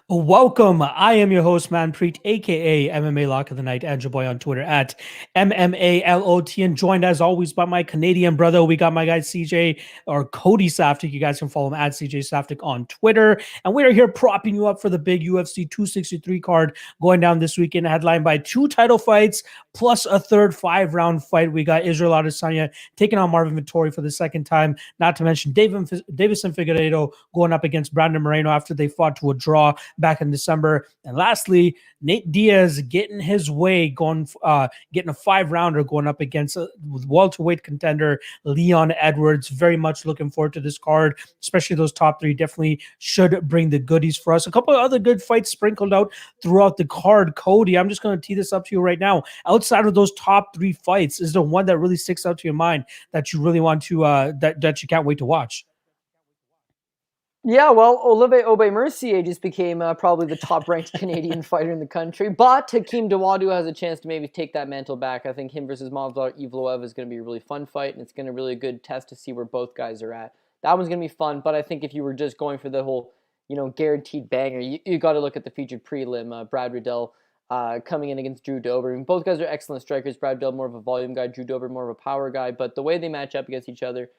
Welcome. I am your host, Manpreet, aka MMA Lock of the Night, and your boy on Twitter at MMALOT, and joined as always by my Canadian brother. We got my guy CJ or Cody Saftic. You guys can follow him at CJ Saftic on Twitter. And we are here propping you up for the big UFC 263 card going down this weekend, headlined by two title fights plus a third 5-round fight. We got Israel Adesanya taking on Marvin Vettori for the second time, not to mention Davison Figueiredo going up against Brandon Moreno after they fought to a draw back in December. And lastly, Nate Diaz getting his way, getting a 5-rounder going up against welterweight contender Leon Edwards. Very much looking forward to this card, especially those top three definitely should bring the goodies for us. A couple of other good fights sprinkled out throughout the card. Cody, I'm just going to tee this up to you right now. Outside of those top three fights, is there one that really sticks out to your mind that you really want to, that you can't wait to watch? Yeah, well, Olivier Aubé-Mercier just became probably the top-ranked Canadian fighter in the country, but Hakeem Dawodu has a chance to maybe take that mantle back. I think him versus Evloev is going to be a really fun fight, and it's going to be a really good test to see where both guys are at. That one's going to be fun, but I think if you were just going for the whole, guaranteed banger, you got to look at the featured prelim, Brad Riddell coming in against Drew Dober. I mean, both guys are excellent strikers. Brad Riddell more of a volume guy, Drew Dober more of a power guy, but the way they match up against each other,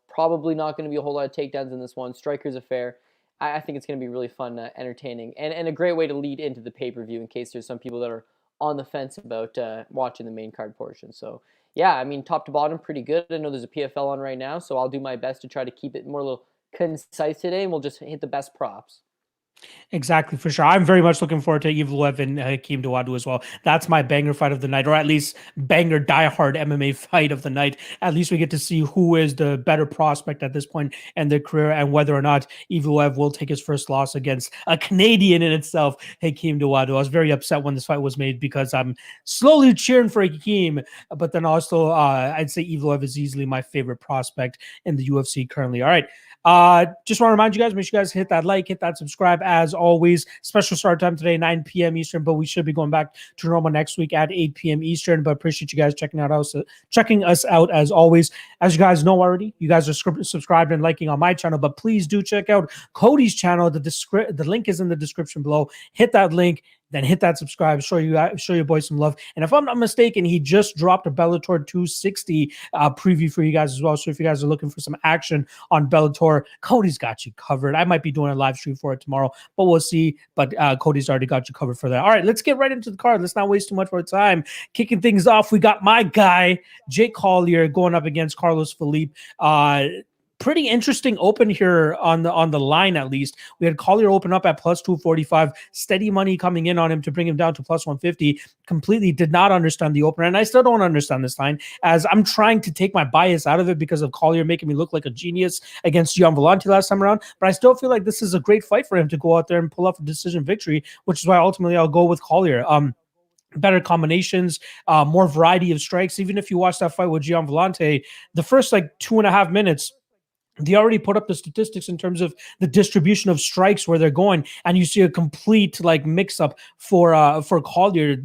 probably not going to be a whole lot of takedowns in this one. Striker's affair. I think it's going to be really fun, entertaining, and a great way to lead into the pay-per-view in case there's some people that are on the fence about watching the main card portion. So, yeah, I mean, top to bottom, pretty good. I know there's a PFL on right now, so I'll do my best to try to keep it more a little concise today, and we'll just hit the best props. Exactly, for sure. I'm very much looking forward to Evloev and Hakeem Dawodu as well. That's my banger fight of the night, or at least banger diehard MMA fight of the night. At least we get to see who is the better prospect at this point in their career and whether or not Evloev will take his first loss against a Canadian in itself, Hakeem Dawodu. I was very upset when this fight was made because I'm slowly cheering for Hakeem, but then also I'd say Evloev is easily my favorite prospect in the UFC currently. All right. Just want to remind you guys, make sure you guys hit that like, hit that subscribe. As always, special start time today, 9 p.m. Eastern, but we should be going back to normal next week at 8 p.m. Eastern. But appreciate you guys checking us out as always. As you guys know already, you guys are subscribed and liking on my channel, but please do check out Cody's channel. The link is in the description below. Hit that link. Then hit that subscribe, show your boy some love. And if I'm not mistaken, he just dropped a Bellator 260 preview for you guys as well. So if you guys are looking for some action on Bellator, Cody's got you covered. I might be doing a live stream for it tomorrow, but we'll see. But Cody's already got you covered for that. All right, let's get right into the card. Let's not waste too much of our time. Kicking things off, we got my guy, Jake Collier, going up against Carlos Felipe. Pretty interesting open here on the line. At least we had Collier open up at plus 245, steady money coming in on him to bring him down to plus 150. Completely did not understand the opener, and I still don't understand this line, as I'm trying to take my bias out of it because of Collier making me look like a genius against Ziam last time around. But I still feel like this is a great fight for him to go out there and pull off a decision victory, which is why ultimately I'll go with Collier. Better combinations, more variety of strikes. Even if you watch that fight with Ziam, the first like 2.5 minutes, they already put up the statistics in terms of the distribution of strikes where they're going, and you see a complete like mix-up for Collier.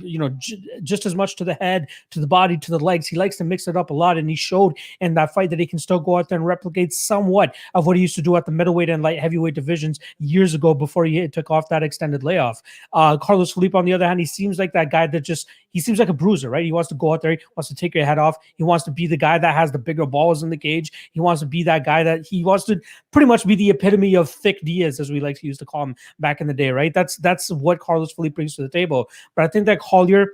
Just as much to the head, to the body, to the legs. He likes to mix it up a lot, and he showed in that fight that he can still go out there and replicate somewhat of what he used to do at the middleweight and light heavyweight divisions years ago before he took off that extended layoff. Carlos Felipe, on the other hand, he seems like that guy that he seems like a bruiser, right? He wants to go out there, he wants to take your head off. He wants to be the guy that has the bigger balls in the cage. He wants to be that guy that he wants to pretty much be the epitome of thick Diaz, as we like to use to call him back in the day, right? That's what Carlos Felipe brings to the table. But I think that Collier,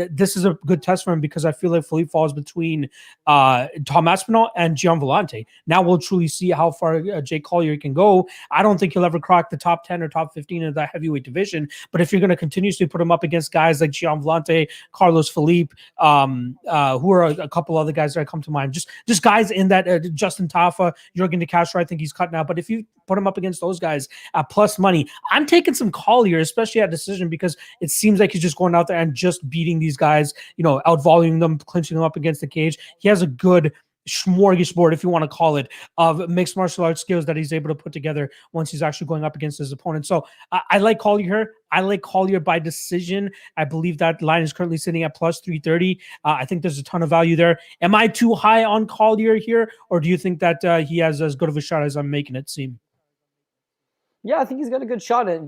this is a good test for him because I feel like Felipe falls between Tom Aspinall and Ziam. Now we'll truly see how far Jake Collier can go. I don't think he'll ever crack the top 10 or top 15 of that heavyweight division, but if you're going to continuously put him up against guys like Ziam, Carlos Felipe, who are a couple other guys that come to mind, just guys in that Justin Tafa, Jurgen De Castro, I think he's cut now, but if you put him up against those guys at plus money, I'm taking some Collier, especially at decision, because it seems like he's just going out there and just beating these guys, out-volleying them, clinching them up against the cage. He has a good smorgasbord, if you want to call it, of mixed martial arts skills that he's able to put together once he's actually going up against his opponent. So I like Collier here. I like Collier by decision. I believe that line is currently sitting at plus 330. I think there's a ton of value there. Am I too high on Collier here, or do you think that he has as good of a shot as I'm making it seem? Yeah, I think he's got a good shot at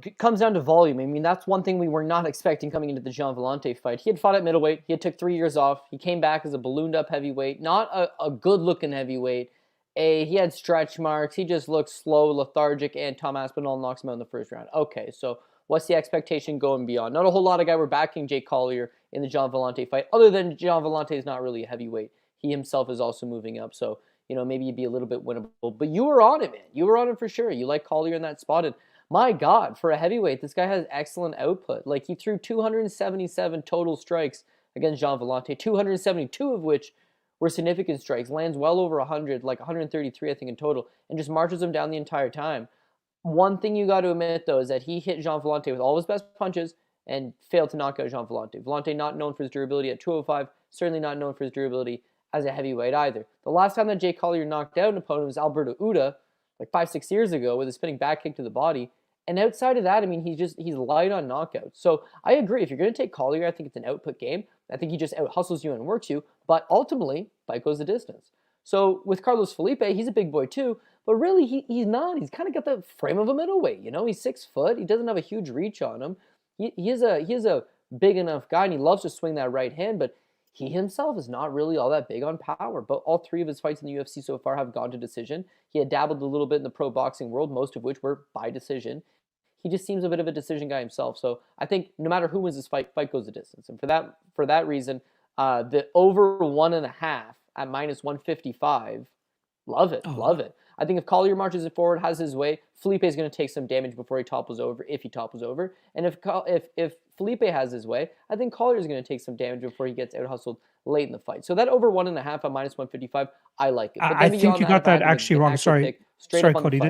It comes down to volume. I mean, that's one thing we were not expecting coming into the Gian Villante fight. He had fought at middleweight. He had took 3 years off. He came back as a ballooned up heavyweight, not a good looking heavyweight. He had stretch marks. He just looked slow, lethargic, and Tom Aspinall knocks him out in the first round. Okay, so what's the expectation going beyond? Not a whole lot of guys were backing Jake Collier in the Gian Villante fight, other than Gian Villante is not really a heavyweight. He himself is also moving up, so maybe you'd be a little bit winnable. But you were on it, man. You were on it for sure. You like Collier in that spot, and my God, for a heavyweight, this guy has excellent output. Like, he threw 277 total strikes against Gian Villante, 272 of which were significant strikes, lands well over 100, like 133, I think, in total, and just marches him down the entire time. One thing you got to admit, though, is that he hit Gian Villante with all of his best punches and failed to knock out Gian Villante. Villante not known for his durability at 205, certainly not known for his durability as a heavyweight either. The last time that Jake Collier knocked out an opponent was Alberto Uda, like 5-6 years ago, with a spinning back kick to the body. And outside of that, I mean, he's light on knockouts. So I agree. If you're going to take Collier, I think it's an output game. I think he just out-hustles you and works you. But ultimately, fight goes the distance. So with Carlos Felipe, he's a big boy too. But really, he's not. He's kind of got the frame of a middleweight. He's 6 foot. He doesn't have a huge reach on him. He is a big enough guy, and he loves to swing that right hand. But he himself is not really all that big on power. But all 3 of his fights in the UFC so far have gone to decision. He had dabbled a little bit in the pro boxing world, most of which were by decision. He just seems a bit of a decision guy himself. So I think no matter who wins this fight goes the distance. And for that reason, the over 1.5 at -155, love it, love it. I think if Collier marches it forward, has his way, Felipe is going to take some damage before he topples over, if he topples over. And if Felipe has his way, I think Collier is going to take some damage before he gets out-hustled late in the fight. So that over 1.5 at -155, I like it. But I think you got that actually wrong. Sorry, Cody.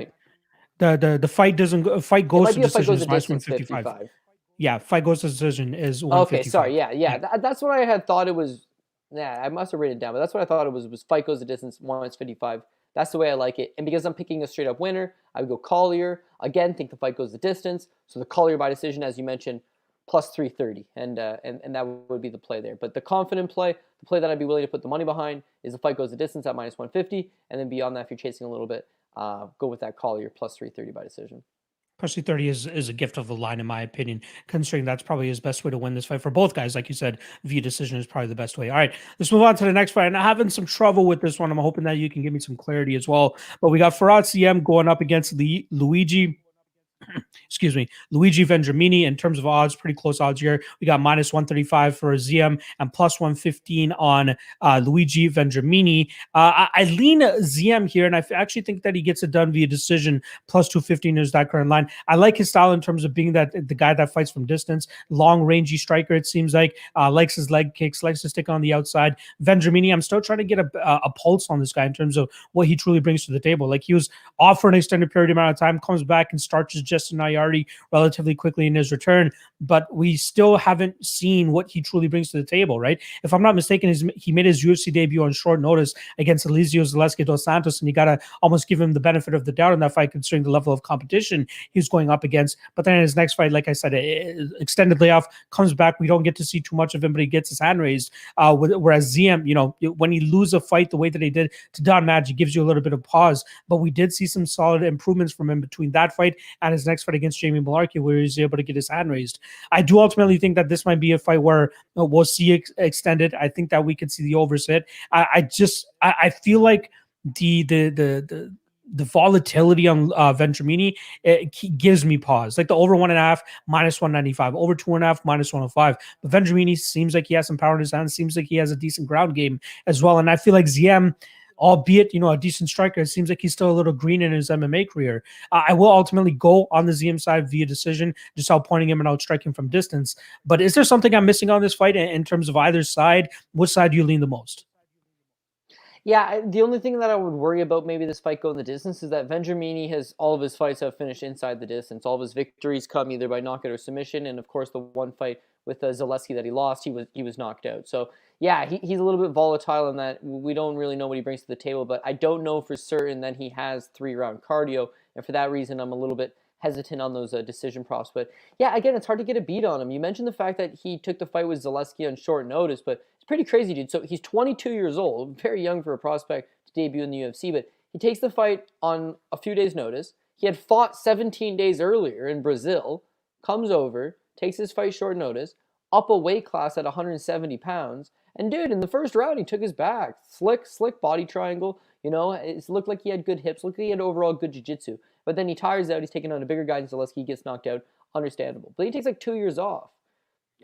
The fight fight goes to decision is -155. Yeah, fight goes to decision is 155. Okay, sorry. Yeah. That's what I had thought it was. Yeah, I must have written it down, but that's what I thought it was fight goes the distance, -155. That's the way I like it. And because I'm picking a straight up winner, I would go Collier. Again, think the fight goes the distance. So the Collier by decision, as you mentioned, +330. And that would be the play there. But the confident play, the play that I'd be willing to put the money behind, is the fight goes the distance at -150. And then beyond that, if you're chasing a little bit, go with that Collier +330 by decision. +330 is a gift of the line, in my opinion, considering that's probably his best way to win this fight for both guys. Like you said, via decision is probably the best way. All right, let's move on to the next fight. And I'm having some trouble with this one. I'm hoping that you can give me some clarity as well. But we got Ziam going up against Luigi. Excuse me, Luigi Vendramini. In terms of odds, pretty close odds here. We got -135 for Ziam and +115 on Luigi Vendramini. I lean Ziam here, and I actually think that he gets it done via decision. +215 is that current line. I like his style in terms of being the guy that fights from distance, long rangey striker. It seems like likes his leg kicks, likes to stick on the outside. Vendramini, I'm still trying to get a pulse on this guy in terms of what he truly brings to the table. Like, he was off for an extended period amount of time, comes back and starts Justin Nayardi relatively quickly in his return, but we still haven't seen what he truly brings to the table, right? If I'm not mistaken, he made his UFC debut on short notice against Eliseo Zaleski dos Santos, and you got to almost give him the benefit of the doubt in that fight, considering the level of competition he's going up against. But then in his next fight, like I said, extended layoff, comes back. We don't get to see too much of him, but he gets his hand raised. Whereas Ziam, when he loses a fight the way that he did to Don Madge, it gives you a little bit of pause. But we did see some solid improvements from him between that fight and his next fight against Jamie Mullarkey, where he's able to get his hand raised. I do ultimately think that this might be a fight where we'll see extended. I think that we could see the overs hit. I feel like the volatility on Vendramini, it gives me pause. Like the over 1.5 -195, over 2.5 -105. But Vendramini seems like he has some power in his hands. Seems like he has a decent ground game as well. And I feel like Ziam, albeit a decent striker, it seems like he's still a little green in his MMA career. I will ultimately go on the Ziam side via decision, just outpointing him and outstriking from distance. But is there something I'm missing on this fight in terms of either side? Which side do you lean the most? Yeah, the only thing that I would worry about maybe this fight going the distance is that Vendramini all of his fights have finished inside the distance. All of his victories come either by knockout or submission, and of course the one fight with Zaleski that he lost, he was knocked out. So yeah, he's a little bit volatile in that we don't really know what he brings to the table, but I don't know for certain that he has 3-round cardio, and for that reason I'm a little bit hesitant on those decision props. But yeah, again, it's hard to get a beat on him. You mentioned the fact that he took the fight with Zaleski on short notice, but it's pretty crazy, dude. So he's 22 years old, very young for a prospect to debut in the UFC, but he takes the fight on a few days' notice. He had fought 17 days earlier in Brazil, comes over, takes his fight short notice, up a weight class at 170 pounds. And dude, in the first round, he took his back. Slick body triangle. You know, it looked like he had good hips. Looked like he had overall good jiu-jitsu. But then he tires out. He's taking on a bigger guy than Zaleski. He gets knocked out. Understandable. But he takes like 2 years off.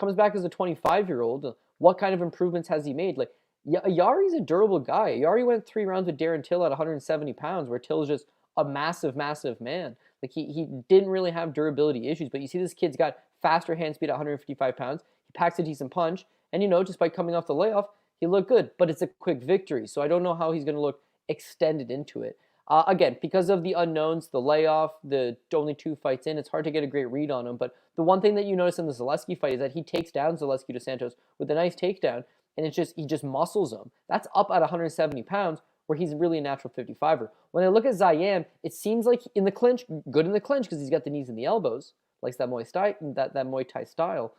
Comes back as a 25-year-old. What kind of improvements has he made? Like, Yari's a durable guy. Yari went 3 rounds with Darren Till at 170 pounds, where Till is just a massive man. Like, he didn't really have durability issues, but you see this kid's got faster hand speed at 155 pounds. He packs a decent punch, and, you know, just by coming off the layoff, he looked good, but it's a quick victory, so I don't know how he's going to look extended into it. Again, because of the unknowns, the layoff, the only 2 fights in, it's hard to get a great read on him, but the one thing that you notice in the Zaleski fight is that he takes down Zaleski dos Santos with a nice takedown, and he just muscles him. That's up at 170 pounds, where he's really a natural 55er. When I look at Ziam, it seems like in the clinch, good in the clinch because he's got the knees and the elbows, likes that Muay Thai style.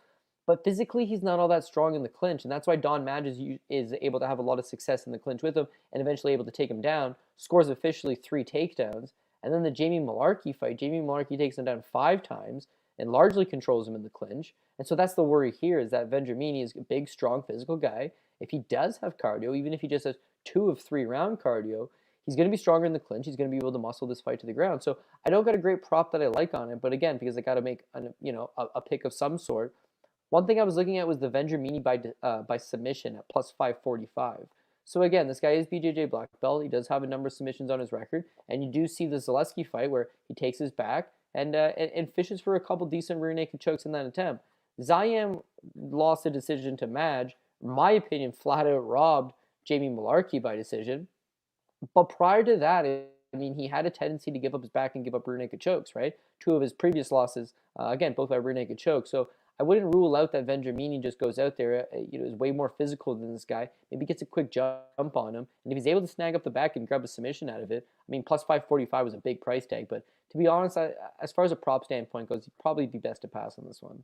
But physically, he's not all that strong in the clinch, and that's why Don Madge is able to have a lot of success in the clinch with him and eventually able to take him down, scores officially 3 takedowns. And then the Jamie Malarkey fight, Jamie Malarkey takes him down 5 times and largely controls him in the clinch. And so that's the worry here, is that Vendramini is a big, strong, physical guy. If he does have cardio, even if he just has 2 of 3 round cardio, he's going to be stronger in the clinch. He's going to be able to muscle this fight to the ground. So I don't got a great prop that I like on it, but again, because I got to make a pick of some sort. One thing I was looking at was the Vendramini by submission at plus 545. So again, this guy is BJJ black belt. He does have a number of submissions on his record, and you do see the Zaleski fight where he takes his back and fishes for a couple decent rear naked chokes in that attempt. Ziam lost a decision to Madge. In my opinion, flat out robbed Jamie Malarkey by decision. But prior to that, I mean, he had a tendency to give up his back and give up rear naked chokes, right? 2 of his previous losses, again, both by rear naked chokes. So I wouldn't rule out that Vendramini just goes out there, is way more physical than this guy. Maybe gets a quick jump on him. And if he's able to snag up the back and grab a submission out of it, I mean, plus 545 was a big price tag. But to be honest, as far as a prop standpoint goes, he'd probably be best to pass on this one.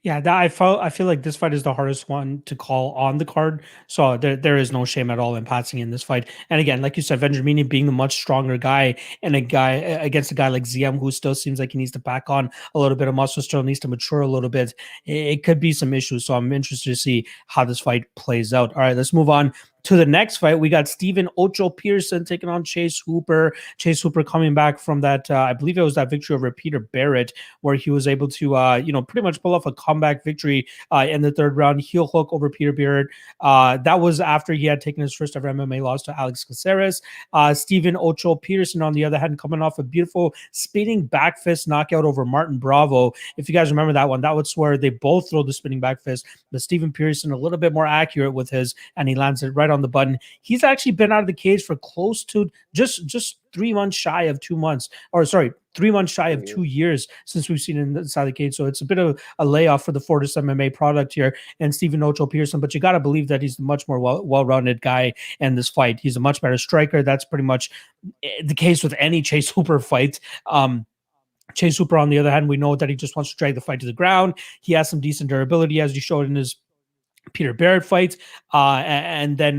Yeah, I feel like this fight is the hardest one to call on the card. So there is no shame at all in passing in this fight. And again, like you said, Vendramini being the much stronger guy and a guy against a guy like Ziam, who still seems like he needs to pack on a little bit of muscle, still needs to mature a little bit. It could be some issues. So I'm interested to see how this fight plays out. All right, let's move on to the next fight. We got Stephen Ocho Peterson taking on Chase Hooper. Chase Hooper coming back from that, I believe it was that victory over Peter Barrett, where he was able to, pretty much pull off a comeback victory in the 3rd round, heel hook over Peter Barrett. That was after he had taken his first ever MMA loss to Alex Caceres. Stephen Ocho Peterson, on the other hand, coming off a beautiful spinning back fist knockout over Martin Bravo. If you guys remember that one, that was where they both throw the spinning back fist, but Stephen Peterson a little bit more accurate with his, and he lands it right on the button. He's actually been out of the cage for close to just 3 months shy of 2 months, or sorry, 3 months shy of 2 years since we've seen him inside the cage. So it's a bit of a layoff for the Fortis MMA product here and Stephen Ocho Peterson, but you got to believe that he's a much more well-rounded guy in this fight. He's a much better striker. That's pretty much the case with any Chase Hooper fight. Chase Hooper, on the other hand, we know that he just wants to drag the fight to the ground. He has some decent durability, as he showed in his Peter Barrett fight, and then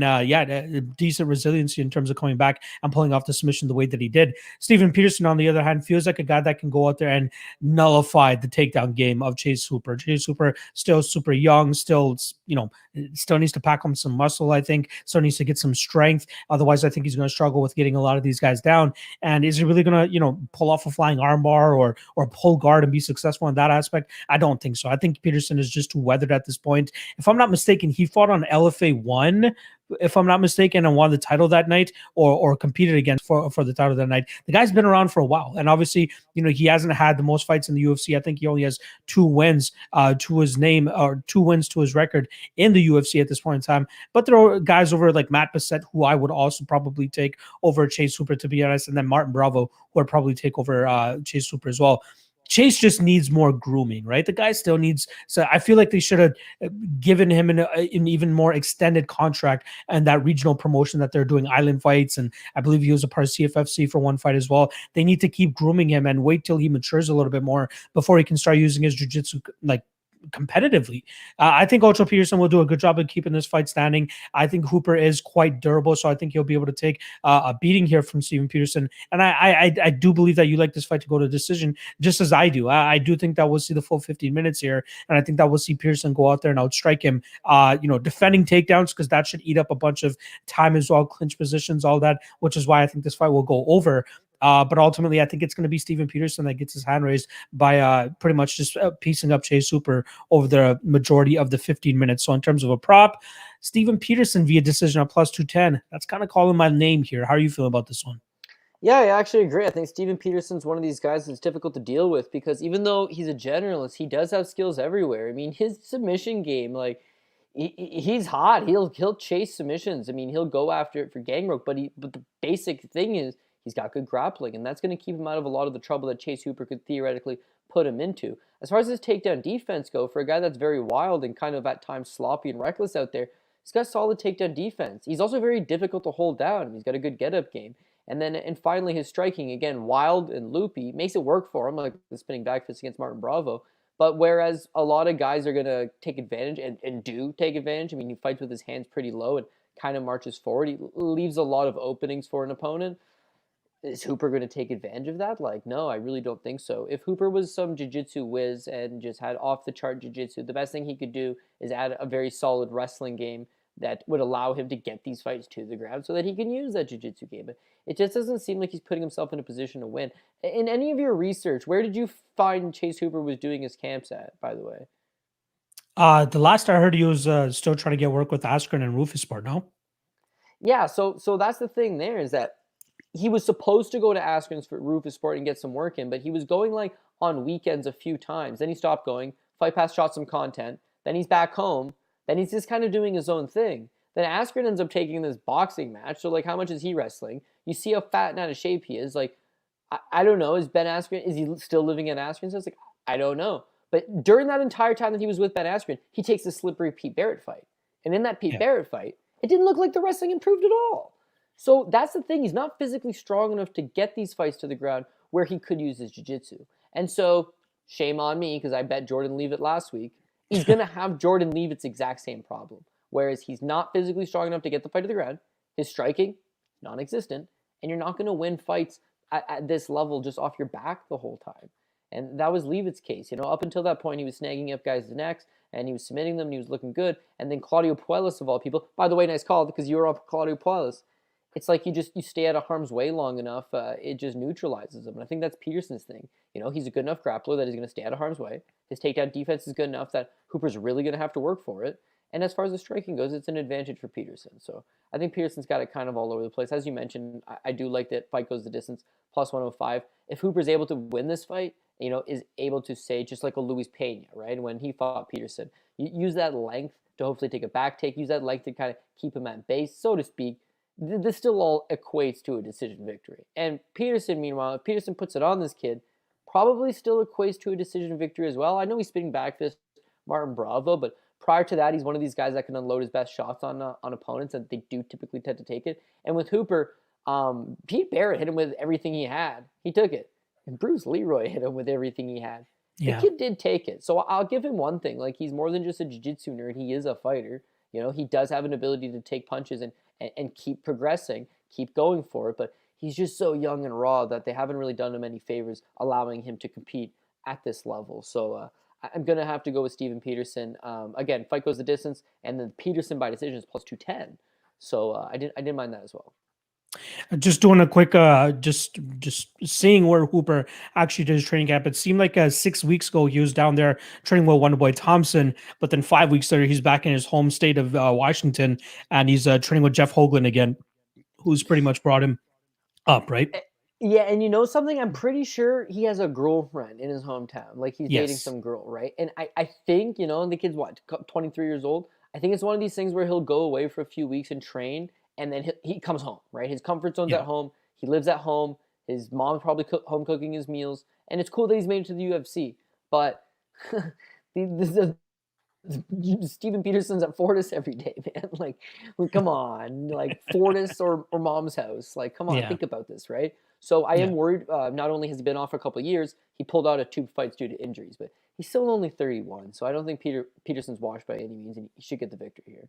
decent resiliency in terms of coming back and pulling off the submission the way that he did. Stephen Peterson, on the other hand, feels like a guy that can go out there and nullify the takedown game of Chase Hooper. Chase Hooper still super young, still needs to pack on some muscle, I think, still needs to get some strength. Otherwise, I think he's going to struggle with getting a lot of these guys down. And is he really going to, pull off a flying armbar or pull guard and be successful in that aspect? I don't think so. I think Peterson is just too weathered at this point. If I'm not mistaken, he fought on LFA 1, if I'm not mistaken, and won the title that night, or competed against for the title that night. The guy's been around for a while, and obviously, he hasn't had the most fights in the UFC. I think he only has 2 wins to his name, or 2 wins to his record in the UFC at this point in time. But there are guys over like Matt Bissett, who I would also probably take over Chase Hooper, to be honest, and then Martin Bravo, who would probably take over Chase Hooper as well. Chase just needs more grooming, right? The guy still needs. So I feel like they should have given him an even more extended contract and that regional promotion that they're doing, Island Fights, and I believe he was a part of CFFC for one fight as well. They need to keep grooming him and wait till he matures a little bit more before he can start using his jiu-jitsu like competitively. I think Ultra Peterson will do a good job of keeping this fight standing. I think Hooper is quite durable, so I think he'll be able to take a beating here from Steven Peterson. And I do believe that you like this fight to go to decision, just as I do. I do think that we'll see the full 15 minutes here, and I think that we'll see Peterson go out there and outstrike him. Defending takedowns, because that should eat up a bunch of time as well, clinch positions, all that, which is why I think this fight will go over. But ultimately, I think it's going to be Steven Peterson that gets his hand raised by pretty much just piecing up Chase Hooper over the majority of the 15 minutes. So in terms of a prop, Steven Peterson via decision at plus 210. That's kind of calling my name here. How are you feeling about this one? Yeah, I actually agree. I think Steven Peterson's one of these guys that's difficult to deal with because even though he's a generalist, he does have skills everywhere. I mean, his submission game, like he's hot. He'll chase submissions. I mean, he'll go after it for gang rope. But the basic thing is he's got good grappling, and that's going to keep him out of a lot of the trouble that Chase Hooper could theoretically put him into. As far as his takedown defense go, for a guy that's very wild and kind of at times sloppy and reckless out there, he's got solid takedown defense. He's also very difficult to hold down. He's got a good get-up game. And finally, his striking, again, wild and loopy, makes it work for him, like the spinning back fist against Martin Bravo. But whereas a lot of guys are going to take advantage and do take advantage, I mean, he fights with his hands pretty low and kind of marches forward. He leaves a lot of openings for an opponent. Is Hooper going to take advantage of that? Like, no, I really don't think so. If Hooper was some jiu-jitsu whiz and just had off-the-chart jiu-jitsu, the best thing he could do is add a very solid wrestling game that would allow him to get these fights to the ground so that he can use that jiu-jitsu game. But it just doesn't seem like he's putting himself in a position to win. In any of your research, where did you find Chase Hooper was doing his camps at, by the way? The last I heard, he was still trying to get work with Askren and Rufus-Sport, no? Yeah, so that's the thing there is that he was supposed to go to Askren's for Rufus-Sport and get some work in, but he was going like on weekends a few times. Then he stopped going. Fight Pass shot some content. Then he's back home. Then he's just kind of doing his own thing. Then Askren ends up taking this boxing match. So, like, how much is he wrestling? You see how fat and out of shape he is. Like, I don't know. Is Ben Askren, is he still living at Askren's? So it's like, I don't know. But during that entire time that he was with Ben Askren, he takes a slippery Pete Barrett fight. And in that Pete Barrett fight, it didn't look like the wrestling improved at all. So that's the thing. He's not physically strong enough to get these fights to the ground where he could use his jiu-jitsu. And so, shame on me, because I bet Jordan Leavitt last week. He's going to have Jordan Leavitt's exact same problem. Whereas he's not physically strong enough to get the fight to the ground. His striking, non-existent. And you're not going to win fights at this level just off your back the whole time. And that was Leavitt's case. Up until that point, he was snagging up guys' necks, and he was submitting them, and he was looking good. And then Claudio Puelles, of all people, by the way, nice call, because you were up Claudio Puelles. It's like you stay out of harm's way long enough, it just neutralizes him. And I think that's Peterson's thing. He's a good enough grappler that he's going to stay out of harm's way. His takedown defense is good enough that Hooper's really going to have to work for it. And as far as the striking goes, it's an advantage for Peterson. So I think Peterson's got it kind of all over the place. As you mentioned, I do like that fight goes the distance, plus 105. If Hooper's able to win this fight, is able to say, just like a Luis Pena, right? When he fought Peterson, you use that length to hopefully take a back take, use that length to kind of keep him at base, so to speak. This still all equates to a decision victory. And Peterson, meanwhile, if Peterson puts it on this kid, probably still equates to a decision victory as well. I know he's spinning back fist Martin Bravo, but prior to that, he's one of these guys that can unload his best shots on opponents, and they do typically tend to take it. And with Hooper, Pete Barrett hit him with everything he had. He took it. And Bruce Leroy hit him with everything he had. The kid did take it. So I'll give him one thing. Like, he's more than just a jiu-jitsu nerd. He is a fighter. He does have an ability to take punches and keep progressing, keep going for it. But he's just so young and raw that they haven't really done him any favors allowing him to compete at this level. So I'm going to have to go with Steven Peterson. Again, fight goes the distance, and then Peterson by decision is plus 210. So I didn't mind that as well. Just doing a quick, just seeing where Hooper actually did his training camp. It seemed like 6 weeks ago he was down there training with Wonderboy Thompson, but then 5 weeks later he's back in his home state of Washington, and he's training with Jeff Hoagland again, who's pretty much brought him up, right? Yeah, and you know something? I'm pretty sure he has a girlfriend in his hometown. Like, he's dating some girl, right? And I think, the kid's, 23 years old? I think it's one of these things where he'll go away for a few weeks and train, and then he comes home, right? His comfort zone's at home. He lives at home. His mom's probably home cooking his meals. And it's cool that he's made it to the UFC. But Steven Peterson's at Fortis every day, man. Like, come on. Like, Fortis or mom's house. Like, come on, think about this, right? So I am worried. Not only has he been off for a couple of years, he pulled out of 2 fights due to injuries. But He's still only 31, so I don't think Peterson's washed by any means, and he should get the victory here.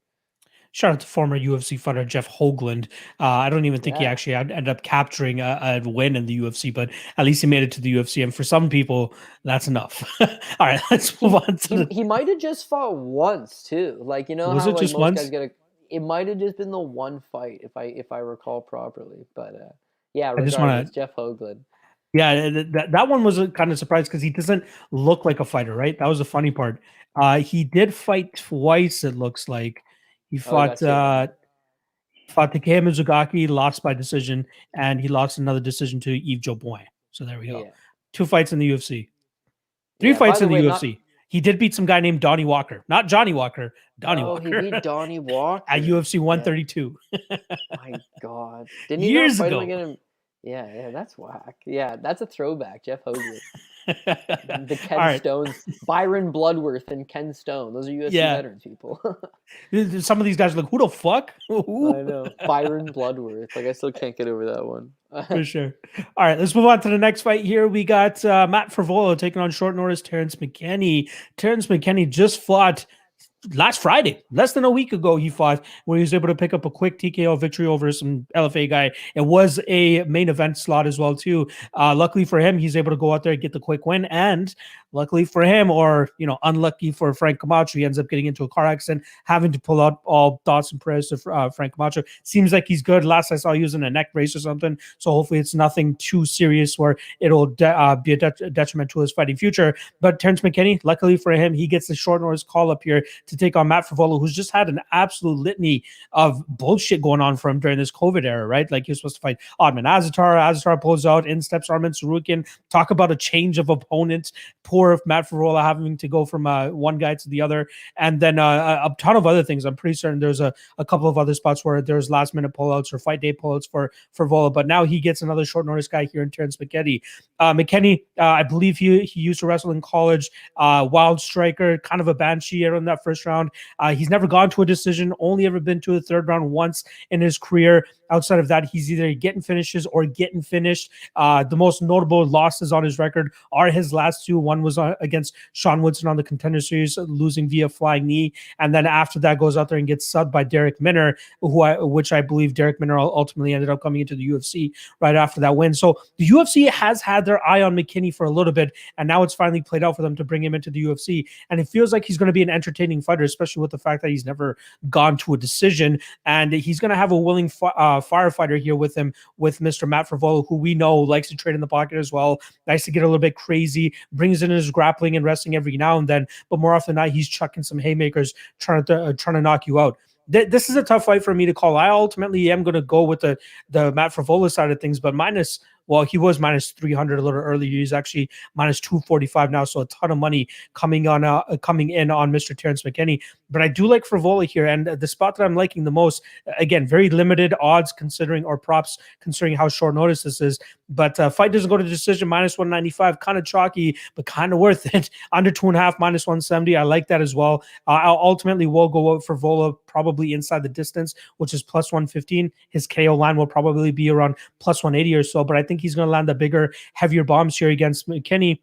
Shout out to former UFC fighter Jeff Hoagland. I don't even think he Yeah. actually ended up capturing a win in the UFC, but at least he made it to the UFC. And for some people, that's enough. All right, let's move on to He might have just fought once too. Like, you know Was how it like just most once? guys get a. It might have just been the one fight if I recall properly. But yeah, I just want regardless, to. Jeff Hoagland. Yeah, that one was a kind of surprise because he doesn't look like a fighter, right? That was the funny part. He did fight twice. It looks like he Oh, he got taken. fought Takeo Mizugaki, lost by decision, and he lost another decision to Yves Jobouin. So there we go. Yeah. 2 fights in the UFC. Three Yeah. By fights the in the way, not. UFC. He did beat some guy named Donnie Walker, not Johnny Walker, Donnie Oh, he beat Walker Donnie at Walker. UFC Yeah. 132 My God. Didn't he not years fight him ago. again? Yeah, that's whack. Yeah, that's a throwback, Jeff Hoagland. The All Ken right. Stones, Byron Bloodworth and Ken Stone. Those are UFC Yeah. veterans, people. Some of these guys are like, who the fuck? I know. Byron Bloodworth. Like, I still can't get over that one. For sure. All right, let's move on to the next fight here. We got Matt Frevola taking on short notice Terrence McKinney. Terrence McKinney just fought last Friday, less than a week ago, he fought where he was able to pick up a quick TKO victory over some LFA guy. It was a main event slot as well, too. Luckily for him, he's able to go out there and get the quick win. And luckily for him, or unlucky for Frank Camacho, he ends up getting into a car accident, having to pull out all thoughts and prayers to Frank Camacho. Seems like he's good. Last I saw, he was in a neck brace or something. So hopefully it's nothing too serious where it'll be a detriment to his fighting future. But Terrence McKinney, luckily for him, he gets the short notice call up here to take on Matt Frevola, who's just had an absolute litany of bullshit going on for him during this COVID era, right? Like he was supposed to fight Ottman Azatar pulls out, in steps Arman Sarukian. Talk about a change of opponents. Poor Matt Frevola having to go from one guy to the other. And then a ton of other things. I'm pretty certain there's a couple of other spots where there's last minute pullouts or fight day pullouts for Frevola, but now he gets another short notice guy here in Terrence McKinney. McKinney, I believe he used to wrestle in college, wild striker, kind of a banshee in that first round. He's never gone to a decision, only ever been to a third round once in his career. Outside of that, he's either getting finishes or getting finished. The most notable losses on his record are his last two. One was against Sean Woodson on the Contender Series, losing via flying knee. And then after that goes out there and gets subbed by Derek Minner, which I believe Derek Minner ultimately ended up coming into the UFC right after that win. So the UFC has had their eye on McKinney for a little bit, and now it's finally played out for them to bring him into the UFC. And it feels like he's going to be an entertaining fighter, especially with the fact that he's never gone to a decision. And he's going to have a willing firefighter here with him, with Mr. Matt Frevola, who we know likes to trade in the pocket as well, likes to get a little bit crazy, brings in his grappling and wrestling every now and then, but more often than not, he's chucking some haymakers, trying to knock you out. This is a tough fight for me to call. I ultimately am going to go with the Matt Frevola side of things, but he was minus 300 a little earlier. He's actually minus 245 now, so a ton of money coming in on Mr. Terrence McKinney. But I do like Frevola here, and the spot that I'm liking the most, again, very limited odds props considering how short notice this is. But fight doesn't go to decision, minus 195, kind of chalky, but kind of worth it. Under 2.5, minus 170. I like that as well. I'll ultimately will go out for Frevola probably inside the distance, which is plus 115. His KO line will probably be around plus 180 or so, but I think he's going to land the bigger, heavier bombs here against McKinney.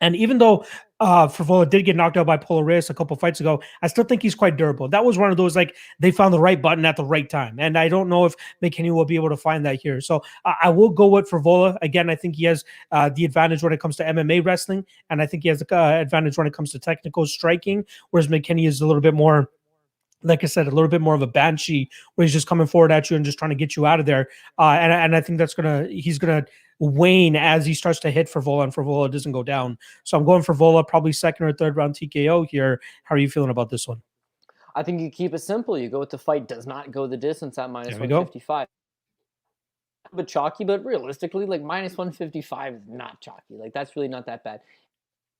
And even though Frevola did get knocked out by Polo Reyes a couple fights ago, I still think he's quite durable. That was one of those, like, they found the right button at the right time. And I don't know if McKinney will be able to find that here. So I will go with Frevola. Again, I think he has the advantage when it comes to MMA wrestling. And I think he has the advantage when it comes to technical striking, whereas McKinney is a little bit more, like I said, a little bit more of a banshee where he's just coming forward at you and just trying to get you out of there. And I think he's gonna wane as he starts to hit Frevola, and Frevola doesn't go down. So I'm going Frevola, probably second or third round TKO here. How are you feeling about this one? I think you keep it simple. You go with the fight does not go the distance at minus There we go. 155. But chalky, but realistically, like minus 155 is not chalky. Like that's really not that bad.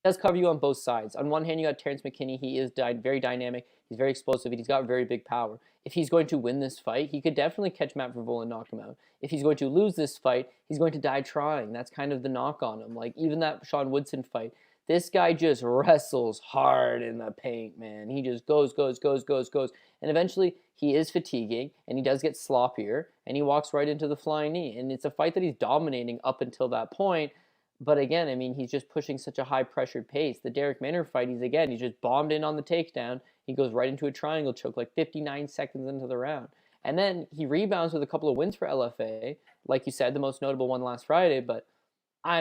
Does cover you on both sides. On one hand, you got Terrence McKinney. He is very dynamic. He's very explosive. And he's got very big power. If he's going to win this fight, he could definitely catch Matt Frevola and knock him out. If he's going to lose this fight, he's going to die trying. That's kind of the knock on him. Like even that Sean Woodson fight, this guy just wrestles hard in the paint, man. He just goes. And eventually, he is fatiguing, and he does get sloppier, and he walks right into the flying knee. And it's a fight that he's dominating up until that point. But again, I mean, he's just pushing such a high pressured pace. The Derek Minner fight, he's just bombed in on the takedown. He goes right into a triangle choke like 59 seconds into the round. And then he rebounds with a couple of wins for LFA. Like you said, the most notable one last Friday, but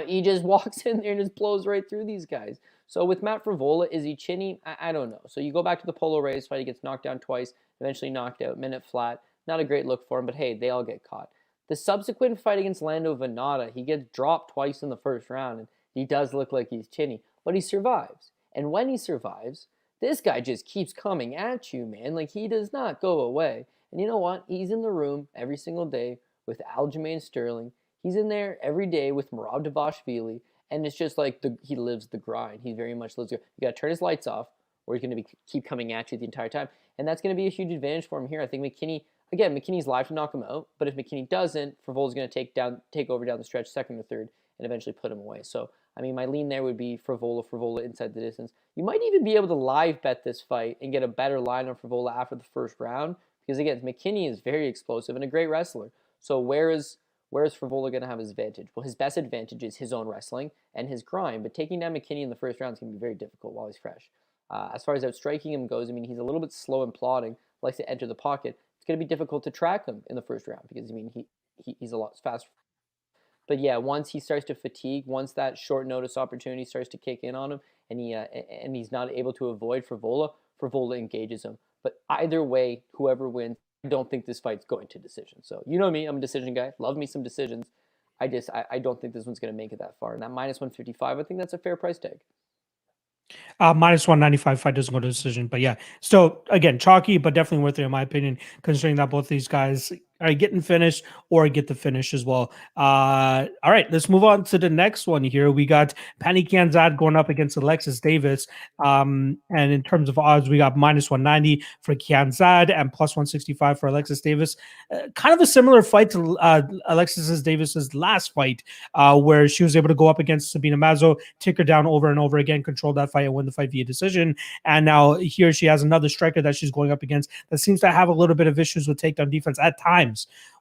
he just walks in there and just blows right through these guys. So with Matt Frevola, is he chinny? I don't know. So you go back to the Polo Reyes fight. He gets knocked down twice, eventually knocked out, minute flat. Not a great look for him, but hey, they all get caught. The subsequent fight against Lando Venata, he gets dropped twice in the first round, and he does look like he's chinny, but he survives. And when he survives, this guy just keeps coming at you, man. Like, he does not go away. And you know what? He's in the room every single day with Aljamain Sterling. He's in there every day with Merab Dvalishvili, and it's just like he lives the grind. He very much lives. You got to turn his lights off, or he's going to keep coming at you the entire time, and that's going to be a huge advantage for him here. I think McKinney's live to knock him out, but if McKinney doesn't, Frevola's going to take over down the stretch, second or third, and eventually put him away. So I mean, my lean there would be Frevola inside the distance. You might even be able to live bet this fight and get a better line on Frevola after the first round, because again, McKinney is very explosive and a great wrestler. So where is Frevola going to have his advantage? Well, his best advantage is his own wrestling and his grind, but taking down McKinney in the first round is going to be very difficult while he's fresh. As far as outstriking him goes, I mean, he's a little bit slow and plodding, likes to enter the pocket. It's going to be difficult to track him in the first round because, I mean, he's a lot faster. But yeah, once he starts to fatigue, once that short notice opportunity starts to kick in on him, and he's not able to avoid Frevola engages him. But either way, whoever wins, I don't think this fight's going to decision. So you know me, I'm a decision guy. Love me some decisions. I don't think this one's going to make it that far. And that minus 155, I think that's a fair price tag. Minus 195 fight doesn't go to decision, but yeah, still again chalky, but definitely worth it in my opinion, considering that both these guys are getting finished or get the finish as well. All right, let's move on to the next one here. We got Pannie Kianzad going up against Alexis Davis. And in terms of odds, we got minus 190 for Kianzad and plus 165 for Alexis Davis. Kind of a similar fight to Alexis Davis's last fight, where she was able to go up against Sabina Mazo, take her down over and over again, control that fight and win the fight via decision. And now here she has another striker that she's going up against that seems to have a little bit of issues with takedown defense at times.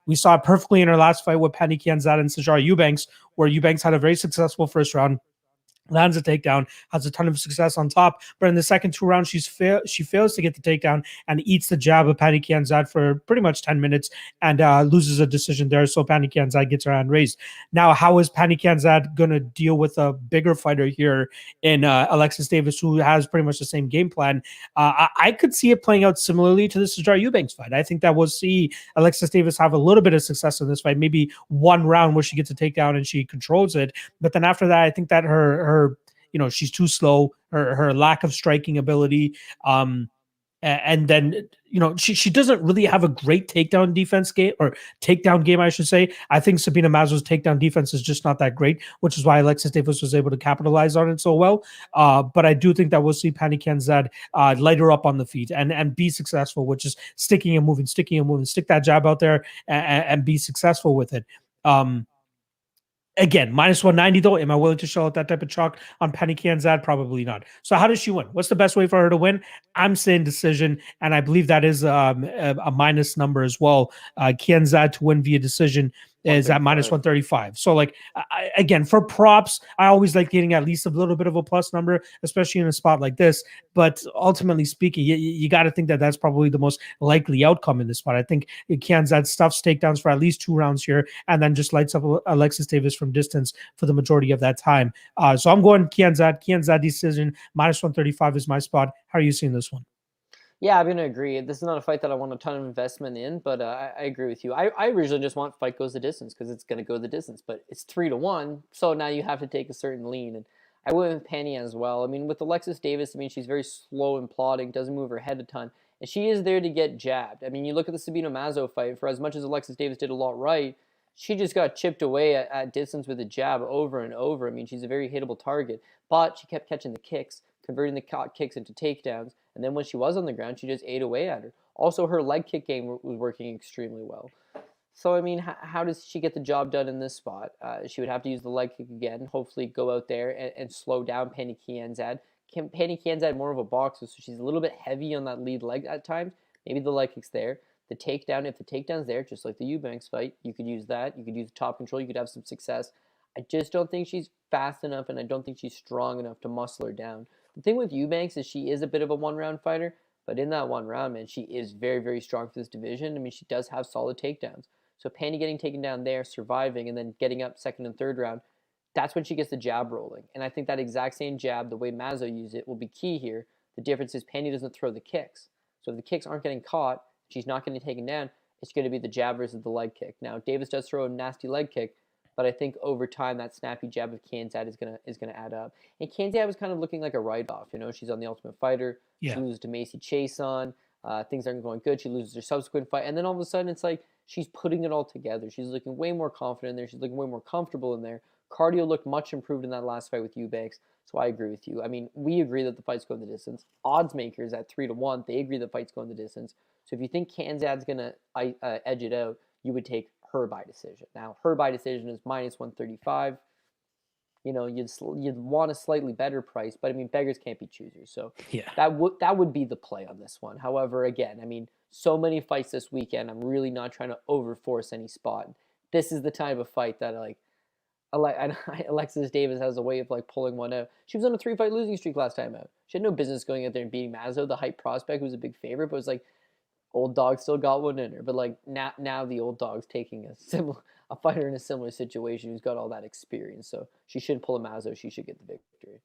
We saw it perfectly in her last fight with Pannie Kianzad and Sijara Eubanks, where Eubanks had a very successful first round, lands a takedown, has a ton of success on top, but in the second two rounds, she fails to get the takedown and eats the jab of Pannie Kianzad for pretty much 10 minutes and loses a decision there, so Pannie Kianzad gets her hand raised. Now, how is Pannie Kianzad going to deal with a bigger fighter here in Alexis Davis, who has pretty much the same game plan? I could see it playing out similarly to the Sijara Eubanks fight. I think that we'll see Alexis Davis have a little bit of success in this fight, maybe one round where she gets a takedown and she controls it, but then after that, I think that her she's too slow, her lack of striking ability, and then she doesn't really have a great takedown defense game, or takedown game, I should say. I think Sabina Mazo's takedown defense is just not that great, which is why Alexis Davis was able to capitalize on it so well. But I do think that we'll see Pannie Kianzad light her up on the feet and be successful, which is sticking and moving, stick that jab out there and be successful with it. Again, minus 190 though. Am I willing to shell out that type of chalk on Pannie Kianzad? Probably not. So how does she win? What's the best way for her to win? I'm saying decision, and I believe that is a minus number as well. Kianzad to win via decision is at minus 135. So like, again, for props, I always like getting at least a little bit of a plus number, especially in a spot like this. But ultimately speaking, you got to think that that's probably the most likely outcome in this spot. I think Kianzad stuffs takedowns for at least 2 rounds here and then just lights up Alexis Davis from distance for the majority of that time. So I'm going Kianzad decision, minus 135 is my spot. How are you seeing this one? Yeah, I'm going to agree. This is not a fight that I want a ton of investment in, but I agree with you. I originally just want fight goes the distance because it's going to go the distance, but it's 3-1, so now you have to take a certain lean. And I went with Pannie as well. I mean, with Alexis Davis, I mean, she's very slow and plodding, doesn't move her head a ton, and she is there to get jabbed. I mean, you look at the Sabina Mazo fight, for as much as Alexis Davis did a lot right, she just got chipped away at distance with a jab over and over. I mean, she's a very hittable target, but she kept catching the kicks, converting the kicks into takedowns, and then when she was on the ground, she just ate away at her. Also, her leg kick game was working extremely well. So, I mean, how does she get the job done in this spot? She would have to use the leg kick again, hopefully go out there and slow down Pannie Kianzad. Pannie Kianzad more of a boxer, so she's a little bit heavy on that lead leg at times. Maybe the leg kick's there. The takedown, if the takedown's there, just like the Eubanks fight, you could use that. You could use the top control. You could have some success. I just don't think she's fast enough, and I don't think she's strong enough to muscle her down. The thing with Eubanks is she is a bit of a one-round fighter, but in that one round, man, she is very, very strong for this division. I mean, she does have solid takedowns. So Pandy getting taken down there, surviving, and then getting up second and third round, that's when she gets the jab rolling. And I think that exact same jab, the way Mazzo used it, will be key here. The difference is Pandy doesn't throw the kicks. So if the kicks aren't getting caught, she's not getting taken down, it's going to be the jab versus the leg kick. Now, Davis does throw a nasty leg kick, but I think over time that snappy jab of Kianzad is gonna add up. And Kianzad was kind of looking like a write-off. You know, she's on the Ultimate Fighter. Yeah. She loses to Macy Chase on. Things aren't going good. She loses her subsequent fight, and then all of a sudden it's like she's putting it all together. She's looking way more confident in there. She's looking way more comfortable in there. Cardio looked much improved in that last fight with Eubanks. So I agree with you. I mean, we agree that the fight's going the distance. Odds makers at 3-1, they agree the fight's going the distance. So if you think Kianzad's gonna edge it out, you would take her by decision. Now, her by decision is -135. You know, you'd want a slightly better price, but I mean, beggars can't be choosers. So Yeah. that would be the play on this one. However, again, I mean, so many fights this weekend. I'm really not trying to overforce any spot. This is the type of fight that Alexis Davis has a way of like pulling one out. She was on a 3-fight losing streak last time out. She had no business going out there and beating Mazzo, the hype prospect, who was a big favorite, but it was like old dog still got one in her. But like now the old dog's taking a fighter in a similar situation who's got all that experience. So she should pull a Mazzo. She should get the victory.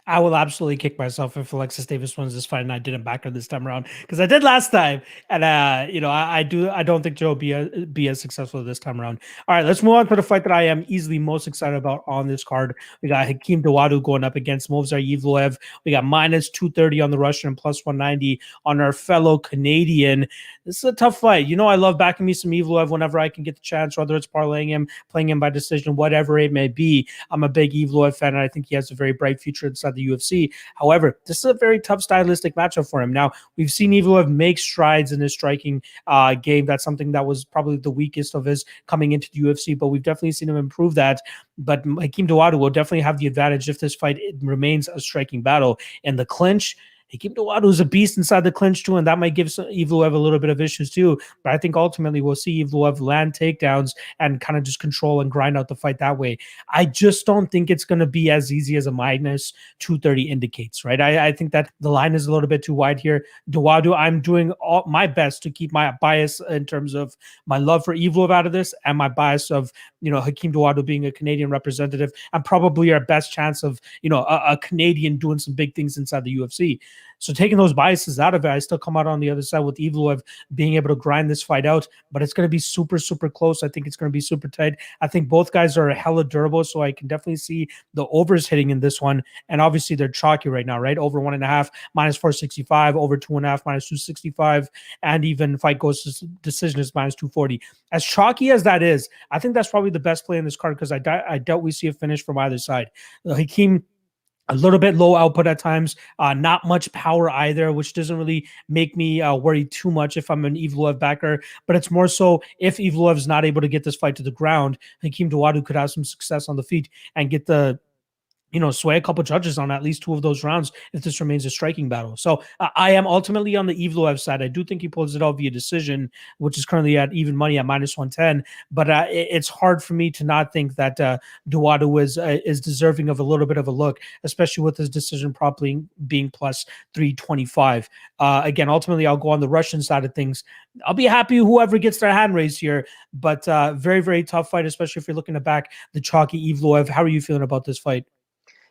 I will absolutely kick myself if Alexis Davis wins this fight and I didn't back her this time around because I did last time. And I don't think Joe will be as successful this time around. All right, let's move on to the fight that I am easily most excited about on this card. We got Hakeem Dawodu going up against Movsar Evloev. We got -230 on the Russian and +190 on our fellow Canadian. This is a tough fight. You know, I love backing me some Evloev whenever I can get the chance, whether it's parlaying him, playing him by decision, whatever it may be. I'm a big Evloev fan, and I think he has a very bright future inside the UFC. However, this is a very tough stylistic matchup for him. Now, we've seen Evloev make strides in his striking game. That's something that was probably the weakest of his coming into the UFC, but we've definitely seen him improve that. But Hakeem Dawodu will definitely have the advantage if this fight remains a striking battle. In the clinch, Hakeem Dawodu is a beast inside the clinch too, and that might give Evloev a little bit of issues too. But I think ultimately we'll see Evloev land takedowns and kind of just control and grind out the fight that way. I just don't think it's going to be as easy as a -230 indicates, right? I think that the line is a little bit too wide here. Dawodu, I'm doing all my best to keep my bias in terms of my love for Evloev out of this and my bias of, Hakeem Dawodu being a Canadian representative and probably our best chance of, a Canadian doing some big things inside the UFC. So taking those biases out of it, I still come out on the other side with Evloev being able to grind this fight out, but it's going to be super, super close. I think it's going to be super tight. I think both guys are hella durable, so I can definitely see the overs hitting in this one. And obviously they're chalky right now, right? Over 1.5, -465, over 2.5, -265, and even fight goes to decision is -240. As chalky as that is, I think that's probably the best play in this card because I doubt we see a finish from either side. Hakeem, a little bit low output at times, not much power either, which doesn't really make me worry too much if I'm an Evloev backer. But it's more so if Evloev is not able to get this fight to the ground, Hakeem Dawodu could have some success on the feet and get the sway a couple judges on at least 2 of those rounds if this remains a striking battle. So I am ultimately on the Evloev side. I do think he pulls it out via decision, which is currently at even money at -110. But it's hard for me to not think that Dawodu is deserving of a little bit of a look, especially with his decision probably being +325. Again, ultimately, I'll go on the Russian side of things. I'll be happy whoever gets their hand raised here, but very, very tough fight, especially if you're looking to back the chalky Evloev. How are you feeling about this fight?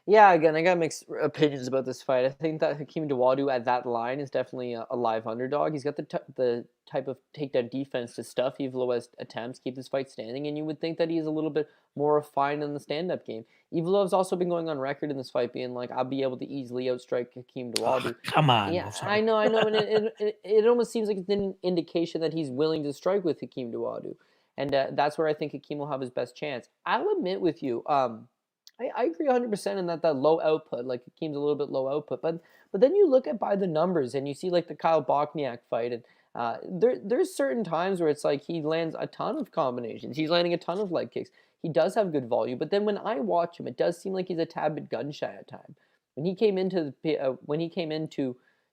Yeah, again, I got mixed opinions about this fight. I think that Hakeem Dawodu at that line is definitely a live underdog. He's got the type of takedown defense to stuff Evloev's attempts, keep this fight standing, and you would think that he is a little bit more refined in the stand-up game. Evloev's also been going on record in this fight being like, I'll be able to easily outstrike Hakeem Dawodu. Come on. Yeah, I know, and it almost seems like it's an indication that he's willing to strike with Hakeem Dawodu, and that's where I think Hakeem will have his best chance. I'll admit with you, I agree 100% in that low output, like Hakeem's a little bit low output, but then you look at by the numbers and you see like the Kyle Bochniak fight, and there's certain times where it's like he lands a ton of combinations, he's landing a ton of leg kicks, he does have good volume, but then when I watch him, it does seem like he's a tad bit gun shy at time. When he came into the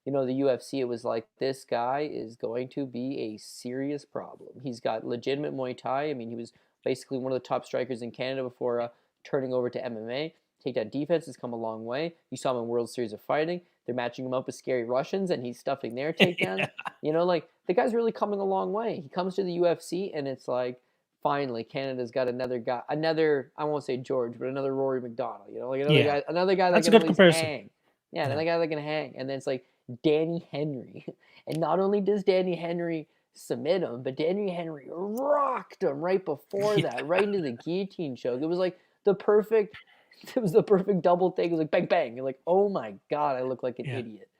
UFC, it was like this guy is going to be a serious problem. He's got legitimate Muay Thai. I mean, he was basically one of the top strikers in Canada before turning over to MMA. Takedown defense has come a long way. You saw him in World Series of Fighting. They're matching him up with scary Russians, and he's stuffing their takedowns. Like the guy's really coming a long way. He comes to the UFC, and it's like, finally, Canada's got another guy, I won't say George, but another Rory McDonald. Like another guy that can at least hang. Yeah, another guy that can hang. And then it's like Danny Henry, and not only does Danny Henry submit him, but Danny Henry rocked him right before that, right into the guillotine choke. It was like the perfect double take. It was like bang bang. You're like, oh my god, I look like an idiot.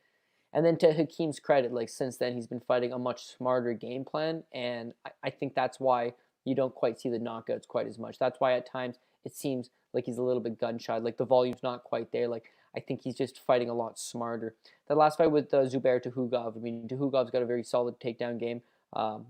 And then to Hakeem's credit, like since then he's been fighting a much smarter game plan, and I think that's why you don't quite see the knockouts quite as much. That's why at times it seems like he's a little bit gun-shy, like the volume's not quite there. Like I think he's just fighting a lot smarter. That last fight with Zubair Tukhugov, I mean, Tukhugov's got a very solid takedown game.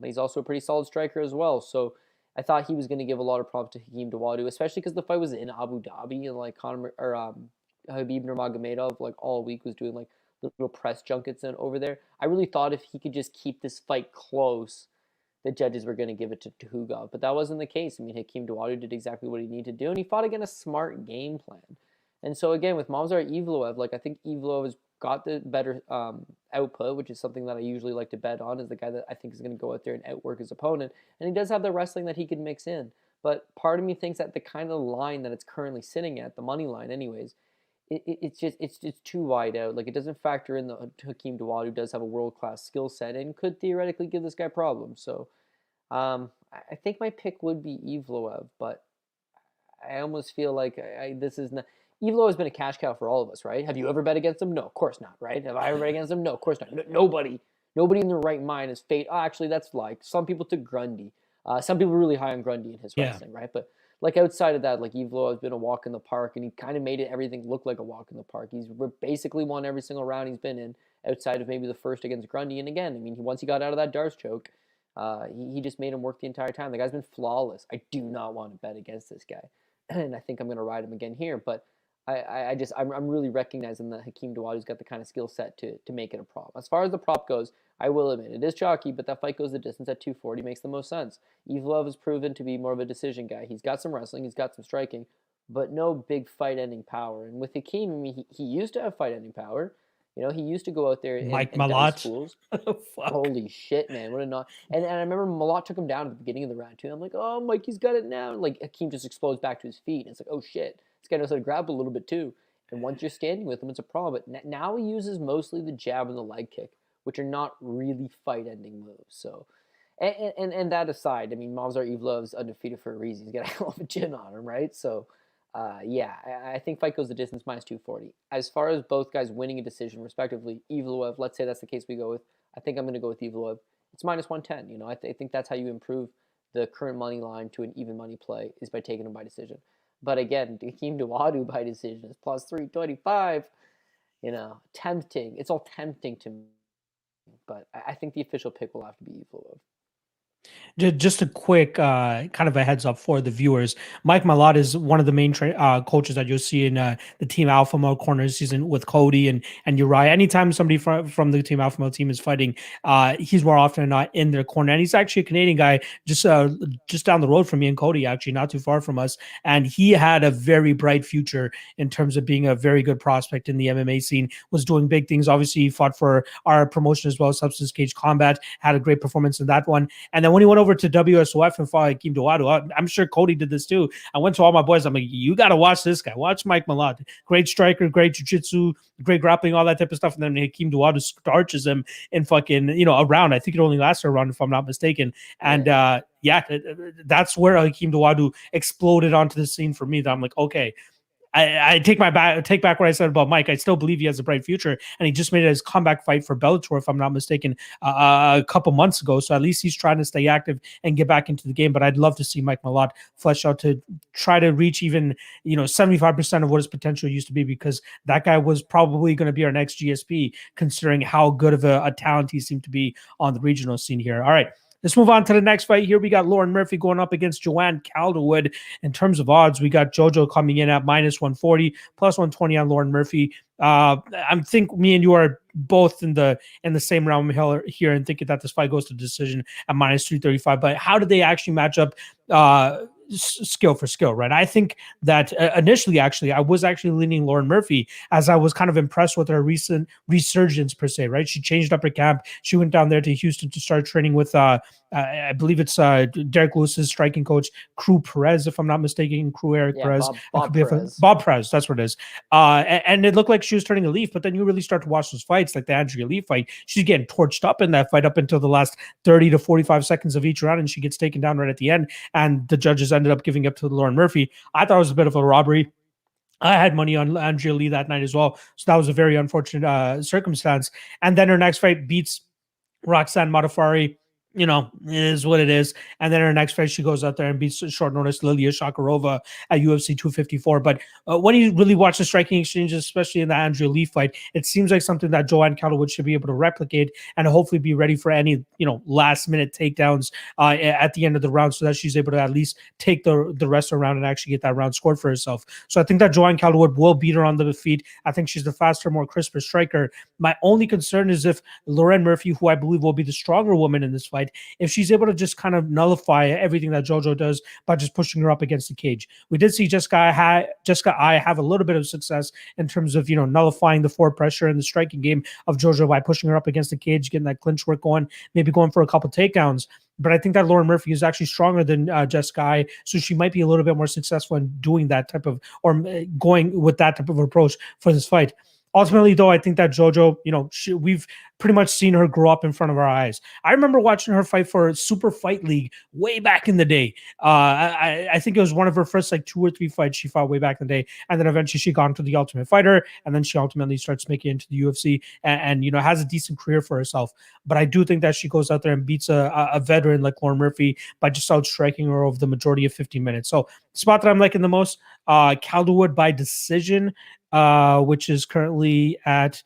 He's also a pretty solid striker as well. So I thought he was going to give a lot of props to Hakeem Dawodu, especially because the fight was in Abu Dhabi, and like Habib Nurmagomedov like all week was doing like little press junkets over there. I really thought if he could just keep this fight close, the judges were going to give it to Tukhugov, but that wasn't the case. I mean, Hakeem Dawodu did exactly what he needed to do, and he fought against a smart game plan. And so again, with Movsar Evloev, like I think Evloev has got the better output, which is something that I usually like to bet on, is the guy that I think is going to go out there and outwork his opponent. And he does have the wrestling that he can mix in. But part of me thinks that the kind of line that it's currently sitting at, the money line anyways, it's just too wide out. Like it doesn't factor in the Hakeem Dawodu does have a world-class skill set and could theoretically give this guy problems. So I think my pick would be Evloev, but I almost feel like this is not. Evloev has been a cash cow for all of us, right? Have you ever bet against him? No, of course not, right? Have I ever bet against him? No, of course not. Nobody in their right mind is fate. Oh, actually, that's like some people took Grundy. Some people are really high on Grundy in his wrestling, right? But like outside of that, like Evloev has been a walk in the park, and he kind of made everything look like a walk in the park. He's basically won every single round he's been in, outside of maybe the first against Grundy. And again, I mean, once he got out of that Darce choke, he just made him work the entire time. The guy's been flawless. I do not want to bet against this guy, and I think I'm going to ride him again here. But I'm really recognizing that Hakeem Dawodu's got the kind of skill set to make it a prop. As far as the prop goes, I will admit it is chalky, but that fight goes the distance at 240 makes the most sense. Evloev has proven to be more of a decision guy. He's got some wrestling, he's got some striking, but no big fight-ending power. And with Hakeem, I mean, he used to have fight-ending power. He used to go out there and Malott schools. Holy shit, man! What a not. And I remember Malott took him down at the beginning of the round too. I'm like, oh, Mikey's got it now. And like Hakeem just explodes back to his feet. And it's like, oh shit, this guy knows how to grab a little bit too. And once you're standing with him, it's a problem. But now he uses mostly the jab and the leg kick, which are not really fight-ending moves. So, and that aside, I mean, Movsar Evloev's undefeated for a reason. He's got a hell of a chin on him, right? So. I think fight goes the distance minus 240. As far as both guys winning a decision, respectively, Evloev, let's say that's the case we go with. I think I'm going to go with Evloev. It's minus 110. I think that's how you improve the current money line to an even money play is by taking him by decision. But again, Hakeem Dawodu by decision is plus 325. Tempting. It's all tempting to me. But I think the official pick will have to be Evloev. Just a quick kind of a heads up for the viewers. Mike Malott is one of the main coaches that you'll see in the Team Alpha Male corner season with Cody and Uriah. Anytime somebody from the Team Alpha Male team is fighting, he's more often than not in their corner. And he's actually a Canadian guy, just down the road from me and Cody, actually not too far from us. And he had a very bright future in terms of being a very good prospect in the MMA scene. Was doing big things. Obviously, he fought for our promotion as well, Substance Cage Combat. Had a great performance in that one. And then when he went over to WSOF and fought Hakeem Dawodu, I'm sure Cody did this too. I went to all my boys. I'm like, you got to watch this guy. Watch Mike Malott. Great striker, great jiu-jitsu, great grappling, all that type of stuff. And then Hakeem Dawodu starches him in fucking, a round. I think it only lasted a round if I'm not mistaken. And that's where Hakeem Dawodu exploded onto the scene for me. That I'm like, okay, I take back what I said about Mike. I still believe he has a bright future, and he just made it his comeback fight for Bellator, if I'm not mistaken, a couple months ago. So at least he's trying to stay active and get back into the game. But I'd love to see Mike Malott flesh out to try to reach even 75% of what his potential used to be, because that guy was probably going to be our next GSP, considering how good of a talent he seemed to be on the regional scene here. All right. Let's move on to the next fight here. We got Lauren Murphy going up against Joanne Calderwood. In terms of odds, we got JoJo coming in at minus 140, plus 120 on Lauren Murphy. I think me and you are both in the same realm here and thinking that this fight goes to decision at minus 335. But how do they actually match up skill for skill, right? I think that initially, actually, I was actually leaning Lauren Murphy as I was kind of impressed with her recent resurgence per se, right? She changed up her camp. She went down there to Houston to start training with, I believe it's Derek Lewis's striking coach, Crew Perez, if I'm not mistaken, Crew Eric Yeah, Perez. Bob Perez. Bob Perez, that's what it is. And it looked like she was turning a leaf, but then you really start to watch those fights, like the Andrea Lee fight. She's getting torched up in that fight up until the last 30 to 45 seconds of each round, and she gets taken down right at the end. And the judges ended up giving up to Lauren Murphy. I thought it was a bit of a robbery. I had money on Andrea Lee that night as well. So that was a very unfortunate circumstance. And then her next fight beats Roxanne Modafari. Is what it is. And then her next fight, she goes out there and beats short notice Lilia Shakarova at UFC 254. But when you really watch the striking exchanges, especially in the Andrea Lee fight, it seems like something that Joanne Calderwood should be able to replicate and hopefully be ready for any, last minute takedowns at the end of the round so that she's able to at least take the rest of the round and actually get that round scored for herself. So I think that Joanne Calderwood will beat her on the feet. I think she's the faster, more crisper striker. My only concern is if Lauren Murphy, who I believe will be the stronger woman in this fight, if she's able to just kind of nullify everything that JoJo does by just pushing her up against the cage. We did see Jessica I have a little bit of success in terms of, nullifying the forward pressure and the striking game of JoJo by pushing her up against the cage, getting that clinch work going, maybe going for a couple takedowns. But I think that Lauren Murphy is actually stronger than Jessica I, so she might be a little bit more successful in doing that type of, or going with that type of approach for this fight. Ultimately, though, I think that JoJo, we've pretty much seen her grow up in front of our eyes. I remember watching her fight for Super Fight League way back in the day. I think it was one of her first 2 or 3 fights she fought way back in the day, and then eventually she got into the Ultimate Fighter, and then she ultimately starts making it into the UFC, and has a decent career for herself. But I do think that she goes out there and beats a veteran like Lauren Murphy by just outstriking her over the majority of 15 minutes. So the spot that I'm liking the most, Calderwood by decision, which is currently at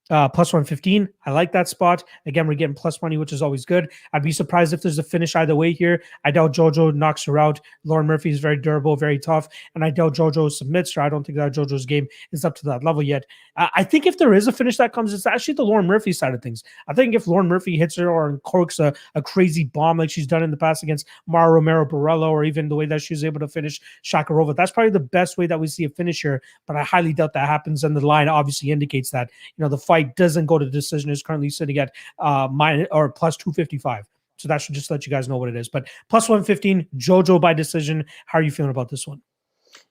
plus 115. I like that spot. Again, we're getting plus money, which is always good. I'd be surprised if there's a finish either way here. I doubt JoJo knocks her out. Lauren Murphy is very durable, very tough, and I doubt JoJo submits her. I don't think that JoJo's game is up to that level yet. I think if there is a finish that comes, it's actually the Lauren Murphy side of things. I think if Lauren Murphy hits her or corks a crazy bomb like she's done in the past against Mara Romero Borello, or even the way that she's able to finish Shakarova, that's probably the best way that we see a finish here, but I highly doubt that happens, and the line obviously indicates that. The fight doesn't go to decision, is currently sitting at minus or plus 255. So that should just let you guys know what it is. But plus 115, JoJo by decision. How are you feeling about this one?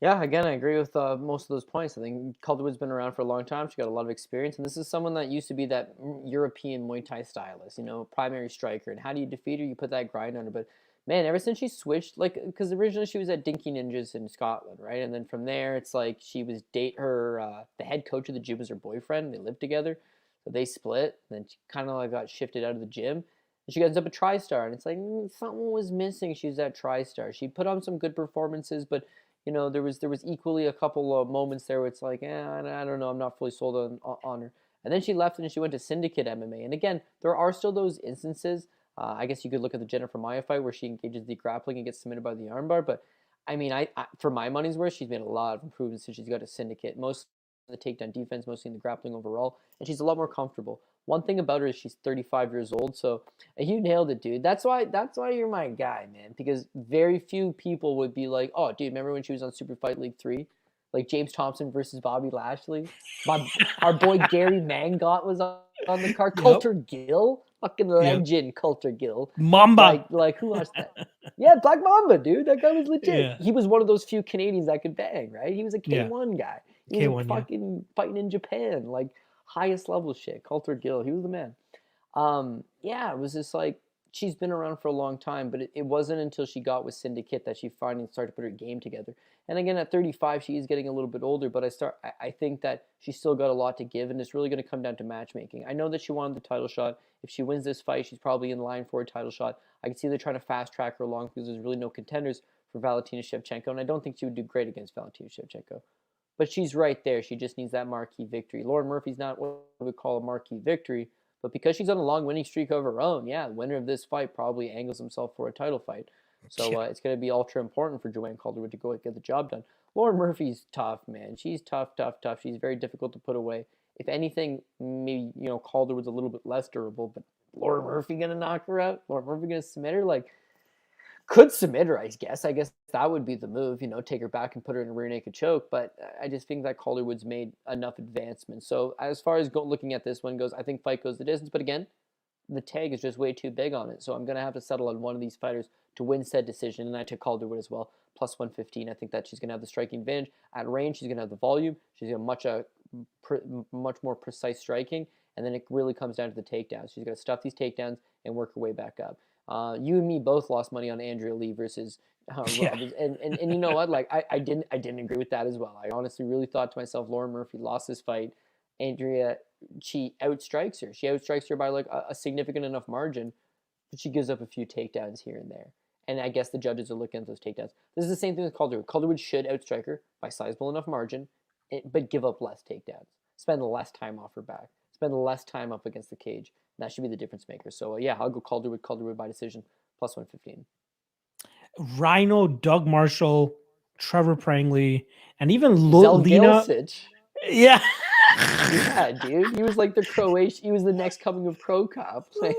Yeah, again, I agree with most of those points. I think Calderwood's been around for a long time. She got a lot of experience, and this is someone that used to be that European Muay Thai stylist, primary striker. And how do you defeat her? You put that grind on her. But man, ever since she switched, because originally she was at Dinky Ninjas in Scotland, right? And then from there, it's like she was the head coach of the gym was her boyfriend. They lived together. So they split, and then she kind of got shifted out of the gym. And she ends up a TriStar, and it's like something was missing. She was at TriStar. She put on some good performances, but there was equally a couple of moments there where it's like, I don't know, I'm not fully sold on her. And then she left and she went to Syndicate MMA. And again, there are still those instances. I guess you could look at the Jennifer Maia fight where she engages the grappling and gets submitted by the armbar. But I mean, I for my money's worth, she's made a lot of improvements since she's got to Syndicate. Most in the takedown defense, mostly in the grappling overall, and she's a lot more comfortable. One thing about her is she's 35 years old, so you nailed it, dude. That's why you're my guy, man, because very few people would be like, oh, dude, remember when she was on Super Fight League 3? Like James Thompson versus Bobby Lashley? Our boy Gary Mangot was on the card. Yep. Coulter Gill? Fucking legend, yep. Coulter Gill. Mamba. Like who watched that? Yeah, Black Mamba, dude. That guy was legit. Yeah. He was one of those few Canadians that could bang, right? He was a K1 guy. He was fucking fighting in Japan, like highest level shit. Coulter Gill, he was the man. It was just like she's been around for a long time, but it wasn't until she got with Syndicate that she finally started to put her game together. And again, at 35, she is getting a little bit older, but I think that she's still got a lot to give, and it's really going to come down to matchmaking. I know that she wanted the title shot. If she wins this fight, she's probably in line for a title shot. I can see they're trying to fast track her along because there's really no contenders for Valentina Shevchenko, and I don't think she would do great against Valentina Shevchenko. But she's right there. She just needs that marquee victory. Lauren Murphy's not what we would call a marquee victory, but because she's on a long winning streak of her own, the winner of this fight probably angles himself for a title fight. So it's going to be ultra important for Joanne Calderwood to go and get the job done. Lauren Murphy's tough, man. She's tough. She's very difficult to put away. If anything, maybe, Calderwood's a little bit less durable, but Lauren Murphy going to knock her out? Lauren Murphy going to submit her? Could submit her, I guess. I guess that would be the move, take her back and put her in a rear naked choke. But I just think that Calderwood's made enough advancements. So as far as looking at this one goes, I think fight goes the distance. But again, the tag is just way too big on it. So I'm going to have to settle on one of these fighters to win said decision. And I took Calderwood as well, plus 115. I think that she's going to have the striking advantage. At range, she's going to have the volume. She's going to have much more precise striking. And then it really comes down to the takedowns. She's going to stuff these takedowns and work her way back up. You and me both lost money on Andrea Lee versus Yeah. Rob. And you know what? Like I didn't agree with that as well. I honestly really thought to myself, Lauren Murphy lost this fight. Andrea, she outstrikes her. She outstrikes her by like a significant enough margin, but she gives up a few takedowns here and there. And I guess the judges are looking at those takedowns. This is the same thing with Calderwood. Calderwood should outstrike her by sizable enough margin, but give up less takedowns. Spend less time off her back. Spend less time up against the cage. That should be the difference maker. So, yeah, I'll go Calderwood by decision, plus 115. Rhino, Doug Marshall, Trevor Prangley, and even Lena. Yeah. Yeah, dude. He was like the Croatian. He was the next coming of Pro Cop. Like,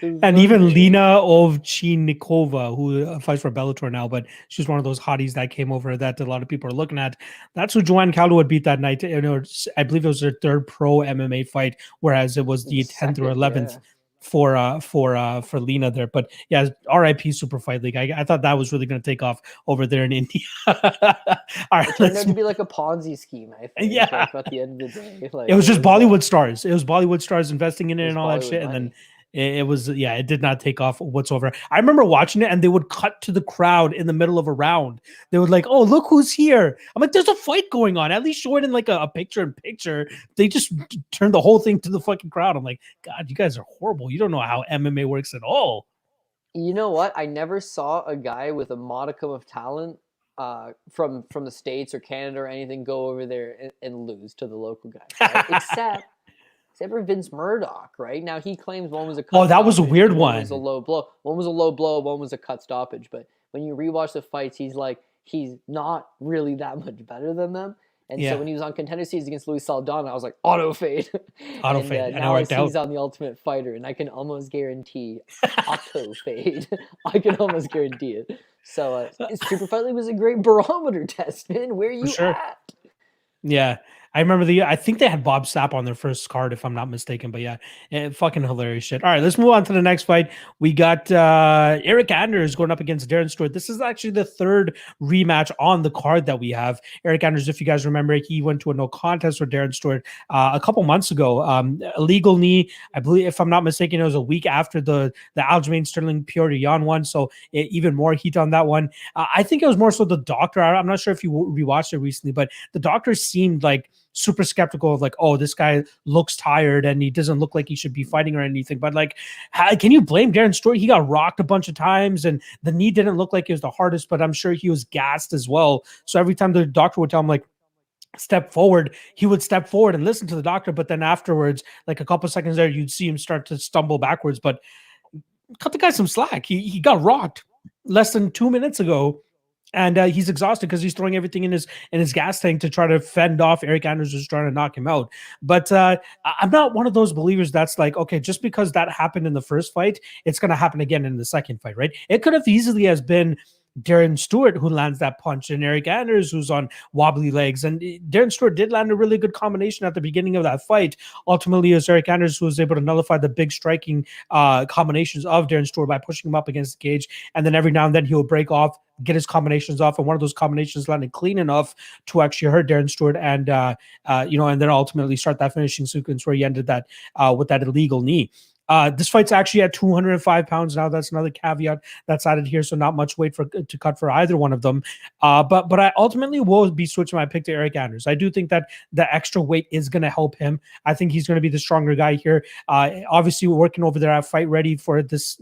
and even Lena Ovchinikova, who fights for Bellator now, but she's one of those hotties that came over that a lot of people are looking at. That's who Joanne Calderwood beat that night. I believe it was her third pro MMA fight, whereas it was the 10th or 11th. Yeah. For Lena there, but yeah, RIP Super Fight League. I thought that was really going to take off over there in India. All right, it turned out to be like a Ponzi scheme. I think. Yeah. Like, at the end of the day, like, it was just Bollywood stars. It was Bollywood stars investing in it and all that shit, money. And then it did not take off whatsoever. I remember watching it, and they would cut to the crowd in the middle of a round. They would like, oh, look who's here. I'm like, there's a fight going on. At least show it in like a picture-in-picture. They just turned the whole thing to the fucking crowd. I'm like, God, you guys are horrible. You don't know how MMA works at all. You know what? I never saw a guy with a modicum of talent from the States or Canada or anything go over there and lose to the local guy, right? Except for Vince Murdoch, right? Now he claims one was a cut that was a weird one. One was a low blow. One was a low blow. One was a cut stoppage. But when you rewatch the fights, he's not really that much better than them. And so when he was on Contender Series against Luis Saldana, I was like, auto fade. Auto fade. Now I see he's on the Ultimate Fighter, and I can almost guarantee auto fade. I can almost guarantee it. So Super Fight League was a great barometer test, man. Where are you at? Yeah. I remember I think they had Bob Sapp on their first card, if I'm not mistaken. But yeah, fucking hilarious shit. All right, let's move on to the next fight. We got Eric Anders going up against Darren Stewart. This is actually the third rematch on the card that we have. Eric Anders, if you guys remember, he went to a no contest with Darren Stewart a couple months ago. Illegal knee, I believe, if I'm not mistaken, it was a week after the Aljamain Sterling Petr Yan one. So even more heat on that one. I think it was more so the doctor. I'm not sure if you rewatched it recently, but the doctor seemed like super skeptical of like, oh, this guy looks tired and he doesn't look like he should be fighting or anything. But like, can you blame Darren Stewart? He got rocked a bunch of times and the knee didn't look like it was the hardest, but I'm sure he was gassed as well. So every time the doctor would tell him like, step forward, he would step forward and listen to the doctor. But then afterwards, like a couple seconds there, you'd see him start to stumble backwards. But cut the guy some slack. He got rocked less than 2 minutes ago. And he's exhausted because he's throwing everything in his gas tank to try to fend off Eric Anders, who's trying to knock him out. But I'm not one of those believers that's like, okay, just because that happened in the first fight, it's going to happen again in the second fight, right? It could have easily has been Darren Stewart who lands that punch and Eric Anders who's on wobbly legs. And Darren Stewart did land a really good combination at the beginning of that fight. Ultimately, it was Eric Anders who was able to nullify the big striking combinations of Darren Stewart by pushing him up against the cage. And then every now and then he will break off, get his combinations off, and one of those combinations landed clean enough to actually hurt Darren Stewart and and then ultimately start that finishing sequence where he ended that with that illegal knee. This fight's actually at 205 pounds now. That's another caveat that's added here, so not much weight to cut for either one of them. But I ultimately will be switching my pick to Eric Anders. I do think that the extra weight is going to help him. I think he's going to be the stronger guy here. Obviously, working over there at Fight Ready for this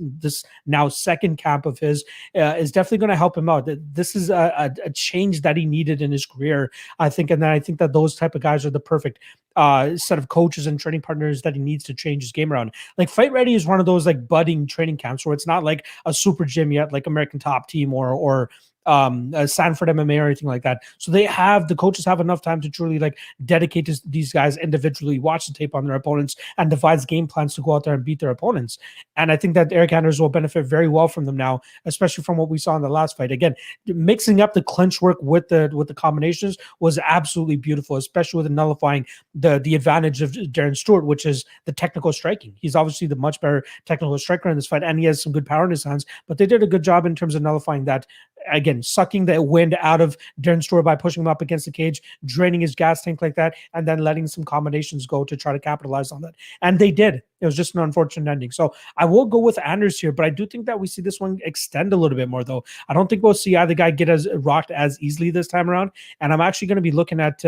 now second camp of his is definitely going to help him out. This is a change that he needed in his career, I think, and then I think that those type of guys are the perfect set of coaches and training partners that he needs to change his game around. Like Fight Ready is one of those like budding training camps where it's not like a super gym yet, like American Top Team or Sanford MMA or anything like that. So the coaches have enough time to truly like dedicate to these guys individually, watch the tape on their opponents, and devise game plans to go out there and beat their opponents. And I think that Eric Anders will benefit very well from them now, especially from what we saw in the last fight. Again, mixing up the clinch work with the combinations was absolutely beautiful, especially with nullifying the advantage of Darren Stewart, which is the technical striking. He's obviously the much better technical striker in this fight, and he has some good power in his hands, but they did a good job in terms of nullifying that. Again, sucking the wind out of Darren Stewart by pushing him up against the cage, draining his gas tank like that, and then letting some combinations go to try to capitalize on that. And they did. It was just an unfortunate ending. So I will go with Anders here, but I do think that we see this one extend a little bit more, though. I don't think we'll see either guy get as rocked as easily this time around. And I'm actually going to be looking at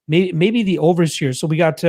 maybe the overs here. So we got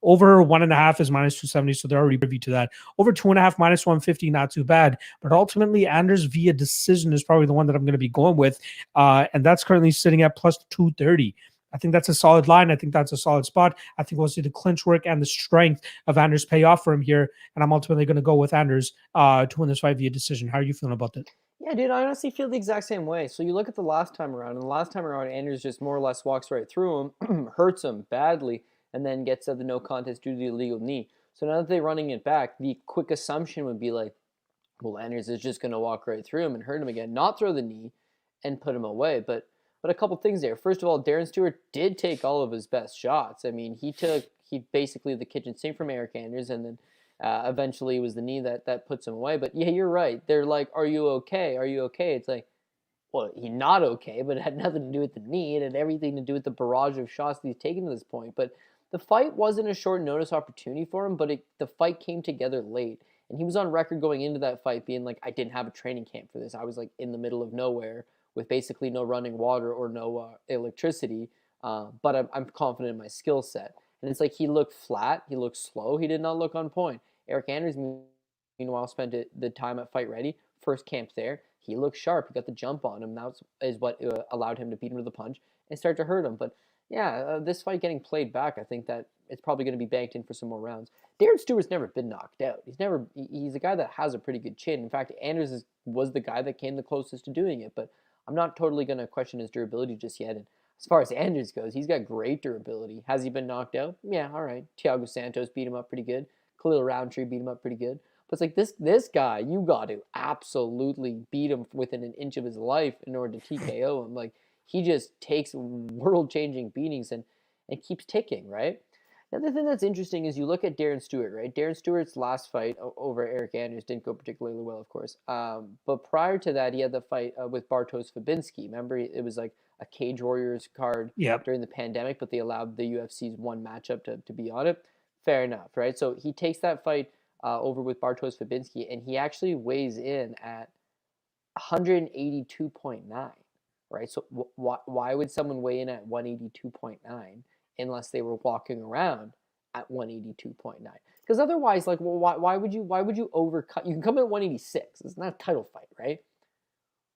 over 1.5 is -270, so they're already privy to that. Over 2.5 -150, not too bad. But ultimately, Anders via decision is probably the one that I'm going to be going with, and that's currently sitting at +230. I think that's a solid line. I think that's a solid spot. I think we'll see the clinch work and the strength of Anders pay off for him here, and I'm ultimately going to go with Anders to win this fight via decision. How are you feeling about that? Yeah, dude, I honestly feel the exact same way. So you look at the last time around, and the last time around, Anders just more or less walks right through him, hurts him badly, and then gets the no contest due to the illegal knee. So now that they're running it back, the quick assumption would be like, well, Anders is just going to walk right through him and hurt him again, not throw the knee and put him away. But a couple things there. First of all, Darren Stewart did take all of his best shots. I mean, he basically the kitchen sink from Eric Anders, and then eventually it was the knee that puts him away. But yeah, you're right. They're like, are you okay? Are you okay? It's like, well, he's not okay, but it had nothing to do with the knee. It had everything to do with the barrage of shots that he's taken to this point. But the fight wasn't a short notice opportunity for him, but the fight came together late. And he was on record going into that fight being like, I didn't have a training camp for this. I was like in the middle of nowhere with basically no running water or no electricity. But I'm confident in my skill set. And it's like he looked flat. He looked slow. He did not look on point. Eric Anders, meanwhile, spent the time at Fight Ready. First camp there. He looked sharp. He got the jump on him. That is what allowed him to beat him with a punch and start to hurt him. But yeah, this fight getting played back, I think that it's probably going to be banked in for some more rounds. Darren Stewart's never been knocked out. He's a guy that has a pretty good chin. In fact, Anders was the guy that came the closest to doing it. But I'm not totally going to question his durability just yet. And as far as Anders goes, he's got great durability. Has he been knocked out? Yeah, all right. Thiago Santos beat him up pretty good. Khalil Roundtree beat him up pretty good. But it's like this guy, you got to absolutely beat him within an inch of his life in order to TKO him. Like, he just takes world-changing beatings and keeps ticking, right? Another thing that's interesting is you look at Darren Stewart, right? Darren Stewart's last fight over Eric Anders didn't go particularly well, of course. But prior to that, he had the fight with Bartosz Fabinski. Remember, it was like a Cage Warriors card during the pandemic, but they allowed the UFC's one matchup to be on it. Fair enough, right? So he takes that fight over with Bartosz Fabinski, and he actually weighs in at 182.9, right? So why would someone weigh in at 182.9 unless they were walking around at 182.9? Because otherwise, like, well, why would you overcut? You can come in at 186. It's not a title fight, right?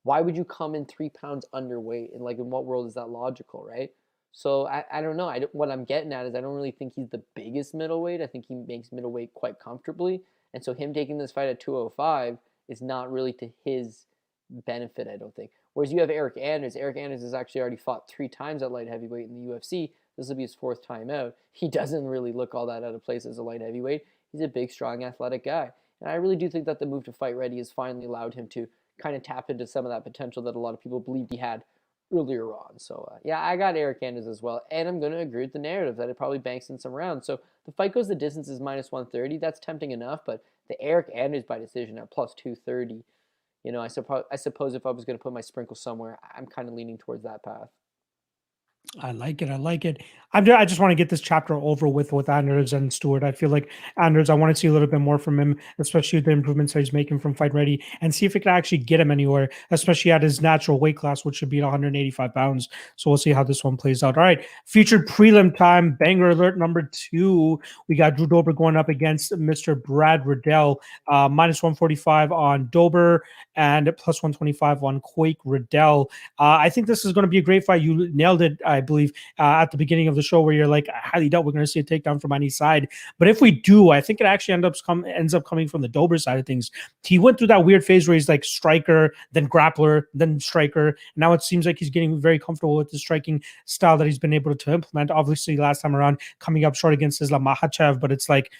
Why would you come in 3 pounds underweight? And like, in what world is that logical, right? So I don't know. What I'm getting at is I don't really think he's the biggest middleweight. I think he makes middleweight quite comfortably. And so him taking this fight at 205 is not really to his benefit, I don't think. Whereas you have Eric Anders. Eric Anders has actually already fought 3 times at light heavyweight in the UFC. This will be his 4th time out. He doesn't really look all that out of place as a light heavyweight. He's a big, strong, athletic guy. And I really do think that the move to Fight Ready has finally allowed him to kind of tap into some of that potential that a lot of people believed he had earlier on. So, yeah, I got Eric Anders as well. And I'm going to agree with the narrative that it probably banks in some rounds. So the fight goes the distance is -130. That's tempting enough. But the Eric Anders by decision at +230, you know, I suppose if I was going to put my sprinkle somewhere, I'm kind of leaning towards that path. I like it. I like it. I just want to get this chapter over with Anders and Stewart. I feel like Anders, I want to see a little bit more from him, especially the improvements that he's making from Fight Ready, and see if it can actually get him anywhere, especially at his natural weight class, which should be 185 pounds. So we'll see how this one plays out. All right. Featured prelim time, banger alert number 2. We got Drew Dober going up against Mr. Brad Riddell, -145 on Dober and +125 on Quake Riddell. I think this is going to be a great fight. You nailed it. I believe, at the beginning of the show, where you're like, I highly doubt we're going to see a takedown from any side. But if we do, I think it actually ends up coming from the Dober side of things. He went through that weird phase where he's like striker, then grappler, then striker. Now it seems like he's getting very comfortable with the striking style that he's been able to implement. Obviously, last time around, coming up short against Islam Makhachev, but it's like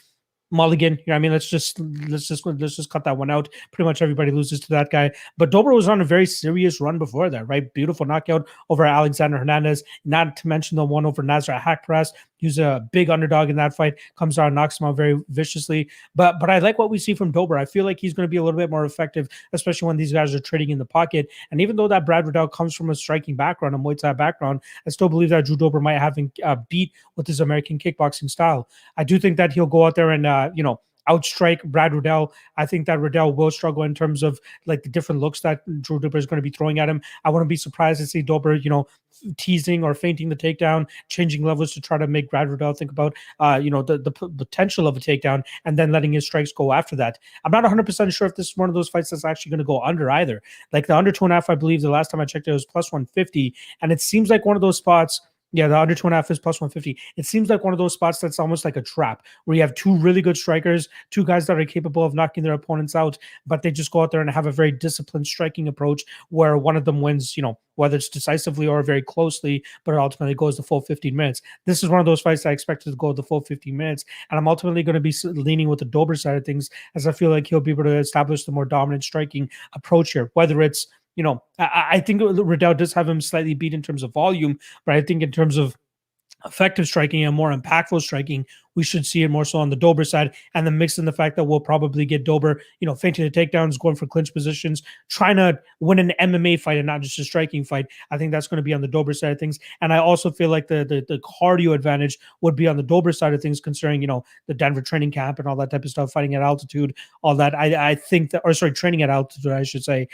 mulligan. You know what I mean? Let's just cut that one out. Pretty much everybody loses to that guy. But Dober was on a very serious run before that, right? Beautiful knockout over Alexander Hernandez. Not to mention the one over Nasrat Haqparast. He was a big underdog in that fight. Comes out and knocks him out very viciously. But I like what we see from Dober. I feel like he's going to be a little bit more effective, especially when these guys are trading in the pocket. And even though that Brad Riddell comes from a striking background, a Muay Thai background, I still believe that Drew Dober might have him beat with his American kickboxing style. I do think that he'll go out there and outstrike Brad Riddell. I think that Riddell will struggle in terms of like the different looks that Drew Dober is going to be throwing at him. I wouldn't be surprised to see Dober, teasing or feinting the takedown, changing levels to try to make Brad Riddell think about, the potential of a takedown, and then letting his strikes go after that. I'm not 100% sure if this is one of those fights that's actually going to go under either. Like the under 2.5, I believe the last time I checked it was plus 150, and it seems like one of those spots. Yeah, the under 2.5 is plus 150. It seems like one of those spots that's almost like a trap where you have two really good strikers, two guys that are capable of knocking their opponents out, but they just go out there and have a very disciplined striking approach where one of them wins, whether it's decisively or very closely, but it ultimately goes the full 15 minutes. This is one of those fights I expected to go the full 15 minutes, and I'm ultimately going to be leaning with the Dober side of things, as I feel like he'll be able to establish the more dominant striking approach here, whether it's I think Riddell does have him slightly beat in terms of volume, but I think in terms of effective striking and more impactful striking, we should see it more so on the Dober side. And then mix in the fact that we'll probably get Dober, feinting the takedowns, going for clinch positions, trying to win an MMA fight and not just a striking fight. I think that's going to be on the Dober side of things. And I also feel like the cardio advantage would be on the Dober side of things, considering, the Denver training camp and all that type of stuff, fighting at altitude, all that. I think that, or sorry, training at altitude, I should say,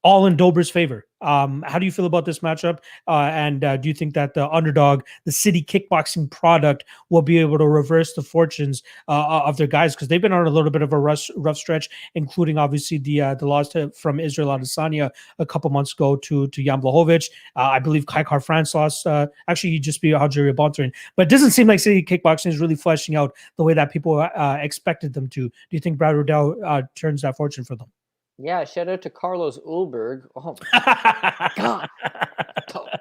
all in Dober's favor. How do you feel about this matchup? And do you think that the underdog, the city kickboxing product, will be able to reverse the fortunes of their guys? Because they've been on a little bit of a rough stretch, including obviously the loss from Israel Adesanya a couple months ago to Jan Blachowicz. I believe Kai France lost. Actually, he just beat Algeria Bontarin. But it doesn't seem like city kickboxing is really fleshing out the way that people expected them to. Do you think Brad Riddell turns that fortune for them? Yeah, shout out to Carlos Ulberg. Oh my God,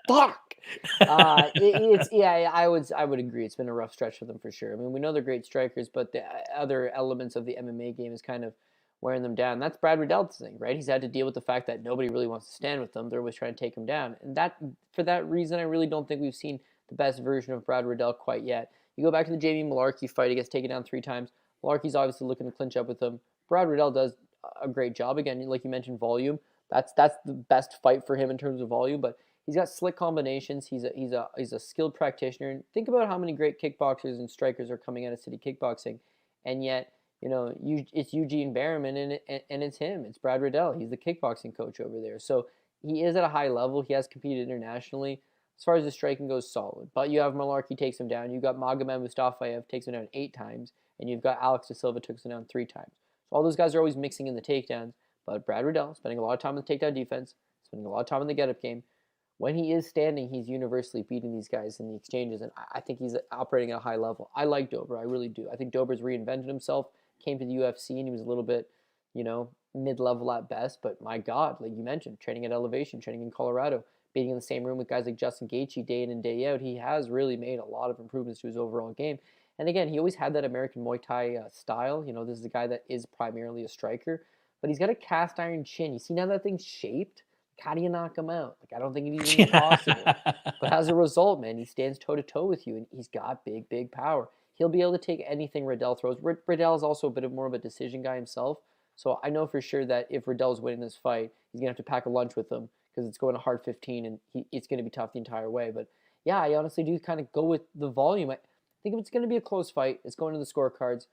fuck. I would agree. It's been a rough stretch for them for sure. I mean, we know they're great strikers, but the other elements of the MMA game is kind of wearing them down. That's Brad Riddell's thing, right? He's had to deal with the fact that nobody really wants to stand with them. They're always trying to take him down, and for that reason, I really don't think we've seen the best version of Brad Riddell quite yet. You go back to the Jamie Malarkey fight; he gets taken down 3 times. Malarkey's obviously looking to clinch up with him. Brad Riddell does a great job. Again, like you mentioned, volume. That's the best fight for him in terms of volume. But he's got slick combinations. He's a skilled practitioner. And think about how many great kickboxers and strikers are coming out of city kickboxing, and yet it's Eugene Berriman and it's him. It's Brad Riddell. He's the kickboxing coach over there. So he is at a high level. He has competed internationally. As far as the striking goes, solid. But you have Malarkey takes him down. You've got Magomed Mustafayev takes him down 8 times, and you've got Alex De Silva takes him down 3 times. All those guys are always mixing in the takedowns, but Brad Riddell spending a lot of time on the takedown defense, spending a lot of time on the get-up game. When he is standing, he's universally beating these guys in the exchanges, and I think he's operating at a high level. I like Dober, I really do. I think Dober's reinvented himself, came to the UFC, and he was a little bit, mid-level at best, but my God, like you mentioned, training at Elevation, training in Colorado, being in the same room with guys like Justin Gaethje day in and day out, he has really made a lot of improvements to his overall game. And again, he always had that American Muay Thai style. This is a guy that is primarily a striker, but he's got a cast iron chin. You see how that thing's shaped? How do you knock him out? Like, I don't think it's even possible. But as a result, man, he stands toe-to-toe with you, and he's got big, big power. He'll be able to take anything Riddell throws. Riddell is also a bit more of a decision guy himself, so I know for sure that if Riddell's winning this fight, he's going to have to pack a lunch with him because it's going a hard 15, and it's going to be tough the entire way. But, yeah, I honestly do kind of go with the volume. I think if it's going to be a close fight, it's going to the scorecards.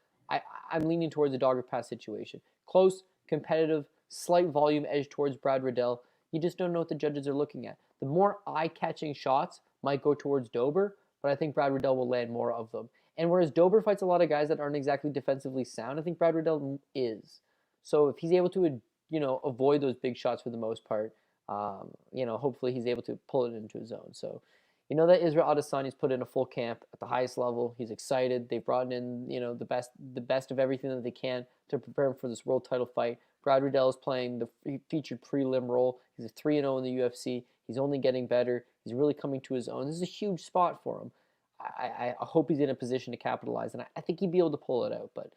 I'm leaning towards a dog or pass situation. Close, competitive, slight volume edge towards Brad Riddell. You just don't know what the judges are looking at. The more eye-catching shots might go towards Dober, but I think Brad Riddell will land more of them. And whereas Dober fights a lot of guys that aren't exactly defensively sound, I think Brad Riddell is. So if he's able to, avoid those big shots for the most part, hopefully he's able to pull it into his zone. So You know that Israel Adesanya's put in a full camp at the highest level. He's excited. They've brought in, the best of everything that they can to prepare him for this world title fight. Brad Riddell is playing the featured prelim role. He's a 3-0 in the UFC. He's only getting better. He's really coming to his own. This is a huge spot for him. I hope he's in a position to capitalize, and I think he'd be able to pull it out. But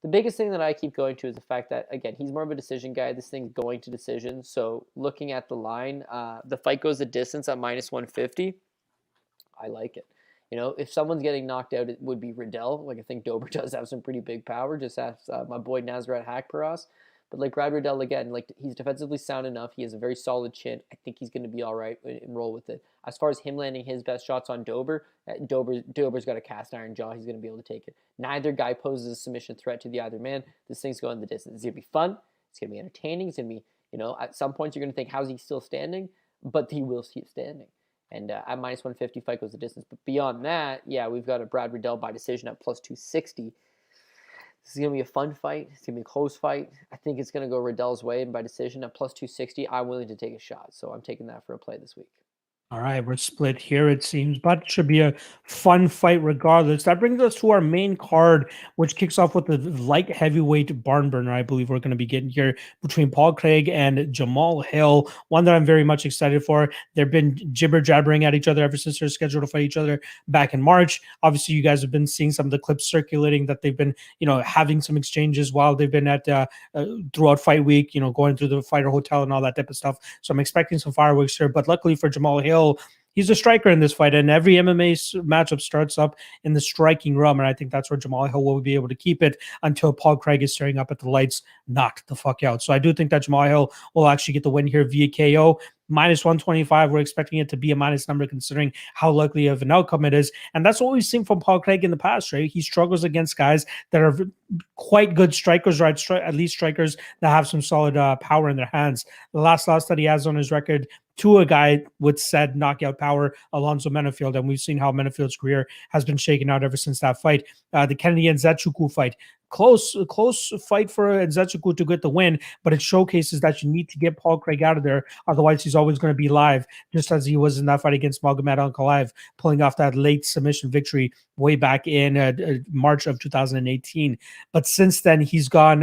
the biggest thing that I keep going to is the fact that, again, he's more of a decision guy. This thing's going to decision. So looking at the line, the fight goes the distance at -150. I like it. If someone's getting knocked out, it would be Riddell. Like, I think Dober does have some pretty big power, just as my boy Nasrat Hakparas. But like Brad Riddell, again, like, he's defensively sound enough. He has a very solid chin. I think he's going to be all right and roll with it. As far as him landing his best shots on Dober, Dober's got a cast iron jaw. He's going to be able to take it. Neither guy poses a submission threat to the other man. This thing's going the distance. It's going to be fun. It's going to be entertaining. It's going to be, at some points you're going to think, how's he still standing? But he will keep standing. And at -150, fight goes the distance. But beyond that, yeah, we've got a Brad Riddell by decision at +260. This is going to be a fun fight. It's going to be a close fight. I think it's going to go Riddell's way, and by decision at +260, I'm willing to take a shot. So I'm taking that for a play this week. All right, we're split here, it seems, but it should be a fun fight regardless. That brings us to our main card, which kicks off with the light heavyweight barn burner, I believe we're going to be getting here, between Paul Craig and Jamal Hill, one that I'm very much excited for. They've been jibber-jabbering at each other ever since they're scheduled to fight each other back in March. Obviously, you guys have been seeing some of the clips circulating that they've been, having some exchanges while they've been at throughout fight week, going through the fighter hotel and all that type of stuff. So I'm expecting some fireworks here, but luckily for Jamal Hill, he's a striker in this fight, and every MMA matchup starts up in the striking realm, and I think that's where Jamal Hill will be able to keep it until Paul Craig is staring up at the lights, knocked the fuck out. So I do think that Jamal Hill will actually get the win here via KO. -125, we're expecting it to be a minus number considering how likely of an outcome it is. And that's what we've seen from Paul Craig in the past, right? He struggles against guys that are quite good strikers, right? At least strikers that have some solid power in their hands. The last loss that he has on his record to a guy with said knockout power, Alonzo Menafield, and we've seen how Menafield's career has been shaken out ever since that fight. The Kennedy and Zetsuku fight. Close fight for Zetsuku to get the win, but it showcases that you need to get Paul Craig out of there. Otherwise, he's always going to be live, just as he was in that fight against Magomed Ankalaev, pulling off that late submission victory way back in March of 2018. But since then, he's gone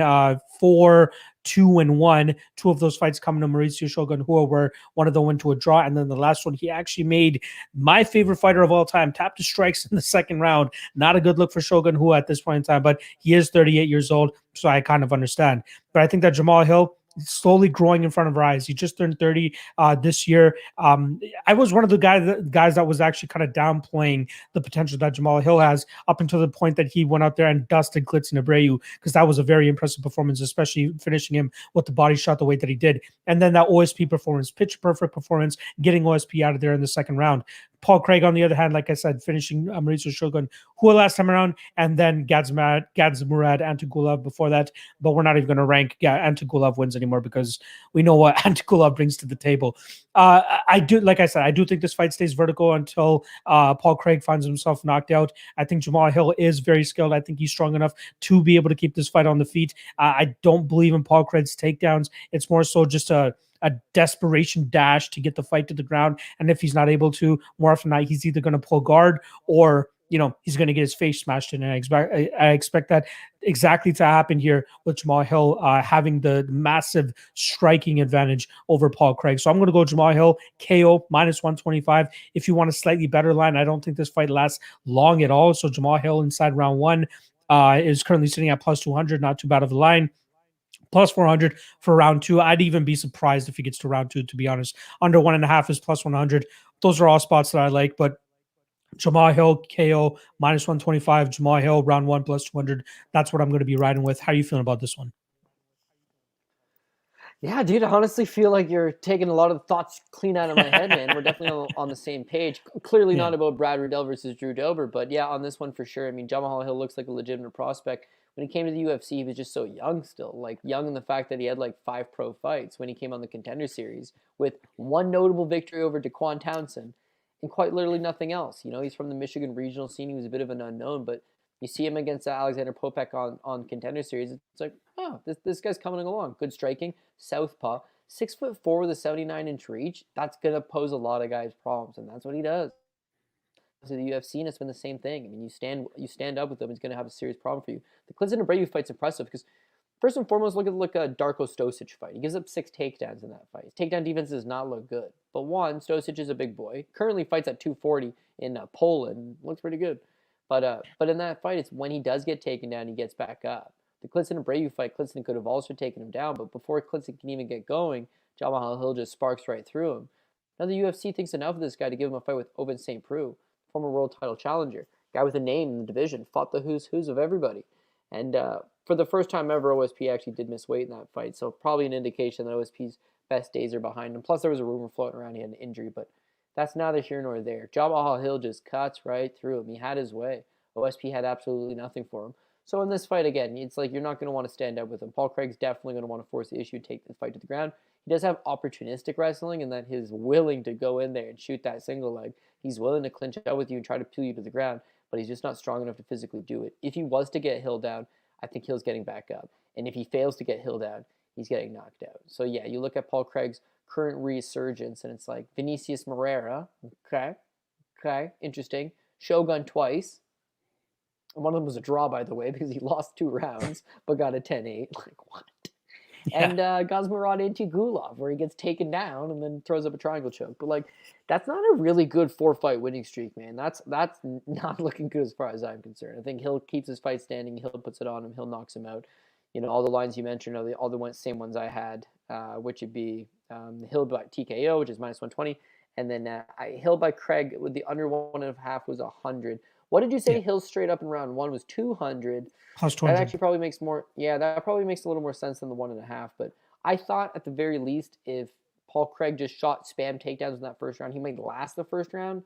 4-2-1. Two of those fights coming to Mauricio Shogun Rua, where one of them went to a draw, and then the last one he actually made my favorite fighter of all time tap to strikes in the second round. Not a good look for Shogun Rua at this point in time, but he is 38 years old, so I kind of understand. But I think that Jamal Hill slowly growing in front of our eyes. He just turned 30 this year. I was one of the guys that was actually kind of downplaying the potential that Jamal Hill has up until the point that he went out there and dusted Klidson Abreu, because that was a very impressive performance, especially finishing him with the body shot the way that he did. And then that OSP performance, pitch perfect performance, getting OSP out of there in the second round. Paul Craig, on the other hand, like I said, finishing Mauricio Shogun Rua last time around, and then Gadzmurad Antigulov before that. But we're not even going to rank Antigulov wins anymore because we know what Antigulov brings to the table. I do think this fight stays vertical until Paul Craig finds himself knocked out. I think Jamal Hill is very skilled. I think he's strong enough to be able to keep this fight on the feet. I don't believe in Paul Craig's takedowns. It's more so just a desperation dash to get the fight to the ground. And if he's not able to, more often than not, he's either going to pull guard or, he's going to get his face smashed in. And I expect that exactly to happen here with Jamal Hill having the massive striking advantage over Paul Craig. So I'm going to go Jamal Hill, KO, -125. If you want a slightly better line, I don't think this fight lasts long at all. So Jamal Hill inside round one is currently sitting at +200, not too bad of a line. +400 for round two. I'd even be surprised if he gets to round two, to be honest. Under 1.5 is +100. Those are all spots that I like, but Jamal Hill, KO, -125. Jamal Hill, round one, +200. That's what I'm going to be riding with. How are you feeling about this one? Yeah, dude, I honestly feel like you're taking a lot of the thoughts clean out of my head, man. We're definitely on the same page. Clearly not about Brad Riddell versus Drew Dober, but yeah, on this one for sure. I mean, Jamal Hill looks like a legitimate prospect. When he came to the UFC, he was just so young still. Like, young in the fact that he had like 5 pro fights when he came on the Contender Series, with one notable victory over Daquan Townsend and quite literally nothing else. He's from the Michigan regional scene. He was a bit of an unknown, but you see him against Alexander Popek on Contender Series. It's like, oh, this guy's coming along. Good striking, southpaw. 6'4" with a 79-inch reach, that's going to pose a lot of guys problems, and that's what he does. To the UFC, and it's been the same thing. I mean, you stand up with him, he's going to have a serious problem for you. The Clinton Abreu fight's impressive because first and foremost, look at Darko Stosic fight. He gives up 6 takedowns in that fight. His takedown defense does not look good. But one, Stosic is a big boy. Currently fights at 240 in Poland. Looks pretty good. But in that fight, it's when he does get taken down, he gets back up. The Clinton Abreu fight, Clinton could have also taken him down, but before Clinton can even get going, Jamal Hill just sparks right through him. Now the UFC thinks enough of this guy to give him a fight with Ovince St. Preux, former world title challenger, guy with a name in the division, fought the who's of everybody. And for the first time ever, OSP actually did miss weight in that fight, so probably an indication that OSP's best days are behind him. Plus, there was a rumor floating around he had an injury, but that's neither here nor there. Jamal Hill just cuts right through him. He had his way. OSP had absolutely nothing for him. So in this fight, again, it's like you're not going to want to stand up with him. Paul Craig's definitely going to want to force the issue and take the fight to the ground. He does have opportunistic wrestling in that he's willing to go in there and shoot that single leg. He's willing to clinch out with you and try to pull you to the ground, but he's just not strong enough to physically do it. If he was to get Hill down, I think Hill's getting back up. And if he fails to get Hill down, he's getting knocked out. So yeah, you look at Paul Craig's current resurgence, and it's like Vinicius Moreira, okay, interesting. Shogun twice. One of them was a draw, by the way, because he lost 2 rounds, but got a 10-8. Like, what? Yeah. And Gazmurad Antigulov, where he gets taken down and then throws up a triangle choke. But, like, that's not a really good 4-fight winning streak, man. That's not looking good as far as I'm concerned. I think Hill keeps his fight standing. Hill puts it on him. Hill knocks him out. You know, all the lines you mentioned are all the same ones I had, which would be Hill by TKO, which is minus 120. And then Hill by Craig with the under 1.5 was 100. What did you say? Yeah. Hill straight up in round 1 was 200. Plus 20. That actually probably makes more. Yeah, that probably makes a little more sense than the 1.5. But I thought at the very least, if Paul Craig just shot spam takedowns in that first round, he might last the first round.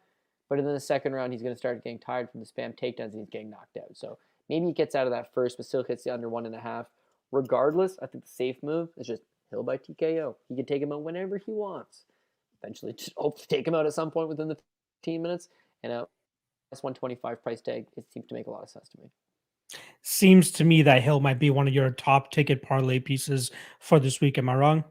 But in the second round, he's going to start getting tired from the spam takedowns and he's getting knocked out. So maybe he gets out of that first, but still hits the under 1.5. Regardless, I think the safe move is just Hill by TKO. He can take him out whenever he wants. Eventually, just hope to take him out at some point within the 15 minutes. And this 125 price tag, it seems to make a lot of sense to me. Seems to me that Hill might be one of your top ticket parlay pieces for this week. Am I wrong?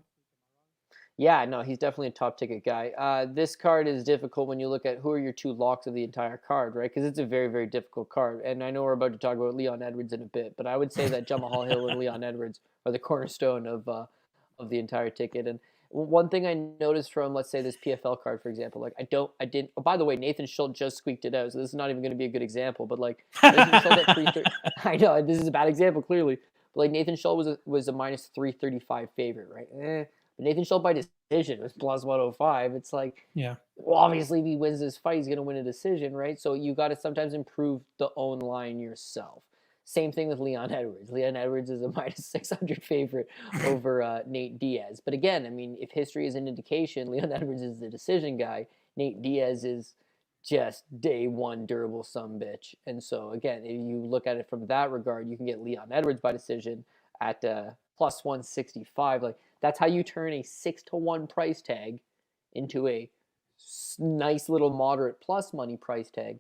Yeah, no, he's definitely a top ticket guy. This card is difficult when you look at who are your 2 locks of the entire card, right? Because it's a very, very difficult card. And I know we're about to talk about Leon Edwards in a bit, but I would say that Jamal Hill and Leon Edwards are the cornerstone of the entire ticket. And one thing I noticed from, let's say, this PFL card, for example, like I didn't. Oh, by the way, Nathan Schultz just squeaked it out, so this is not even going to be a good example. But like Nathan Schultz at 330, I know this is a bad example, clearly. But like Nathan Schultz was a minus 335 favorite, right? But Nathan Schultz by decision was plus 105. It's like, yeah. Well, obviously, if he wins this fight, he's going to win a decision, right? So you got to sometimes improve the own line yourself. Same thing with Leon Edwards. Leon Edwards is a minus 600 favorite over Nate Diaz. But again, I mean, if history is an indication, Leon Edwards is the decision guy. Nate Diaz is just day one durable sumbitch. And so, again, if you look at it from that regard, you can get Leon Edwards by decision at plus 165. Like, that's how you turn a 6-to-1 price tag into a nice little moderate plus money price tag.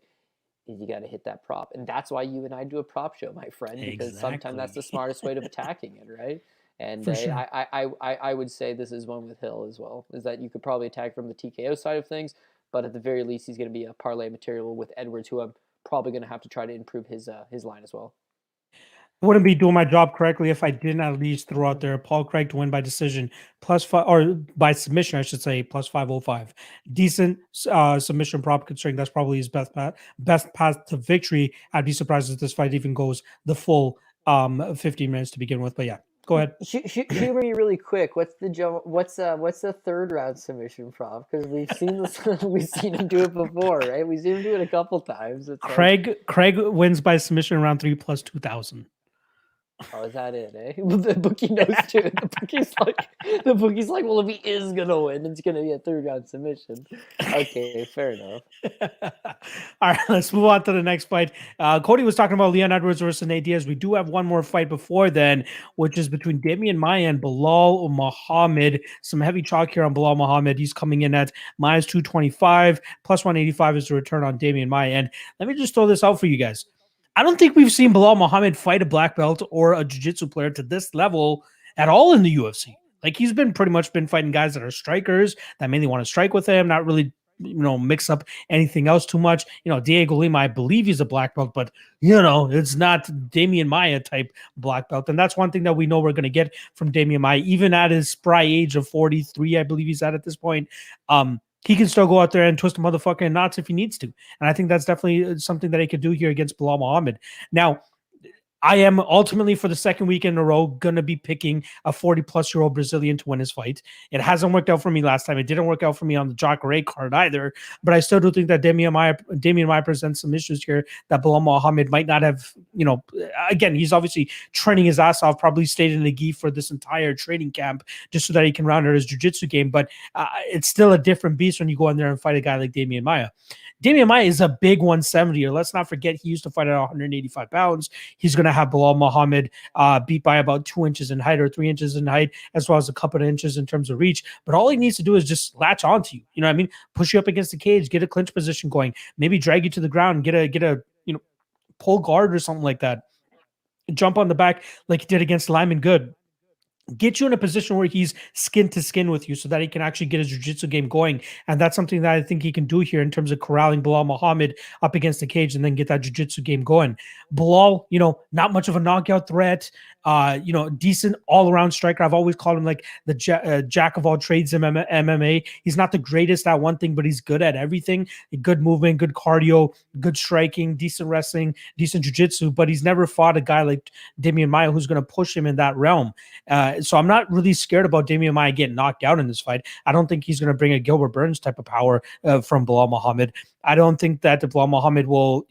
Is you got to hit that prop. And that's why you and I do a prop show, my friend, because sometimes that's the smartest way of attacking it, right? And sure. I would say this is one with Hill as well, is that you could probably attack from the TKO side of things, but at the very least, he's going to be a parlay material with Edwards, who I'm probably going to have to try to improve his line as well. I wouldn't be doing my job correctly if I didn't at least throw out there Paul Craig to win by decision +5, or by submission, I should say, plus 505. Decent submission prop, considering that's probably his best path to victory. I'd be surprised if this fight even goes the full 15 minutes to begin with. But yeah, go ahead. Humor me really quick. What's the third round submission prop? Because we've seen him do it before, right? We've seen him do it a couple times. It's Craig wins by submission in round 3 plus 2,000. Oh, is that it, eh? The bookie knows too. The bookie's like, well, if he is gonna win, it's gonna be a 3rd round submission. Okay, fair enough. All right, let's move on to the next fight. Cody was talking about Leon Edwards versus Nate Diaz. We do have one more fight before then, which is between Damian Maia and Bilal Muhammad. Some heavy chalk here on Bilal Muhammad. He's coming in at minus 225, plus 185 is the return on Damian Maia. And let me just throw this out for you guys. I don't think we've seen Bilal Muhammad fight a black belt or a jiu-jitsu player to this level at all in the UFC. Like he's been pretty much been fighting guys that are strikers that mainly want to strike with him, not really mix up anything else too much. Diego Lima, I believe he's a black belt, but it's not Damian Maia type black belt. And that's one thing that we know we're going to get from Damian Maia, even at his spry age of 43, I believe he's at this point. He can still go out there and twist a motherfucker in knots if he needs to. And I think that's definitely something that he could do here against Bilal Muhammad. Now, I am ultimately, for the second week in a row, going to be picking a 40-plus-year-old Brazilian to win his fight. It hasn't worked out for me last time. It didn't work out for me on the Jacare card either. But I still do think that Damian Maia presents some issues here that Bilal Muhammad might not have, again, he's obviously training his ass off, probably stayed in the gi for this entire training camp just so that he can round out his jiu-jitsu game. But it's still a different beast when you go in there and fight a guy like Damian Maia. Damian Maia is a big 170er. Let's not forget he used to fight at 185 pounds. He's going to have Bilal Muhammad beat by about 2 inches in height or 3 inches in height, as well as a couple of inches in terms of reach. But all he needs to do is just latch onto you. You know what I mean? Push you up against the cage, get a clinch position going, maybe drag you to the ground, get a pull guard or something like that. Jump on the back like he did against Lyman Good. Get you in a position where he's skin to skin with you so that he can actually get his jiu-jitsu game going. And that's something that I think he can do here in terms of corralling Bilal Muhammad up against the cage and then get that jiu-jitsu game going. Bilal, not much of a knockout threat, decent all-around striker. I've always called him like the jack of all trades in MMA. He's not the greatest at one thing, but he's good at everything. Good movement, good cardio, good striking, decent wrestling, decent jiu-jitsu, but he's never fought a guy like Damian Maia who's going to push him in that realm. So I'm not really scared about Damian Maia getting knocked out in this fight. I don't think he's going to bring a Gilbert Burns type of power from Bilal Muhammad. I don't think that Bilal Muhammad will,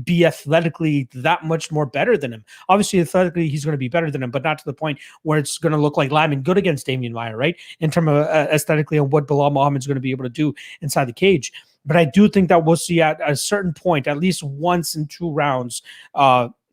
be athletically that much more better than him. Obviously, athletically, he's going to be better than him, but not to the point where it's going to look like Lyman Good against Damian Maia, right? In terms of aesthetically and what Bilal Muhammad's going to be able to do inside the cage. But I do think that we'll see at a certain point, at least once in 2 rounds,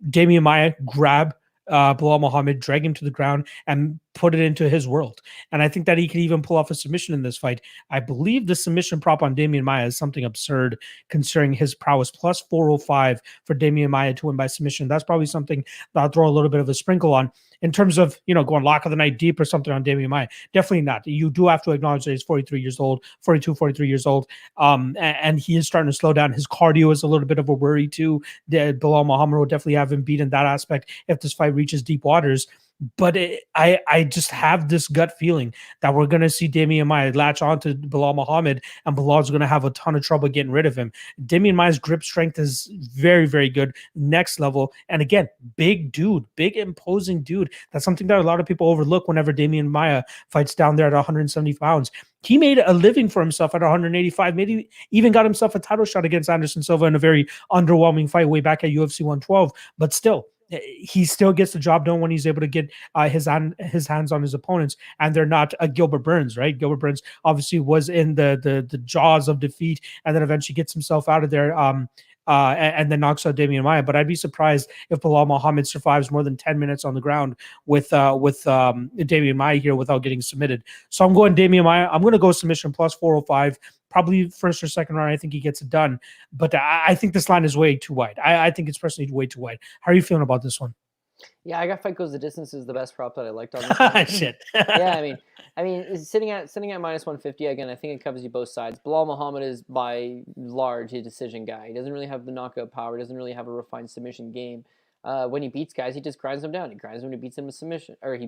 Damian Maia grab Bilal Muhammad, drag him to the ground, and put it into his world. And I think that he could even pull off a submission in this fight. I believe the submission prop on Damian Maia is something absurd considering his prowess, plus 405 for Damian Maia to win by submission. That's probably something that I'll throw a little bit of a sprinkle on. In terms of, going lock of the night deep or something on Damian Maia, definitely not. You do have to acknowledge that he's 43 years old, 43 years old. And he is starting to slow down. His cardio is a little bit of a worry too. Bilal Muhammad will definitely have him beat in that aspect if this fight reaches deep waters. But I just have this gut feeling that we're going to see Damian Maia latch on to Bilal Muhammad, and Bilal's going to have a ton of trouble getting rid of him. Damian Maia's grip strength is very, very good, next level. And again, big dude, big imposing dude. That's something that a lot of people overlook whenever Damian Maia fights down there at 170 pounds. He made a living for himself at 185, maybe even got himself a title shot against Anderson Silva in a very underwhelming fight way back at UFC 112. But still, he still gets the job done when he's able to get his hands on his opponents, and they're not Gilbert Burns, right? Gilbert Burns obviously was in the jaws of defeat, and then eventually gets himself out of there. And then knocks out Damian Maia. But I'd be surprised if Bilal Muhammad survives more than 10 minutes on the ground with Damian Maia here without getting submitted. So I'm going Damian Maia. I'm going to go submission plus 405. Probably first or second round, I think he gets it done. But I think this line is way too wide. I think it's personally way too wide. How are you feeling about this one? Yeah, I got fight goes the distance is the best prop that I liked on this one. Shit. Yeah, I mean, sitting at minus 150 again. I think it covers you both sides. Bilal Muhammad is by large a decision guy. He doesn't really have the knockout power. Doesn't really have a refined submission game. When he beats guys, he just grinds them down. He grinds them, he beats them with submission, or he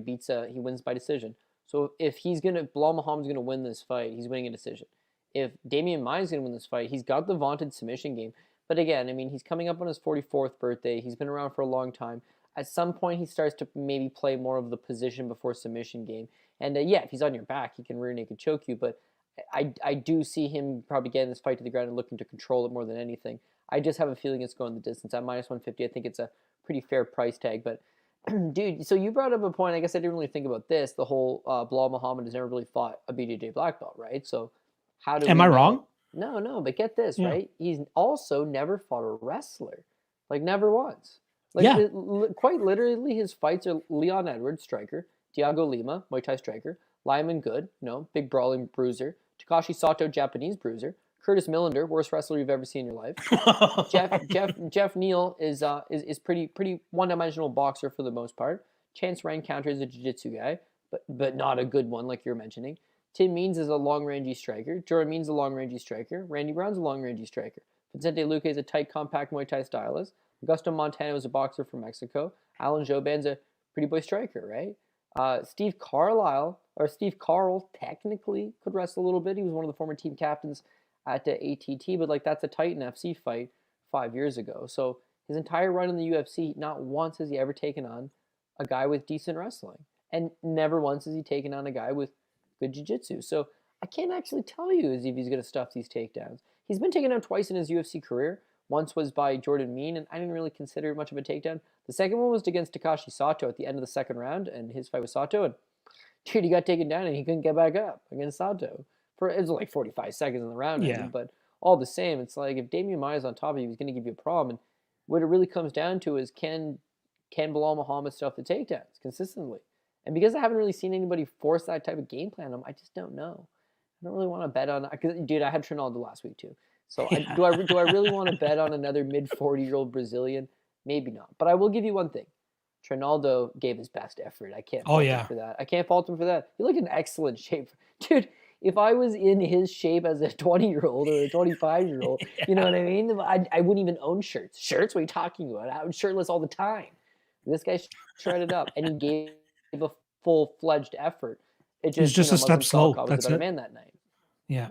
wins by decision. So if Bilal Muhammad's gonna win this fight, he's winning a decision. If Damian Maia is gonna win this fight, he's got the vaunted submission game. But again, I mean, he's coming up on his 44th birthday. He's been around for a long time. At some point, he starts to maybe play more of the position before submission game. And yeah, if he's on your back, he can rear naked choke you. But I do see him probably getting this fight to the ground and looking to control it more than anything. I just have a feeling it's going the distance. At minus 150, I think it's a pretty fair price tag. But dude, so you brought up a point. I guess I didn't really think about this. The whole Bilal Muhammad has never really fought a BJJ black belt, right? So how do Am I wrong? No, but get this, right? He's also never fought a wrestler. Like, never once. Like, quite literally, his fights are Leon Edwards, striker, Thiago Lima, Muay Thai striker, Lyman Good, big brawling bruiser, Takashi Sato, Japanese bruiser, Curtis Millender, worst wrestler you've ever seen in your life. Jeff Neal is pretty one-dimensional boxer for the most part. Chance Rencounter is a jiu-jitsu guy. but not a good one like you're mentioning. Tim Means is a long-rangey striker. Jordan Means is a long-rangey striker. Randy Brown's a long-rangey striker. Vicente Luque is a tight, compact Muay Thai stylist. Augusto Montano is a boxer from Mexico. Alan Jouban's a pretty boy striker, right? Steve Carl technically could wrestle a little bit. He was one of the former team captains at the ATT, but like that's a Titan FC fight 5 years ago. So his entire run in the UFC, not once has he ever taken on a guy with decent wrestling, and never once has he taken on a guy with good jiu-jitsu. So I can't actually tell you if he's going to stuff these takedowns. He's been taken down twice in his UFC career. Once was by Jordan Mean, and I didn't really consider it much of a takedown. The second one was against Takashi Sato at the end of the second round, and his fight with Sato, and dude, he got taken down and he couldn't get back up against Sato. It was like 45 seconds in the round, Yeah. but all the same, it's like if Damian Maia's on top of you, he's going to give you a problem. And what it really comes down to is can Bilal Muhammad stuff the takedowns consistently? And because I haven't really seen anybody force that type of game plan on him, I just don't know. I don't really want to bet on, because dude, I had Trinaldo last week too. So Yeah. do I really want to bet on another mid-40-year-old Brazilian? Maybe not. But I will give you one thing. Trinaldo gave his best effort. I can't fault him for that. I can't fault him for that. He looked in excellent shape. Dude, if I was in his shape as a 20-year-old or a 25-year-old, you know what I mean? I wouldn't even own shirts. Shirts? What are you talking about? I was shirtless all the time. This guy shredded up, and he gave a full-fledged effort. It He's just a step slow. I was That's a better it. man that night. Yeah.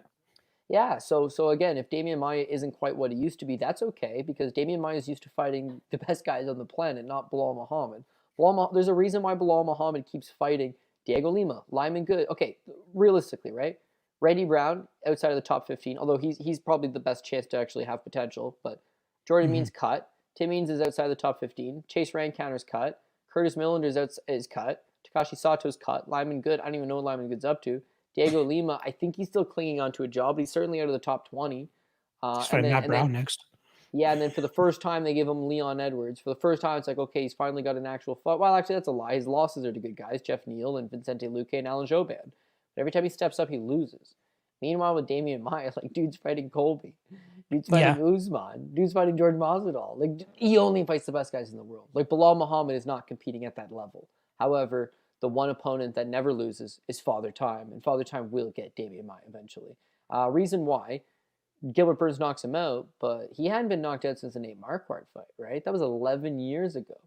Yeah, so again, if Damian Maia isn't quite what he used to be, that's okay, because Damian Maia is used to fighting the best guys on the planet, not Bilal Muhammad. There's a reason why Bilal Muhammad keeps fighting Diego Lima, Lyman Good. Okay, realistically, right? Randy Brown outside of the top 15, although he's probably the best chance to actually have potential. But Jordan Means cut. Tim Means is outside the top 15. Chase Rancounter's cut. Curtis Millender is cut. Takashi Sato's cut. Lyman Good, I don't even know what Lyman Good's up to. Diego Lima, I think he's still clinging on to a job, but he's certainly out of the top 20. He's fighting Matt Brown next. Yeah, and then for the first time, they give him Leon Edwards. For the first time, it's like, okay, he's finally got an actual fight. Well, actually, that's a lie. His losses are to good guys, Jeff Neal and Vicente Luque and Alan Jouban. But every time he steps up, he loses. Meanwhile, with Damian Maia, like, dude's fighting Colby. Dude's fighting Usman. Dude's fighting Jordan Masvidal. Like, he only fights the best guys in the world. Like, Bilal Muhammad is not competing at that level. However, the one opponent that never loses is Father Time, and Father Time will get Damian Maia eventually. Reason why, Gilbert Burns knocks him out, but he hadn't been knocked out since the Nate Marquardt fight, right? That was 11 years ago.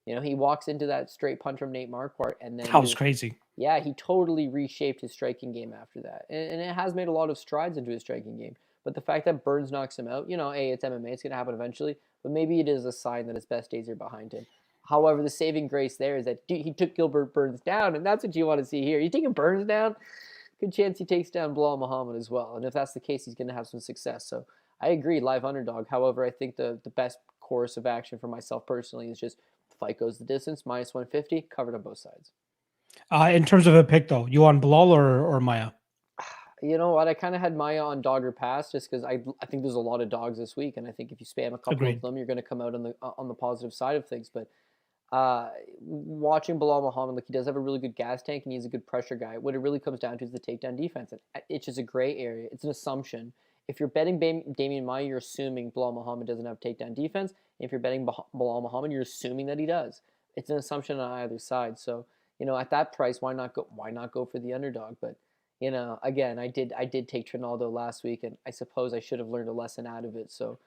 You know, he walks into that straight punch from Nate Marquardt, and then that was crazy. Yeah, he totally reshaped his striking game after that, and it has made a lot of strides into his striking game. But the fact that Burns knocks him out, you know, hey, it's MMA, it's going to happen eventually, but maybe it is a sign that his best days are behind him. However, the saving grace there is that he took Gilbert Burns down, and that's what you want to see here. You taking Burns down, good chance he takes down Bilal Muhammad as well. And if that's the case, he's going to have some success. So I agree, live underdog. However, I think the best course of action for myself personally is just the fight goes the distance, minus 150, covered on both sides. In terms of a pick, though, you on Bilal or Maia? You know what? I kind of had Maia on dog or pass just because I think there's a lot of dogs this week, and I think if you spam a couple of them, you're going to come out on the positive side of things. But watching Bilal Muhammad, like, he does have a really good gas tank and he's a good pressure guy. What it really comes down to is the takedown defense. And it's just a gray area. It's an assumption. If you're betting Damian Maia, you're assuming Bilal Muhammad doesn't have takedown defense. If you're betting Bilal Muhammad, you're assuming that he does. It's an assumption on either side. So, you know, at that price, why not go for the underdog? But, you know, again, I did take Trinaldo last week, and I suppose I should have learned a lesson out of it. So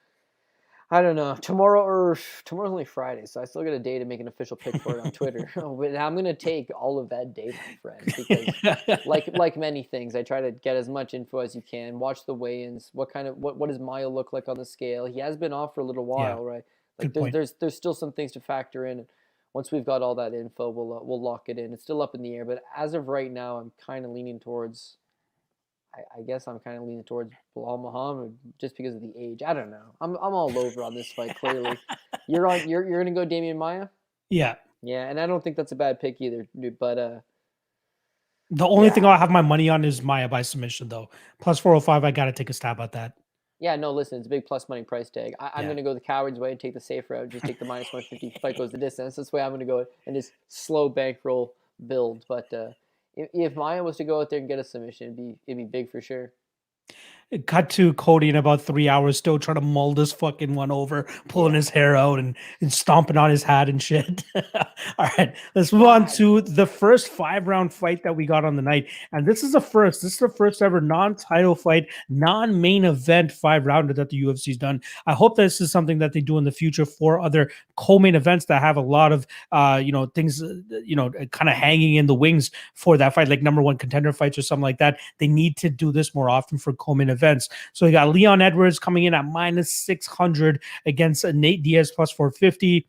I don't know. Tomorrow's only Friday, so I still got a day to make an official pick for it on Twitter. But I'm gonna take all of that day, my friend, because like many things, I try to get as much info as you can. Watch the weigh-ins. What does Maia look like on the scale? He has been off for a little while, right? Like there's still some things to factor in. Once we've got all that info, we'll lock it in. It's still up in the air, but as of right now, I'm kind of leaning towards. I guess I'm kind of leaning towards Bilal Muhammad just because of the age. I don't know. I'm all over on this fight. Clearly, you're gonna go Damian Maia. Yeah. Yeah, and I don't think that's a bad pick either, dude. But the only thing I'll have my money on is Maia by submission, though. Plus 405. I got to take a stab at that. Yeah, no, listen, it's a big plus money price tag. I'm gonna go the coward's way and take the safe route. Just take the minus 150. Fight goes the distance. That's the way I'm gonna go and just slow bankroll build. But if Maia was to go out there and get a submission, it'd be big for sure. Cut to Cody in about 3 hours, still trying to mull this fucking one over, pulling his hair out and stomping on his hat and shit. All right, let's move on to the first 5-round fight that we got on the night. And this is the first. This is the first ever non-title fight, non-main event 5-rounder that the UFC's done. I hope this is something that they do in the future for other co-main events that have a lot of things kind of hanging in the wings for that fight, like number one contender fights or something like that. They need to do this more often for co-main events. So we got Leon Edwards coming in at -600 against Nate Diaz +450.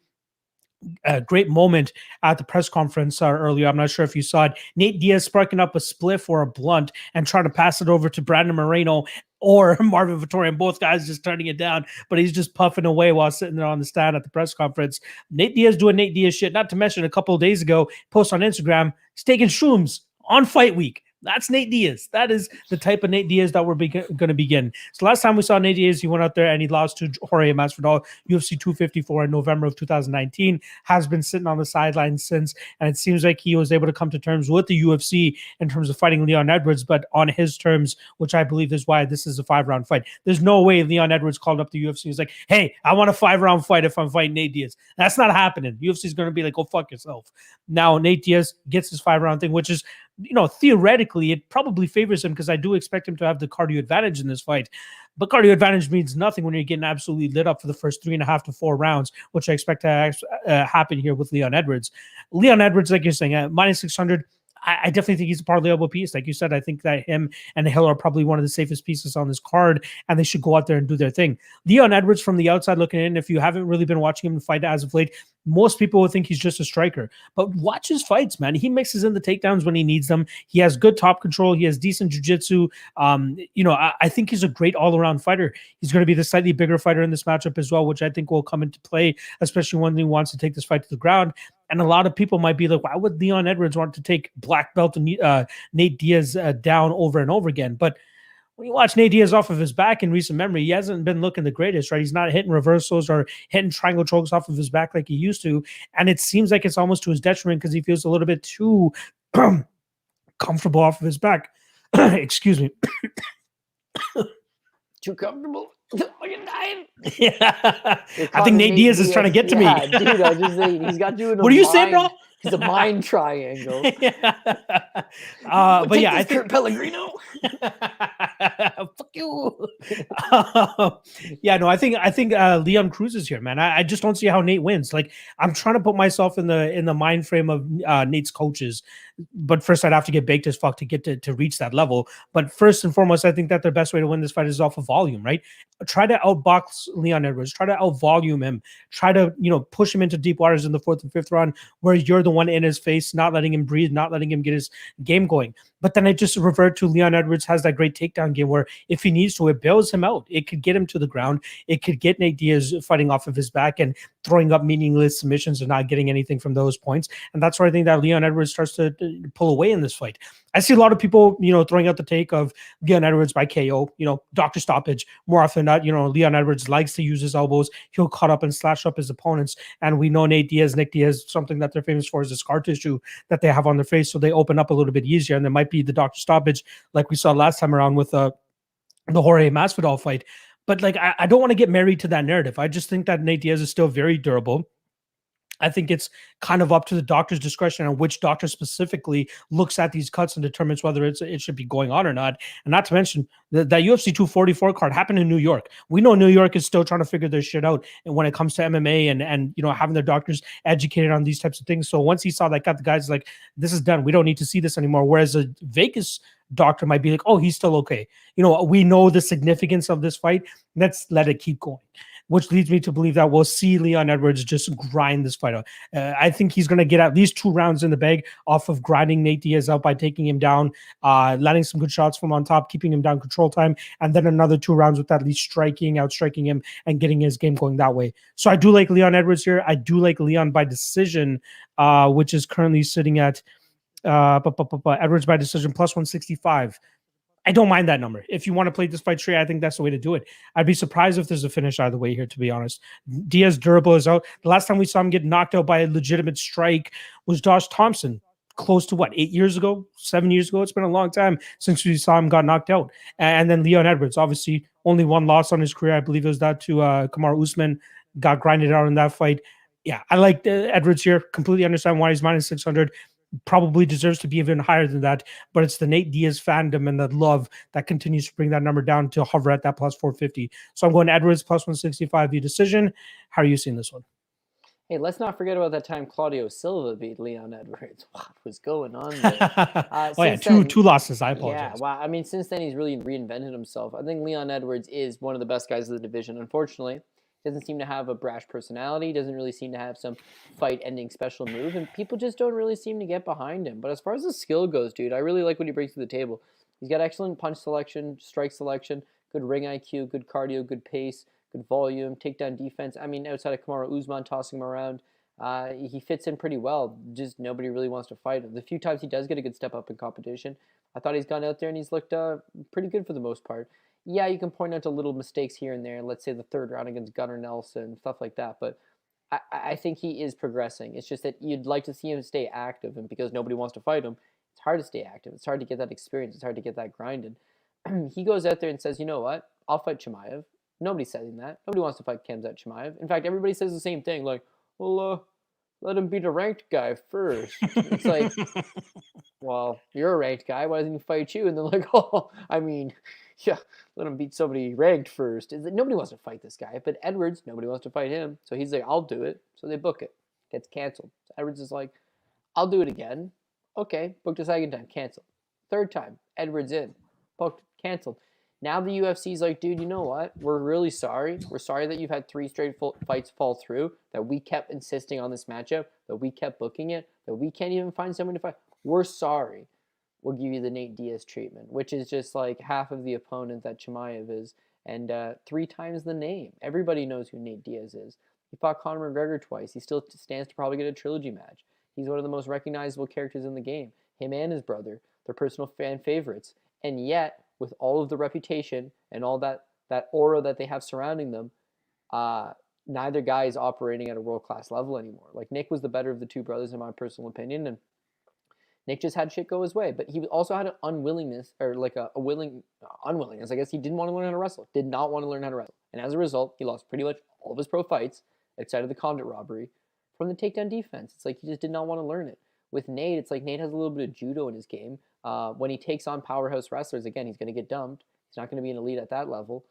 A great moment at the press conference earlier. I'm not sure if you saw it. Nate Diaz sparking up a spliff or a blunt and trying to pass it over to Brandon Moreno or Marvin Vettori, and both guys just turning it down, but he's just puffing away while sitting there on the stand at the press conference. Nate Diaz doing Nate Diaz shit. Not to mention, a couple of days ago, post on Instagram, he's taking shrooms on fight week. That's Nate Diaz. That is the type of Nate Diaz that we're going to begin. So last time we saw Nate Diaz, he went out there and he lost to Jorge Masvidal, UFC 254 in November of 2019. Has been sitting on the sidelines since, and it seems like he was able to come to terms with the UFC in terms of fighting Leon Edwards, but on his terms, which I believe is why this is a 5-round fight. There's no way Leon Edwards called up the UFC. He's like, hey, I want a 5-round fight if I'm fighting Nate Diaz. That's not happening. UFC is going to be like, go fuck yourself. Now Nate Diaz gets his 5-round thing, which is, theoretically, it probably favors him because I do expect him to have the cardio advantage in this fight. But cardio advantage means nothing when you're getting absolutely lit up for the first 3.5 to 4 rounds, which I expect to happen here with Leon Edwards. Leon Edwards, like you're saying, at -600, I definitely think he's a parlayable piece. Like you said, I think that him and Hill are probably one of the safest pieces on this card, and they should go out there and do their thing. Leon Edwards, from the outside looking in, if you haven't really been watching him fight as of late, most people will think he's just a striker. But watch his fights, man. He mixes in the takedowns when he needs them. He has good top control. He has decent jiu-jitsu. I think he's a great all-around fighter. He's going to be the slightly bigger fighter in this matchup as well, which I think will come into play, especially when he wants to take this fight to the ground. And a lot of people might be like, why would Leon Edwards want to take black belt and Nate Diaz down over and over again? But when you watch Nate Diaz off of his back in recent memory, he hasn't been looking the greatest, right? He's not hitting reversals or hitting triangle chokes off of his back like he used to. And it seems like it's almost to his detriment because he feels a little bit too comfortable off of his back. Excuse me. Too comfortable. Fucking dying. Yeah. I think Nate Diaz is trying to get to me. Dude, I was just saying, he's got you in a What are you saying, bro? He's a mind triangle. But yeah, I think Kurt Pellegrino. Fuck you. I think Leon Cruz is here, man. I just don't see how Nate wins. Like, I'm trying to put myself in the mind frame of Nate's coaches, but first I'd have to get baked as fuck to get to reach that level. But first and foremost, I think that the best way to win this fight is off of volume, right? Try to outbox Leon Edwards. Try to outvolume him. Try to push him into deep waters in the 4th and 5th round, where you're the one in his face, not letting him breathe, not letting him get his game going. But then I just revert to Leon Edwards has that great takedown game where if he needs to, it bails him out. It could get him to the ground. It could get Nate Diaz fighting off of his back and throwing up meaningless submissions and not getting anything from those points. And that's where I think that Leon Edwards starts to pull away in this fight. I see a lot of people, throwing out the take of Leon Edwards by KO, doctor stoppage. More often than not, Leon Edwards likes to use his elbows. He'll cut up and slash up his opponents. And we know Nick Diaz, something that they're famous for is the scar tissue that they have on their face. So they open up a little bit easier. And there might be the doctor stoppage like we saw last time around with the Jorge Masvidal fight. But I don't want to get married to that narrative. I just think that Nate Diaz is still very durable. I think it's kind of up to the doctor's discretion on which doctor specifically looks at these cuts and determines whether it should be going on or not. And not to mention that UFC 244 card happened in New York. We know New York is still trying to figure their shit out. And when it comes to MMA and having their doctors educated on these types of things. So once he saw that cut, the guy's like, this is done. We don't need to see this anymore. Whereas a Vegas doctor might be like, oh, he's still okay. We know the significance of this fight. Let's let it keep going. Which leads me to believe that we'll see Leon Edwards just grind this fight out. I think he's going to get at least 2 rounds in the bag off of grinding Nate Diaz out by taking him down, landing some good shots from on top, keeping him down control time, and then another 2 rounds with at least outstriking him, and getting his game going that way. So I do like Leon Edwards here. I do like Leon by decision, which is currently sitting at Edwards by decision plus 165. I don't mind that number. If you want to play this fight straight, I think that's the way to do it. I'd be surprised if there's a finish either way here, to be honest. Diaz durable is out. The last time we saw him get knocked out by a legitimate strike was Josh Thompson. close to 8 years ago, 7 years ago. It's been a long time since we saw him got knocked out. And then Leon Edwards, obviously only one loss on his career. I believe it was that to Kamaru Usman, got grinded out in that fight. Yeah, I like Edwards here. Completely understand why he's minus 600. Probably deserves to be even higher than that, but it's the Nate Diaz fandom and the love that continues to bring that number down to hover at that plus 450. So I'm going Edwards plus 165 via decision. How are you seeing this one? Hey, let's not forget about that time Claudio Silva beat Leon Edwards. What was going on there? Oh yeah, two losses. I apologize. Yeah, wow. I mean, since then he's really reinvented himself. I think Leon Edwards is one of the best guys of the division. Unfortunately, he doesn't seem to have a brash personality. He doesn't really seem to have some fight-ending special move, and people just don't really seem to get behind him. But as far as the skill goes, dude, I really like what he brings to the table. He's got excellent punch selection, strike selection, good ring IQ, good cardio, good pace, good volume, takedown defense. I mean, outside of Kamaru Usman tossing him around, he fits in pretty well. Just nobody really wants to fight him. The few times he does get a good step up in competition, I thought he's gone out there and he's looked pretty good for the most part. Yeah, you can point out to little mistakes here and there. Let's say the third round against Gunnar Nelson, stuff like that. But I think he is progressing. It's just that you'd like to see him stay active, and because nobody wants to fight him, it's hard to stay active. It's hard to get that experience. It's hard to get that grinded. He goes out there and says, you know what? I'll fight Chimaev. Nobody's saying that. Nobody wants to fight Kianzad Chimaev. In fact, everybody says the same thing. Like, well, let him beat a ranked guy first. It's like, well, you're a ranked guy. Why doesn't he fight you? And they're like, oh, I mean, yeah, let him beat somebody ranked first. It's like, nobody wants to fight this guy. But Edwards, nobody wants to fight him. So he's like, I'll do it. So they book it. Gets canceled. So Edwards is like, I'll do it again. Okay, booked a second time. Canceled. Third time. Edwards in. Booked. Canceled. Now the UFC's like, dude, you know what? We're really sorry. We're sorry that you've had 3 straight fights fall through, that we kept insisting on this matchup, that we kept booking it, that we can't even find someone to fight. We're sorry. We'll give you the Nate Diaz treatment, which is just like half of the opponent that Chimaev is, and 3 times the name. Everybody knows who Nate Diaz is. He fought Conor McGregor twice. He still stands to probably get a trilogy match. He's one of the most recognizable characters in the game. Him and his brother, they're personal fan favorites. And yet, with all of the reputation and all that aura that they have surrounding them, neither guy is operating at a world-class level anymore. Like, Nick was the better of the 2 brothers, in my personal opinion, and Nick just had shit go his way. But he also had an unwillingness, or like a unwillingness. I guess he didn't want to learn how to wrestle. Did not want to learn how to wrestle. And as a result, he lost pretty much all of his pro fights, outside of the convict robbery, from the takedown defense. It's like he just did not want to learn it. With Nate, it's like Nate has a little bit of judo in his game. When he takes on powerhouse wrestlers, again, he's going to get dumped. He's not going to be an elite at that level.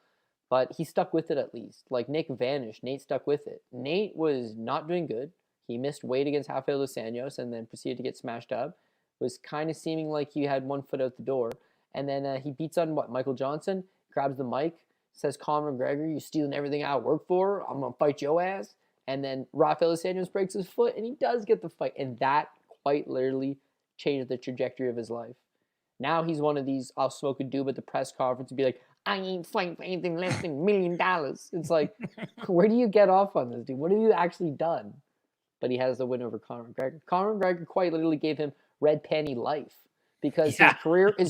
But he stuck with it at least. Like, Nick vanished. Nate stuck with it. Nate was not doing good. He missed weight against Rafael dos Anjos and then proceeded to get smashed up. Was kind of seeming like he had one foot out the door. And then he beats on, Michael Johnson, grabs the mic, says, Conor McGregor, you're stealing everything I work for. I'm going to fight your ass. And then Rafael dos Anjos breaks his foot, and he does get the fight. And that quite literally changed the trajectory of his life. Now he's one of these, I'll smoke a doob at the press conference and be like, I ain't fighting for anything less than $1 million. It's like, where do you get off on this, dude? What have you actually done? But he has the win over Conor McGregor. Conor McGregor quite literally gave him red panty life, because his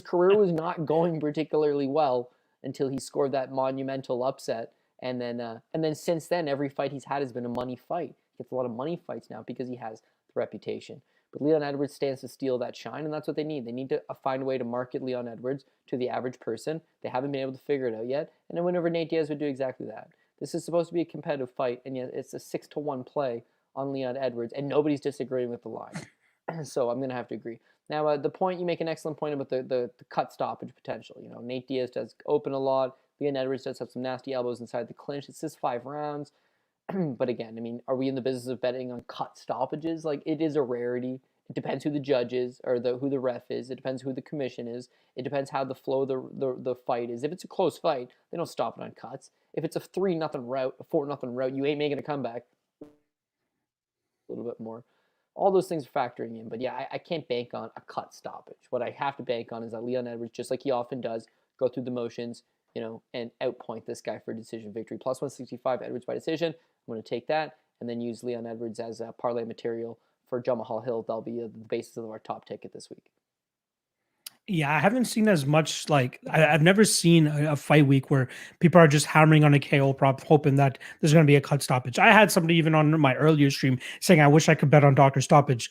career was not going particularly well until he scored that monumental upset. And then since then, every fight he's had has been a money fight. He gets a lot of money fights now because he has the reputation. But Leon Edwards stands to steal that shine, and that's what they need. They need to find a way to market Leon Edwards to the average person. They haven't been able to figure it out yet. And then whenever Nate Diaz would do exactly that. This is supposed to be a competitive fight, and yet it's a 6-1 play on Leon Edwards, and nobody's disagreeing with the line. So I'm going to have to agree. Now, the point, you make an excellent point about the cut stoppage potential. You know, Nate Diaz does open a lot. Leon Edwards does have some nasty elbows inside the clinch. It's just 5 rounds. But again, I mean, are we in the business of betting on cut stoppages? Like, it is a rarity. It depends who the judge is, or who the ref is. It depends who the commission is. It depends how the flow of the fight is. If it's a close fight, they don't stop it on cuts. If it's a 3-0 route, a 4-0 route, you ain't making a comeback. A little bit more. All those things are factoring in. But yeah, I can't bank on a cut stoppage. What I have to bank on is that Leon Edwards, just like he often does, go through the motions, you know, and outpoint this guy for a decision victory. Plus 165 Edwards by decision. I'm going to take that and then use Leon Edwards as a parlay material for Jamal Hill. That'll be the basis of our top ticket this week. Yeah, I haven't seen as much, like, I've never seen a fight week where people are just hammering on a KO prop, hoping that there's going to be a cut stoppage. I had somebody even on my earlier stream saying, I wish I could bet on Dr. Stoppage.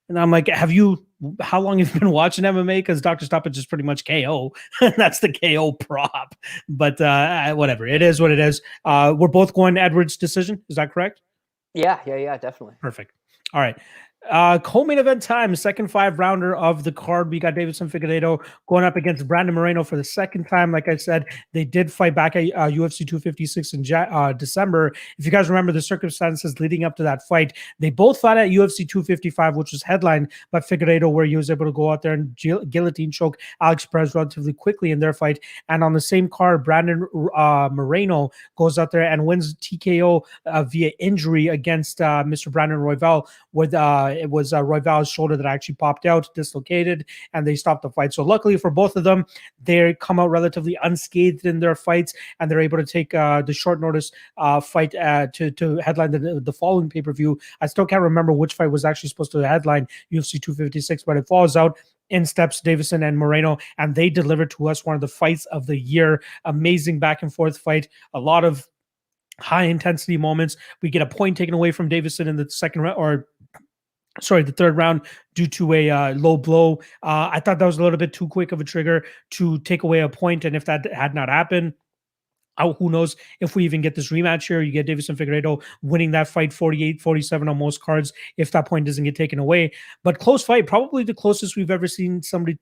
And I'm like, how long have you been watching MMA? Because Dr. Stoppage is pretty much KO. That's the KO prop. But whatever. It is what it is. We're both going Edwards decision. Is that correct? Yeah, definitely. Perfect. All right. Co-main event time, second 5-rounder of the card. We got Davidson Figueiredo going up against Brandon Moreno for the second time. Like I said, they did fight back at UFC 256 in December. If you guys remember the circumstances leading up to that fight, they both fought at UFC 255, which was headlined by Figueiredo, where he was able to go out there and guillotine choke Alex Perez relatively quickly in their fight. And on the same card, Brandon Moreno goes out there and wins TKO via injury against Mr. Brandon Royval, with it was Royval's shoulder that actually popped out, dislocated, and they stopped the fight. So luckily for both of them, they come out relatively unscathed in their fights, and they're able to take the short notice fight to headline the following pay-per-view. I still can't remember which fight was actually supposed to headline UFC 256, but it falls out. In steps Davison and Moreno, and they delivered to us one of the fights of the year. Amazing back and forth fight. A lot of high intensity moments. We get a point taken away from Davison in the second round, or sorry, the third round, due to a low blow. I thought that was a little bit too quick of a trigger to take away a point, and if that had not happened, who knows if we even get this rematch here. You get Davison Figueiredo winning that fight 48-47 on most cards if that point doesn't get taken away. But close fight, probably the closest we've ever seen somebody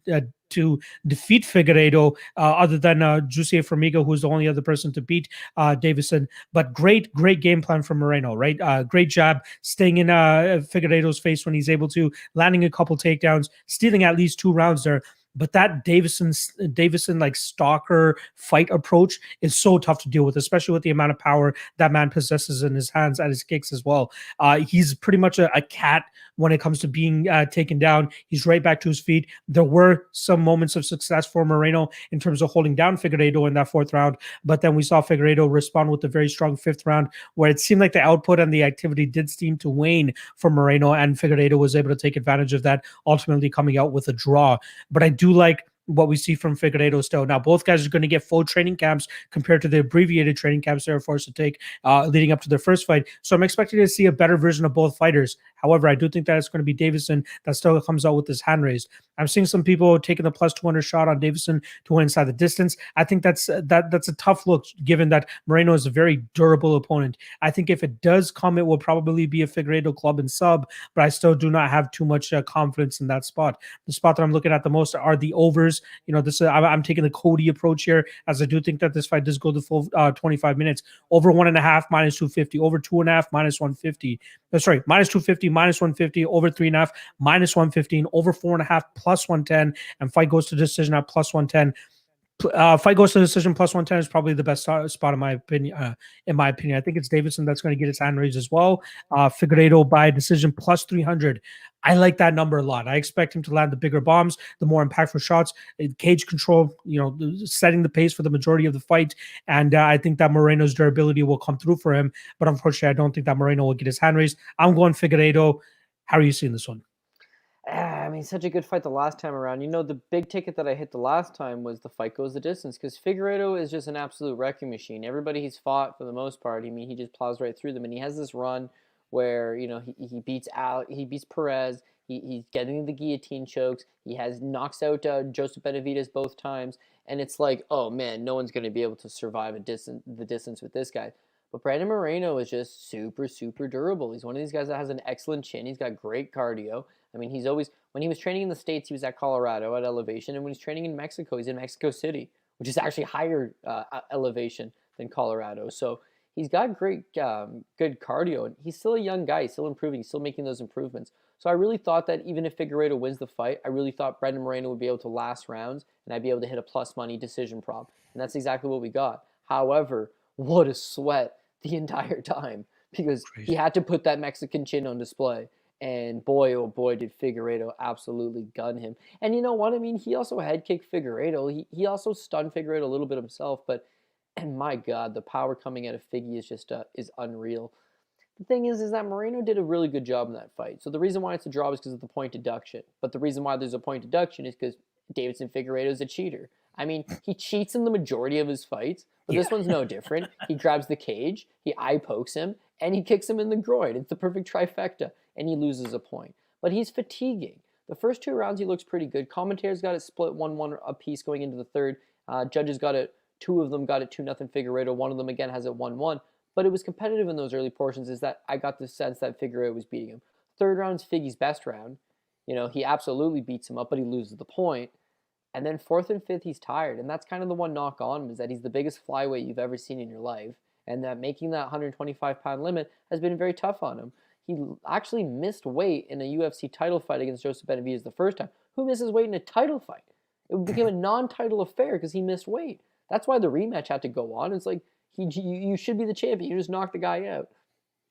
to defeat Figueiredo, other than Jussier Formiga, who's the only other person to beat Davison. But great game plan from Moreno, right? Great job staying in Figueiredo's face when he's able to, landing a couple takedowns, stealing at least 2 rounds there. But that Davison like stalker fight approach is so tough to deal with, especially with the amount of power that man possesses in his hands and his kicks as well. He's pretty much a cat when it comes to being taken down. He's right back to his feet. There were some moments of success for Moreno in terms of holding down Figueiredo in that 4th round, but then we saw Figueiredo respond with a very strong 5th round, where it seemed like the output and the activity did seem to wane for Moreno, and Figueiredo was able to take advantage of that, ultimately coming out with a draw. But I do like what we see from Figueiredo still. Now, both guys are going to get full training camps compared to the abbreviated training camps they were forced to take leading up to their first fight. So I'm expecting to see a better version of both fighters. However, I do think that it's going to be Davison that still comes out with his hand raised. I'm seeing some people taking the plus 200 shot on Davison to win inside the distance. I think that's a tough look, given that Moreno is a very durable opponent. I think if it does come, it will probably be a Figueiredo club and sub, but I still do not have too much confidence in that spot. The spot that I'm looking at the most are the overs. I'm taking the Cody approach here, as I do think that this fight does go the full 25 minutes. Over 1.5 minus 250, over 2.5 minus 150. Sorry, minus 250, minus 150, over 3.5 minus 115, over 4.5 plus 110, and fight goes to decision at plus 110. Fight goes to decision plus 110 is probably the best spot in my opinion. I think it's Davison that's going to get his hand raised as well. Figueiredo by decision plus 300. I like that number a lot. I expect him to land the bigger bombs, the more impactful shots, cage control, setting the pace for the majority of the fight. And I think that Moreno's durability will come through for him. But unfortunately, I don't think that Moreno will get his hand raised. I'm going Figueiredo. How are you seeing this one? I mean, such a good fight the last time around. The big ticket that I hit the last time was the fight goes the distance, because Figueiredo is just an absolute wrecking machine. Everybody he's fought, for the most part, he just plows right through them, and he has this run where he beats Perez. He's getting the guillotine chokes. He knocks out Joseph Benavidez both times, and it's like, oh man, no one's going to be able to survive the distance with this guy. But Brandon Moreno is just super, super durable. He's one of these guys that has an excellent chin. He's got great cardio. I mean, when he was training in the States, he was at Colorado at elevation. And when he's training in Mexico, he's in Mexico City, which is actually higher elevation than Colorado. So he's got great, good cardio. And he's still a young guy. He's still improving. He's still making those improvements. So I really thought that even if Figueiredo wins the fight, I really thought Brandon Moreno would be able to last rounds, and I'd be able to hit a plus money decision prop. And that's exactly what we got. However, what a sweat the entire time, because he had to put that Mexican chin on display. And boy, oh boy, did Figueiredo absolutely gun him. And you know what? I mean, he also head kicked Figueiredo. He also stunned Figueiredo a little bit himself. But, and my God, the power coming out of Figgy is just is unreal. The thing is that Moreno did a really good job in that fight. So the reason why it's a draw is because of the point deduction. But the reason why there's a point deduction is because Davidson Figueiredo is a cheater. I mean, he cheats in the majority of his fights, but this one's no different. He grabs the cage, he eye pokes him, and he kicks him in the groin. It's the perfect trifecta, and he loses a point. but he's fatiguing. The first 2 rounds, he looks pretty good. Commentators got it split 1-1 apiece going into the third. Judges got it, 2 of them got it 2-0 Figueiredo. One of them, again, has it 1-1. But it was competitive in those early portions, is that I got the sense that Figueiredo was beating him. Third round's Figgy's best round. He absolutely beats him up, but he loses the point. And then fourth and fifth, he's tired. And that's kind of the one knock on him, is that he's the biggest flyweight you've ever seen in your life. And that making that 125-pound limit has been very tough on him. He actually missed weight in a UFC title fight against Joseph Benavidez the first time. Who misses weight in a title fight? It became a non-title affair because he missed weight. That's why the rematch had to go on. It's like, you should be the champion. You just knocked the guy out.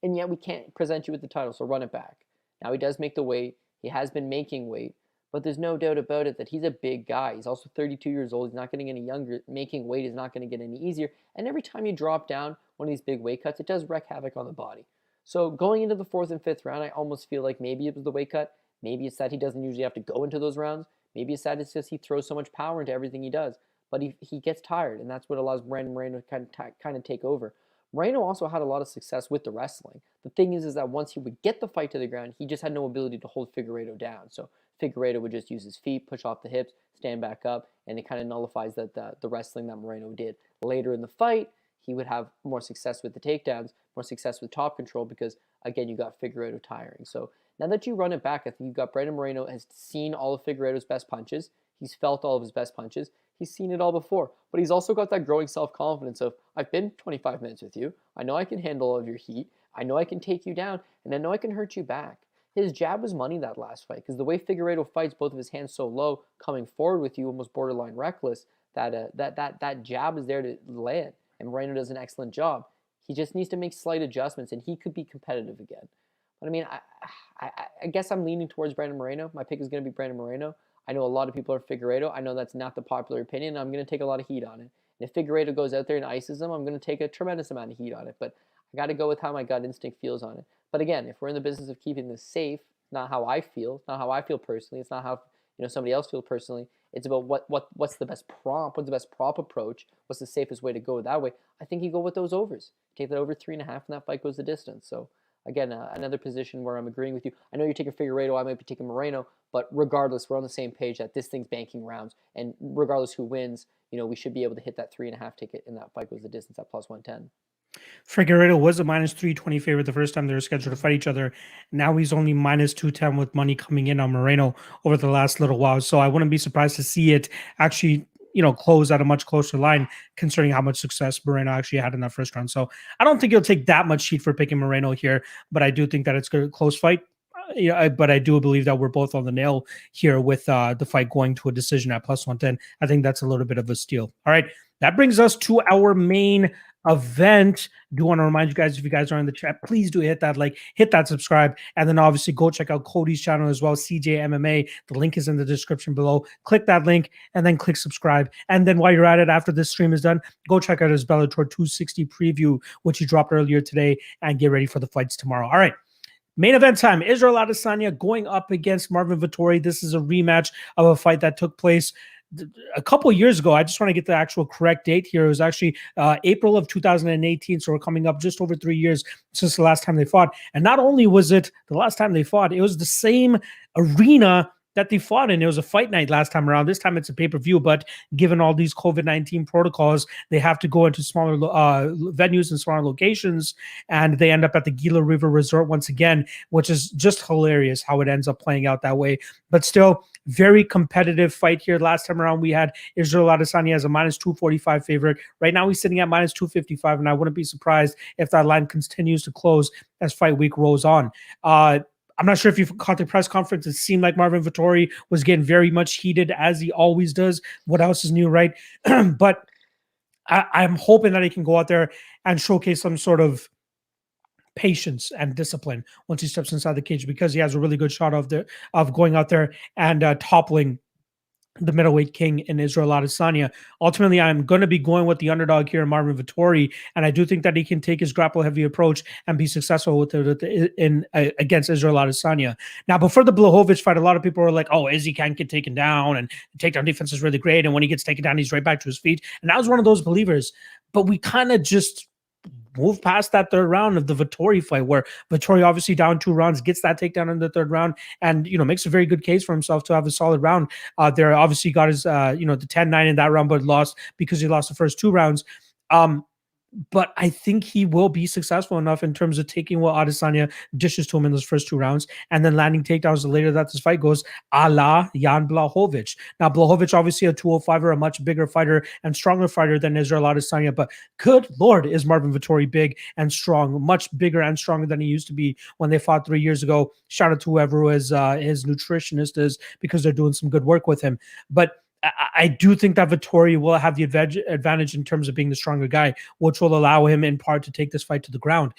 And yet we can't present you with the title, so run it back. Now he does make the weight. He has been making weight. But there's no doubt about it that he's a big guy. He's also 32 years old. He's not getting any younger. Making weight is not going to get any easier. And every time you drop down one of these big weight cuts, it does wreak havoc on the body. So going into the fourth and fifth round, I almost feel like maybe it was the weight cut. Maybe it's that he doesn't usually have to go into those rounds. Maybe it's that it's just he throws so much power into everything he does. But he gets tired, and that's what allows Brandon Moreno to kind of take over. Moreno also had a lot of success with the wrestling. The thing is that once he would get the fight to the ground, he just had no ability to hold Figueiredo down. So Figueiredo would just use his feet, push off the hips, stand back up, and it kind of nullifies the wrestling that Moreno did. Later in the fight, he would have more success with the takedowns, more success with top control because, again, you got Figueiredo tiring. So now that you run it back, I think you've got Brandon Moreno has seen all of Figueiredo's best punches. He's felt all of his best punches. He's seen it all before. But he's also got that growing self-confidence of, I've been 25 minutes with you. I know I can handle all of your heat. I know I can take you down. And I know I can hurt you back. His jab was money that last fight because the way Figueiredo fights both of his hands so low, coming forward with you, almost borderline reckless, that jab is there to land. And Moreno does an excellent job. He just needs to make slight adjustments, and he could be competitive again. But I mean, I guess I'm leaning towards Brandon Moreno. My pick is going to be Brandon Moreno. I know a lot of people are Figueiredo. I know that's not the popular opinion. I'm going to take a lot of heat on it. And if Figueiredo goes out there and ices him, I'm going to take a tremendous amount of heat on it. But I got to go with how my gut instinct feels on it. But again, if we're in the business of keeping this safe, not how I feel, not how I feel personally. It's not how somebody else feels personally. It's about what's the best prompt, what's the best prop approach, what's the safest way to go that way. I think you go with those overs. Take that over 3.5, and that fight goes the distance. So again, another position where I'm agreeing with you. I know you're taking Figueiredo, I might be taking Moreno, but regardless, we're on the same page that this thing's banking rounds, and regardless who wins, we should be able to hit that 3.5 ticket, and that fight goes the distance at plus 110. Figueiredo was a minus 320 favorite the first time they were scheduled to fight each other. Now he's only minus 210 with money coming in on Moreno over the last little while. So I wouldn't be surprised to see it actually, close at a much closer line, considering how much success Moreno actually had in that first round. So I don't think you'll take that much heat for picking Moreno here, but I do think that it's a close fight. But I do believe that we're both on the nail here with the fight going to a decision at plus 110. I think that's a little bit of a steal. All right, that brings us to our main event. Do want to remind you guys, if you guys are in the chat, please do hit that like, hit that subscribe, and then obviously go check out Cody's channel as well, CJ MMA. The link is in the description below. Click that link and then click subscribe. And then while you're at it, after this stream is done, go check out his Bellator 260 preview, which he dropped earlier today, and get ready for the fights tomorrow. All right. Main event time. Israel Adesanya going up against Marvin Vettori. This is a rematch of a fight that took place a couple of years ago. I just want to get the actual correct date here. It was actually April of 2018. So we're coming up just over 3 years since the last time they fought. And not only was it the last time they fought, it was the same arena that they fought in. It was a fight night last time around. This time it's a pay-per-view, but given all these COVID-19 protocols, they have to go into smaller venues and smaller locations, and they end up at the Gila River Resort once again, which is just hilarious how it ends up playing out that way. But still, very competitive fight here. Last time around, we had Israel Adesanya as a minus 245 favorite. Right now, he's sitting at minus 255, and I wouldn't be surprised if that line continues to close as fight week rolls on. I'm not sure if you caught the press conference. It seemed like Marvin Vettori was getting very much heated, as he always does. What else is new, right? But I'm hoping that he can go out there and showcase some sort of patience and discipline once he steps inside the cage, because he has a really good shot of going out there and toppling the middleweight king in Israel Adesanya. Ultimately, I'm going to be going with the underdog here, Marvin Vettori, and I do think that he can take his grapple-heavy approach and be successful with it against Israel Adesanya. Now, before the Blachowicz fight, a lot of people were like, "Oh, Izzy can't get taken down, and takedown defense is really great, and when he gets taken down, he's right back to his feet." And I was one of those believers, but we kind of just move past that third round of the Vettori fight, where Vettori obviously down 2 rounds, gets that takedown in the third round, and makes a very good case for himself to have a solid round. There obviously got his the 10-9 in that round, but lost because he lost the first 2 rounds. But I think he will be successful enough in terms of taking what Adesanya dishes to him in those first 2 rounds and then landing takedowns later that this fight goes a la Jan Blachowicz. Now, Blachowicz, obviously a 205er, a much bigger fighter and stronger fighter than Israel Adesanya, but good Lord, is Marvin Vettori big and strong, much bigger and stronger than he used to be when they fought 3 years ago. Shout out to whoever his nutritionist is, because they're doing some good work with him. But I do think that Vettori will have the advantage in terms of being the stronger guy, which will allow him in part to take this fight to the ground.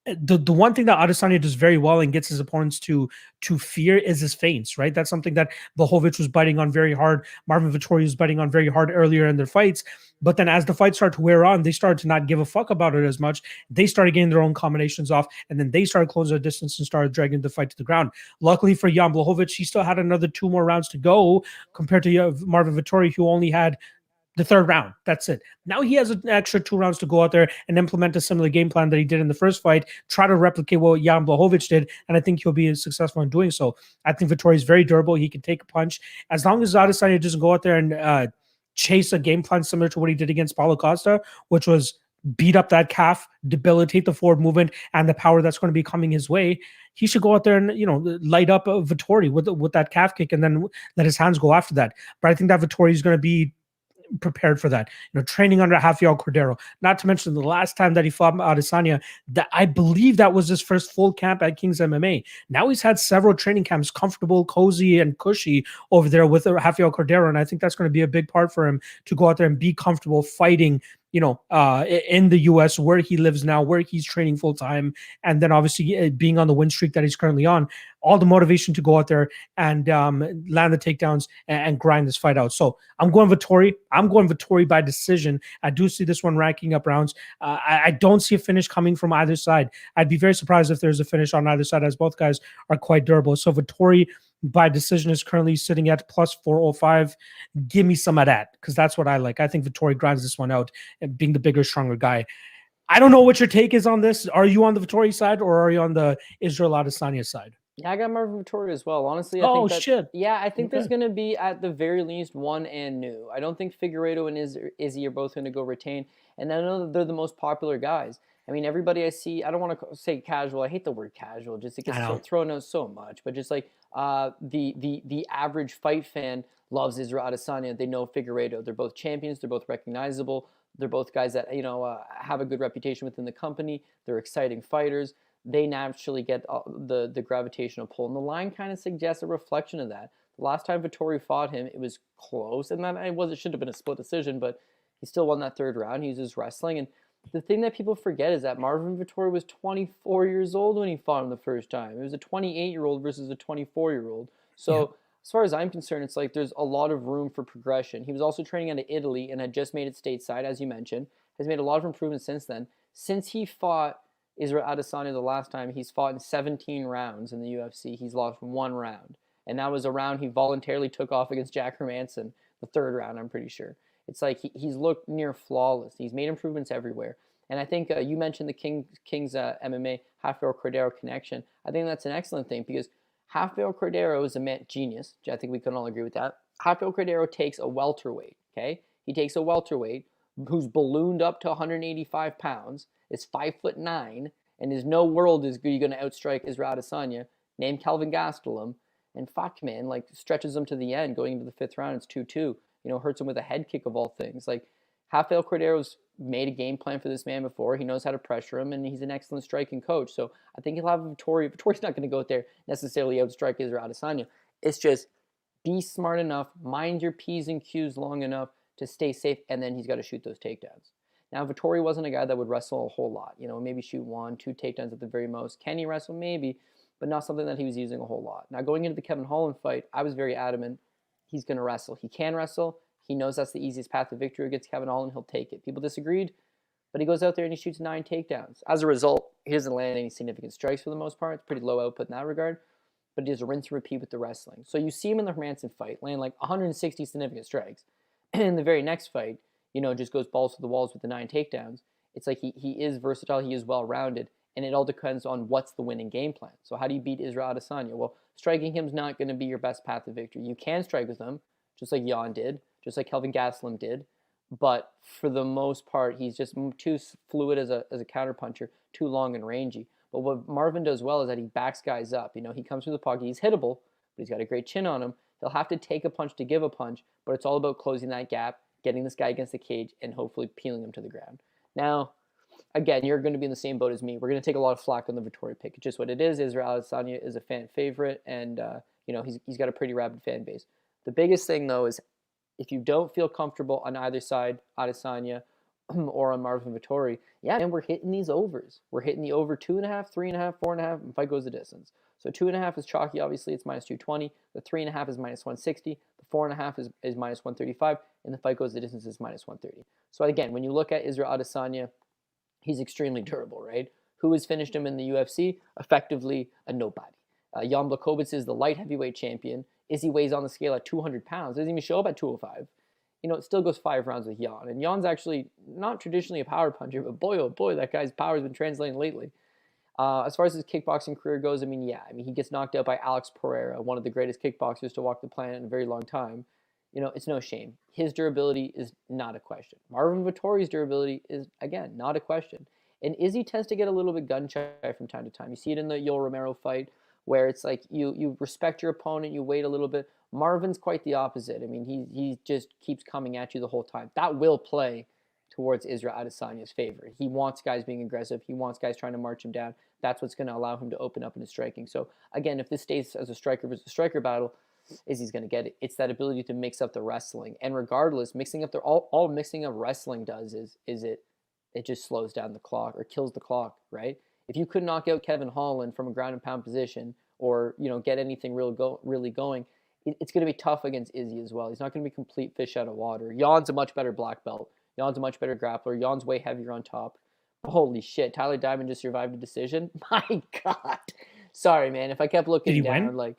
The one thing that Adesanya does very well and gets his opponents to fear is his feints, right? That's something that Blachowicz was biting on very hard. Marvin Vettori was biting on very hard earlier in their fights. But then as the fight started to wear on, they started to not give a fuck about it as much. They started getting their own combinations off, and then they started closing their distance and started dragging the fight to the ground. Luckily for Jan Blachowicz, he still had another 2 more rounds to go compared to Marvin Vettori, who only had the third round. That's it. Now he has an extra 2 rounds to go out there and implement a similar game plan that he did in the first fight, try to replicate what Jan Blachowicz did, and I think he'll be successful in doing so. I think Vettori is very durable. He can take a punch. As long as Adesanya doesn't go out there and chase a game plan similar to what he did against Paulo Costa, which was beat up that calf, debilitate the forward movement and the power that's going to be coming his way, he should go out there and light up Vettori with that calf kick and then let his hands go after that. But I think that Vettori is going to be prepared for that. Training under Rafael Cordero. Not to mention the last time that he fought Adesanya, that I believe that was his first full camp at King's MMA. Now he's had several training camps, comfortable, cozy, and cushy over there with Rafael Cordero, and I think that's going to be a big part for him to go out there and be comfortable fighting in the US where he lives now, where he's training full time, and then obviously being on the win streak that he's currently on, all the motivation to go out there and land the takedowns and grind this fight out. So I'm going Vettori. I'm going Vettori by decision. I do see this one ranking up rounds. I don't see a finish coming from either side. I'd be very surprised if there's a finish on either side, as both guys are quite durable. So Vettori by decision is currently sitting at plus 405. Give me some of that, because that's what I like. I think Vettori grinds this one out, and being the bigger, stronger guy. I don't know what your take is on this. Are you on the Vettori side or are you on the Israel Adesanya side? Yeah, I got Marvin Vettori as well. Honestly, I think shit. Yeah, I think Okay. there's going to be at the very least one and new. I don't think Figueiredo and Izzy are both going to go retain. And I know that they're the most popular guys. I mean, everybody I see, I don't want to say casual. I hate the word casual. Just it gets thrown out so much. But just like the average fight fan loves Israel Adesanya. They know Figueiredo. They're both champions. They're both recognizable. They're both guys that have a good reputation within the company. They're exciting fighters. They naturally get the gravitational pull. And the line kind of suggests a reflection of that. The last time Vettori fought him, it was close. And it should have been a split decision, but he still won that third round. He uses wrestling. And the thing that people forget is that Marvin Vettori was 24 years old when he fought him the first time. It was a 28-year-old versus a 24-year-old. So as far as I'm concerned, it's like there's a lot of room for progression. He was also training out of Italy and had just made it stateside, as you mentioned. Has made a lot of improvements since then. Since he fought Israel Adesanya the last time, he's fought in 17 rounds in the UFC. He's lost 1 round. And that was a round he voluntarily took off against Jack Hermanson, the third round, I'm pretty sure. It's like he's looked near flawless. He's made improvements everywhere. And I think you mentioned the King's MMA Rafael Cordero connection. I think that's an excellent thing because Rafael Cordero is a genius. I think we can all agree with that. Rafael Cordero takes a welterweight, okay? He takes a welterweight who's ballooned up to 185 pounds, is 5'9", and there's no world is going to outstrike Israel Adesanya, named Kelvin Gastelum, and fuck, man, like stretches him to the end, going into the 5th round, it's 2-2. Hurts him with a head kick of all things. Like, Rafael Cordero's made a game plan for this man before. He knows how to pressure him, and he's an excellent striking coach. So I think he'll have Vettori. Vettori's not going to go out there necessarily outstrike Israel Adesanya. It's just be smart enough, mind your P's and Q's long enough to stay safe, and then he's got to shoot those takedowns. Now, Vettori wasn't a guy that would wrestle a whole lot. Maybe shoot 1, 2 takedowns at the very most. Can he wrestle? Maybe, but not something that he was using a whole lot. Now, going into the Kevin Holland fight, I was very adamant he's going to wrestle. He can wrestle. He knows that's the easiest path to victory against Kevin Holland. He'll take it. People disagreed, but he goes out there and he shoots 9 takedowns. As a result, he doesn't land any significant strikes for the most part. It's pretty low output in that regard, but he does a rinse and repeat with the wrestling. So you see him in the Hermanson fight land like 160 significant strikes. And in the very next fight, just goes balls to the walls with the 9 takedowns. It's like he is versatile, he is well-rounded, and it all depends on what's the winning game plan. So how do you beat Israel Adesanya? Well, striking him is not going to be your best path to victory. You can strike with him, just like Jan did, just like Kelvin Gastelum did, but for the most part, he's just too fluid as a counterpuncher, too long and rangy. But what Marvin does well is that he backs guys up. You know, he comes through the pocket, he's hittable, but he's got a great chin on him. He'll have to take a punch to give a punch, but it's all about closing that gap, getting this guy against the cage, and hopefully peeling him to the ground. Now, again, you're going to be in the same boat as me. We're going to take a lot of flack on the Vettori pick. It's just what it is. Israel Adesanya is a fan favorite, and he's got a pretty rabid fan base. The biggest thing, though, is if you don't feel comfortable on either side, Adesanya or on Marvin Vettori, and we're hitting these overs. We're hitting the over 2.5, 3.5, 4.5, and fight goes the distance. So 2.5 is chalky, obviously, it's minus 220. The 3.5 is minus 160. The 4.5 is minus 135, and the fight goes the distance is minus 130. So again, when you look at Israel Adesanya, he's extremely durable, right? Who has finished him in the UFC? Effectively, a nobody. Jan Blachowicz is the light heavyweight champion. Izzy weighs on the scale at 200 pounds. Doesn't even show up at 205. It still goes 5 rounds with Jan. And Jan's actually not traditionally a power puncher, but boy, oh boy, that guy's power has been translating lately. As far as his kickboxing career goes, he gets knocked out by Alex Pereira, one of the greatest kickboxers to walk the planet in a very long time. It's no shame. His durability is not a question. Marvin Vettori's durability is, again, not a question. And Izzy tends to get a little bit gun-shy from time to time. You see it in the Yoel Romero fight, where it's like you respect your opponent, you wait a little bit. Marvin's quite the opposite. He just keeps coming at you the whole time. That will play towards Israel Adesanya's favor. He wants guys being aggressive. He wants guys trying to march him down. That's what's going to allow him to open up in his striking. So, again, if this stays as a striker versus striker battle, Izzy's going to get it. It's that ability to mix up the wrestling. And regardless, mixing up all mixing of wrestling does is it just slows down the clock or kills the clock, right? If you could knock out Kevin Holland from a ground and pound position or, get anything really going, it's going to be tough against Izzy as well. He's not going to be complete fish out of water. Jan's a much better black belt. Jan's a much better grappler. Jan's way heavier on top. Holy shit, Tyler Diamond just survived a decision? My God. Sorry, man. If I kept looking down, win?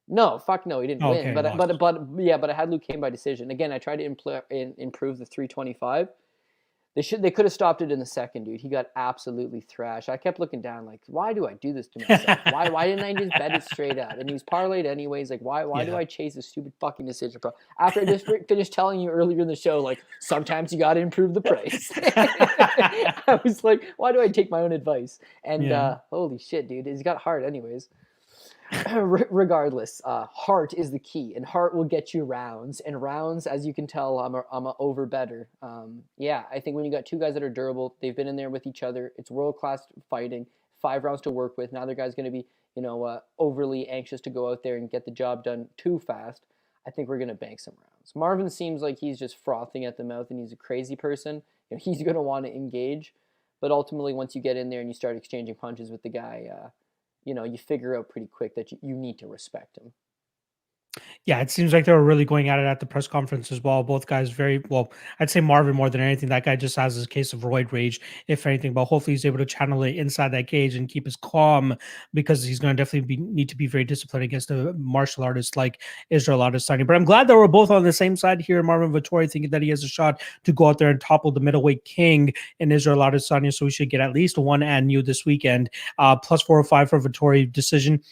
No, fuck no, he didn't win. Okay, But I had Luke Kane by decision. Again, I tried to improve the 325. They could have stopped it in the second, dude. He got absolutely thrashed. I kept looking down, like, why do I do this to myself? why didn't I just bet it straight up? And he was parlayed anyways. Like, why do I chase this stupid fucking decision, bro? After I just finished telling you earlier in the show, like, sometimes you got to improve the price. I was like, why do I take my own advice? And holy shit, dude, he's got heart anyways. Regardless, heart is the key, and heart will get you rounds. And rounds, as you can tell, I'm a over better. I think when you got two guys that are durable, they've been in there with each other. It's world class fighting. 5 rounds to work with. Neither guy's going to be, overly anxious to go out there and get the job done too fast. I think we're going to bank some rounds. Marvin seems like he's just frothing at the mouth, and he's a crazy person. He's going to want to engage, but ultimately, once you get in there and you start exchanging punches with the guy, you figure out pretty quick that you need to respect him. Yeah, it seems like they were really going at it at the press conference as well. Both guys very well. I'd say Marvin more than anything. That guy just has his case of roid rage, if anything. But hopefully he's able to channel it inside that cage and keep his calm, because he's going to definitely need to be very disciplined against a martial artist like Israel Adesanya. But I'm glad that we're both on the same side here. Marvin Vettori thinking that he has a shot to go out there and topple the middleweight king in Israel Adesanya. So we should get at least one and you this weekend. Plus 405 for Vettori decision.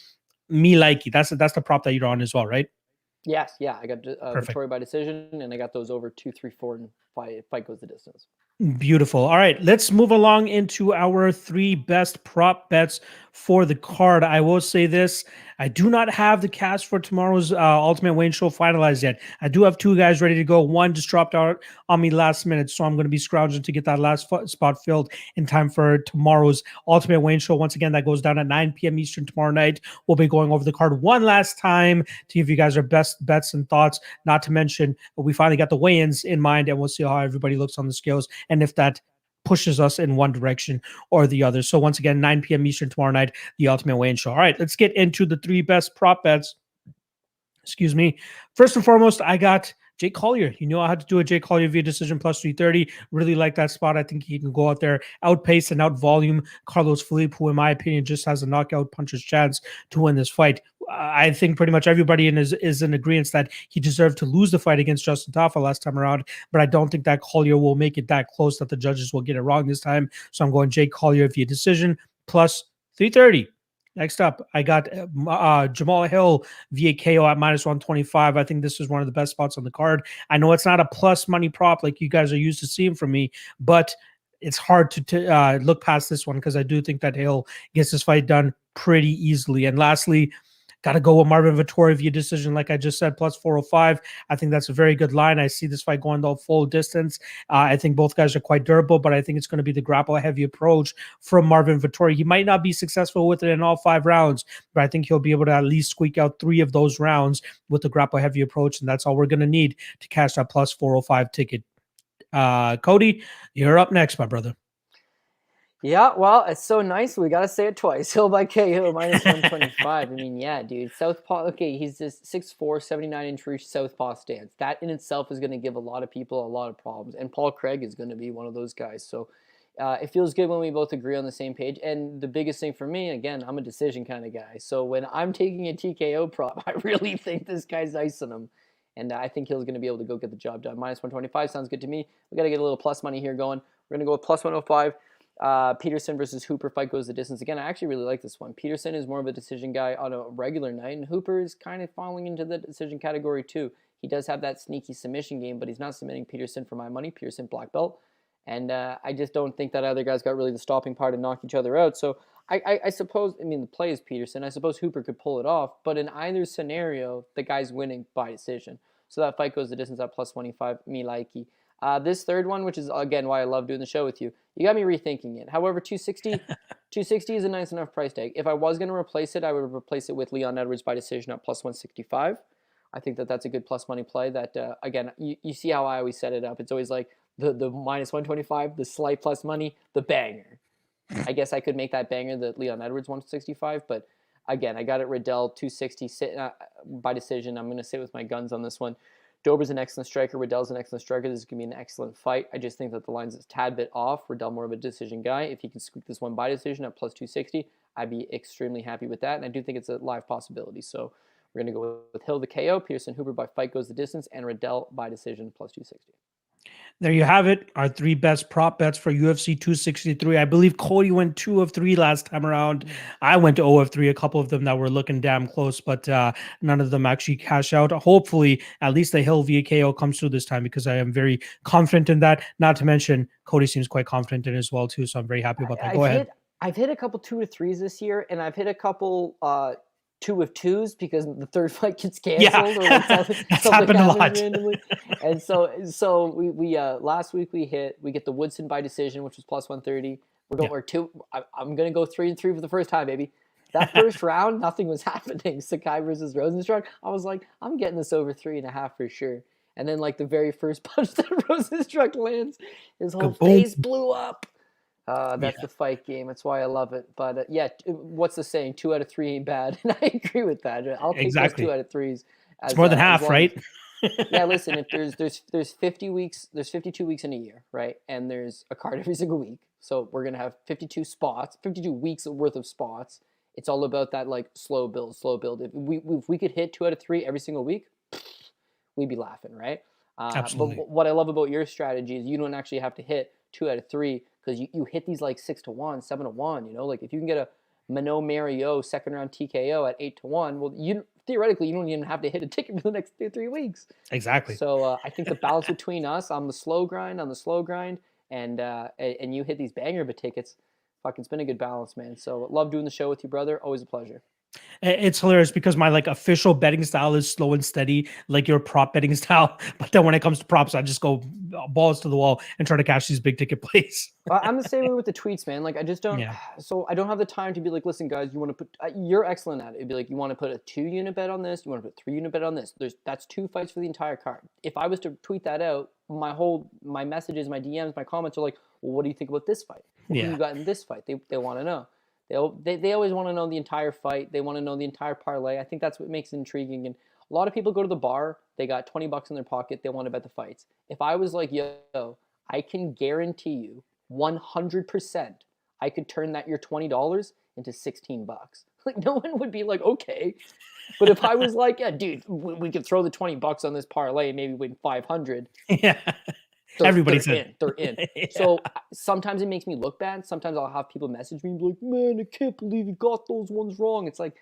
Me likey. That's the prop that you're on as well, right? Yes, yeah. I got Vettori by decision, and I got those over 2, 3, 4, and fight goes the distance. Beautiful. All right, let's move along into our 3 best prop bets for the card. I will say this. I do not have the cast for tomorrow's Ultimate Wayne Show finalized yet. I do have 2 guys ready to go. One just dropped out on me last minute, so I'm going to be scrounging to get that last spot filled in time for tomorrow's Ultimate Wayne Show. Once again, that goes down at 9 p.m. Eastern tomorrow night. We'll be going over the card one last time to give you guys our best bets and thoughts, not to mention we finally got the weigh-ins in mind, and we'll see how everybody looks on the scales and if that pushes us in one direction or the other. So once again, 9 p.m. Eastern tomorrow night, the Ultimate Weigh-In Show. All right, let's get into the 3 best prop bets. Excuse me. First and foremost, I got Jake Collier. You know I had to do a Jake Collier via decision plus 330. Really like that spot. I think he can go out there, outpace and out volume Carlos Felipe, who in my opinion just has a knockout puncher's chance to win this fight. I think pretty much everybody is in agreement that he deserved to lose the fight against Justin Tafa last time around, but I don't think that Collier will make it that close that the judges will get it wrong this time. So I'm going Jake Collier via decision plus 330. Next up, I got Jamal Hill via KO at minus 125. I think this is one of the best spots on the card. I know it's not a plus money prop like you guys are used to seeing from me, but it's hard to look past this one because I do think that Hill gets this fight done pretty easily. And lastly, got to go with Marvin Vettori via decision, like I just said, plus 405. I think that's a very good line. I see this fight going the full distance. I think both guys are quite durable, but I think it's going to be the grapple-heavy approach from Marvin Vettori. He might not be successful with it in all 5 rounds, but I think he'll be able to at least squeak out 3 of those rounds with the grapple-heavy approach, and that's all we're going to need to cash that plus 405 ticket. Cody, you're up next, my brother. Yeah, well, it's so nice. We got to say it twice. Hill by KO, minus 125. I mean, yeah, dude. Southpaw, okay, he's this 6'4", 79-inch reach southpaw stance. That in itself is going to give a lot of people a lot of problems. And Paul Craig is going to be one of those guys. So it feels good when we both agree on the same page. And the biggest thing for me, again, I'm a decision kind of guy. So when I'm taking a TKO prop, I really think this guy's icing him. And I think Hill's going to be able to go get the job done. Minus 125 sounds good to me. We got to get a little plus money here going. We're going to go with plus 105. Peterson versus Hooper fight goes the distance. Again, I actually really like this one. Peterson is more of a decision guy on a regular night, and Hooper is kind of falling into the decision category too. He does have that sneaky submission game, but he's not submitting Peterson for my money. Peterson black belt, and I just don't think that either guy's got really the stopping power to knock each other out. So I suppose, I mean, the play is Peterson. I suppose Hooper could pull it off, but in either scenario, the guy's winning by decision. So that fight goes the distance at plus 25. Me likey. This third one, which is, again, why I love doing the show with you, you got me rethinking it. However, 260 is a nice enough price tag. If I was going to replace it, I would replace it with Leon Edwards by decision at plus 165. I think that that's a good plus money play that, again, you see how I always set it up. It's always like the minus 125, the slight plus money, the banger. I guess I could make that banger the Leon Edwards 165, but again, I got it Riddell 260 by decision. I'm going to sit with my guns on this one. Dober's an excellent striker. Riddell's an excellent striker. This is going to be an excellent fight. I just think that the line's a tad bit off. Riddell more of a decision guy. If he can squeak this one by decision at plus 260, I'd be extremely happy with that. And I do think it's a live possibility. So we're going to go with Hill the KO, Peterson Hooper by fight goes the distance, and Riddell by decision plus 260. There you have it. Our 3 best prop bets for UFC 263. I believe Cody went 2 of 3 last time around. I went 0 of 3. A couple of them that were looking damn close, but none of them actually cash out. Hopefully, at least the Hill via KO comes through this time because I am very confident in that. Not to mention, Cody seems quite confident in it as well too. So I'm very happy about that. Go ahead. I've hit a couple 2 to 3s this year, and I've hit a couple 2 of 2s because the third fight gets canceled. Yeah, that's happened a lot. Randomly. And so we last week we get the Woodson by decision, which was plus 130. We're 2. I'm gonna go 3 and 3 for the first time, baby. That first round, nothing was happening. Sakai versus Rosenstruck. I was like, I'm getting this over 3.5 for sure. And then like the very first punch that Rosenstruck lands, his whole face blew up. That's the fight game. That's why I love it. But what's the saying? 2 out of 3 ain't bad, and I agree with that. I'll take those 2 out of 3s. It's more than half, right? Yeah. Listen, if there's 50 weeks, there's 52 weeks in a year, right? And there's a card every single week. So we're gonna have 52 spots, 52 weeks worth of spots. It's all about that like slow build. If we could hit 2 out of 3 every single week, we'd be laughing, right? Absolutely. But what I love about your strategy is you don't actually have to hit 2 out of 3 because you hit these like 6-1, 7-1. You know, like if you can get a Mano Mario second round TKO at 8-1, well, theoretically you don't even have to hit a ticket for the next 2-3 weeks. Exactly. So I think the balance between us on the slow grind, and you hit these banger tickets. Fucking, it's been a good balance, man. So love doing the show with you, brother. Always a pleasure. It's hilarious because my like official betting style is slow and steady, like your prop betting style. But then when it comes to props, I just go balls to the wall and try to cash these big ticket plays. I'm the same way with the tweets, man. Like I just don't. Yeah. So I don't have the time to be like, listen, guys, you want to put. You're excellent at it. It'd be like, you want to put a 2-unit bet on this. You want to put a 3-unit bet on this. That's 2 fights for the entire card. If I was to tweet that out, my messages, my DMs, my comments are like, well, what do you think about this fight? What have you got in this fight? They want to know. They always want to know the entire fight. They want to know the entire parlay. I think that's what makes it intriguing. And a lot of people go to the bar. They got $20 in their pocket. They want to bet the fights. If I was like, yo, I can guarantee you 100%, I could turn your $20 into $16. Like no one would be like, okay, But if I was like, yeah, dude, we could throw the $20 on this parlay and maybe win 500. Yeah. Everybody's in. They're in. Yeah. So sometimes it makes me look bad. Sometimes I'll have people message me and be like, man, I can't believe you got those ones wrong. It's like,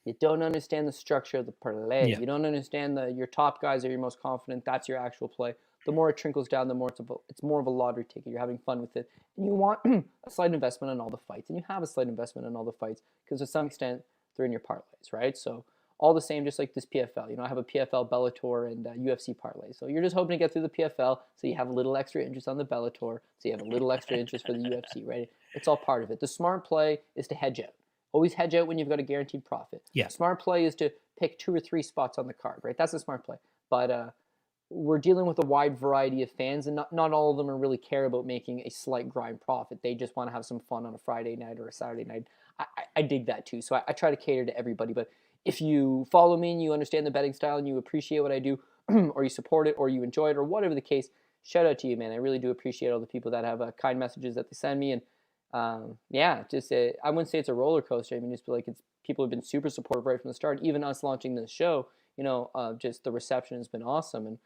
you don't understand the structure of the parlay. Yeah. You don't understand your top guys are your most confident. That's your actual play. The more it trickles down, the more it's more of a lottery ticket. You're having fun with it. And you want a slight investment on all the fights. And you have a slight investment on all the fights because to some extent, they're in your parlays, right? So all the same, just like this PFL. You know, I have a PFL, Bellator, and UFC parlay. So you're just hoping to get through the PFL so you have a little extra interest on the Bellator, so you have a little extra interest for the UFC, right? It's all part of it. The smart play is to hedge out. Always hedge out when you've got a guaranteed profit. Yeah. Smart play is to pick 2 or 3 spots on the card, right? That's a smart play. But we're dealing with a wide variety of fans, and not all of them are really care about making a slight grind profit. They just want to have some fun on a Friday night or a Saturday night. I dig that too. So I try to cater to everybody. But if you follow me and you understand the betting style and you appreciate what I do, or you support it, or you enjoy it, or whatever the case, shout out to you, man. I really do appreciate all the people that have kind messages that they send me. And just I wouldn't say it's a roller coaster. I mean, just like people have been super supportive right from the start. Even us launching this show, just the reception has been awesome.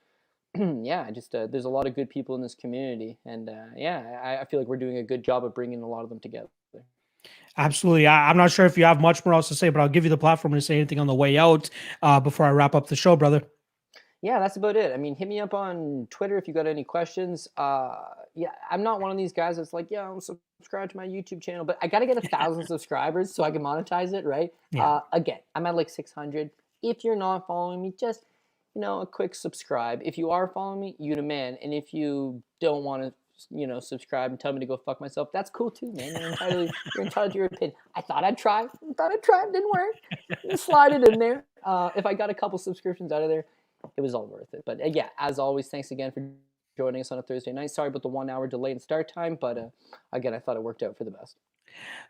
And there's a lot of good people in this community, and I feel like we're doing a good job of bringing a lot of them together. Absolutely. I'm not sure if you have much more else to say, but I'll give you the platform to say anything on the way out before I wrap up the show, brother. Yeah, that's about it. I mean, hit me up on Twitter if you got any questions. I'm not one of these guys that's like, I'm subscribed to my YouTube channel, but I got to get 1,000 subscribers so I can monetize it, right? Yeah. Again, I'm at like 600. If you're not following me, just, a quick subscribe. If you are following me, you the man. And if you don't want to, subscribe and tell me to go fuck myself, that's cool too, man. You're entitled to your opinion. I thought I'd try. It didn't work. Just slide it in there. If I got a couple subscriptions out of there, it was all worth it. But as always, thanks again for joining us on a Thursday night. Sorry about the 1 hour delay in start time, but again, I thought it worked out for the best.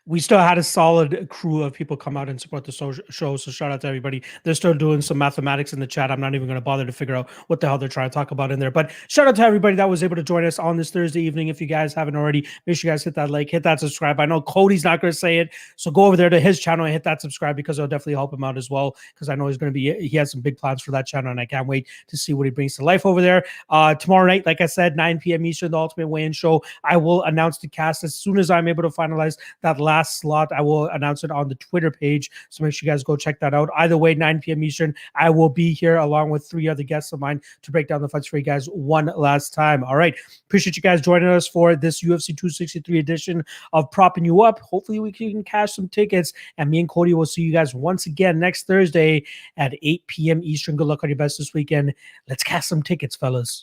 We still had a solid crew of people come out and support the show. So shout out to everybody. They're still doing some mathematics in the chat. I'm not even going to bother to figure out what the hell they're trying to talk about in there. But shout out to everybody that was able to join us on this Thursday evening. If you guys haven't already, make sure you guys hit that like, hit that subscribe. I know Cody's not going to say it, so go over there to his channel and hit that subscribe because it'll definitely help him out as well. Because I know he has some big plans for that channel, and I can't wait to see what he brings to life over there. Tomorrow night, like I said, 9 p.m. Eastern, the Ultimate Weigh-In Show. I will announce the cast as soon as I'm able to finalize that last slot. I will announce it on the Twitter page, so make sure you guys go check that out. Either way, 9 p.m. Eastern, I will be here along with 3 other guests of mine to break down the fights for you guys one last time. All right, appreciate you guys joining us for this UFC 263 edition of Propping You Up. Hopefully we can cash some tickets, and me and Cody will see you guys once again next Thursday at 8 p.m. Eastern. Good luck on your best this weekend. Let's cash some tickets, fellas.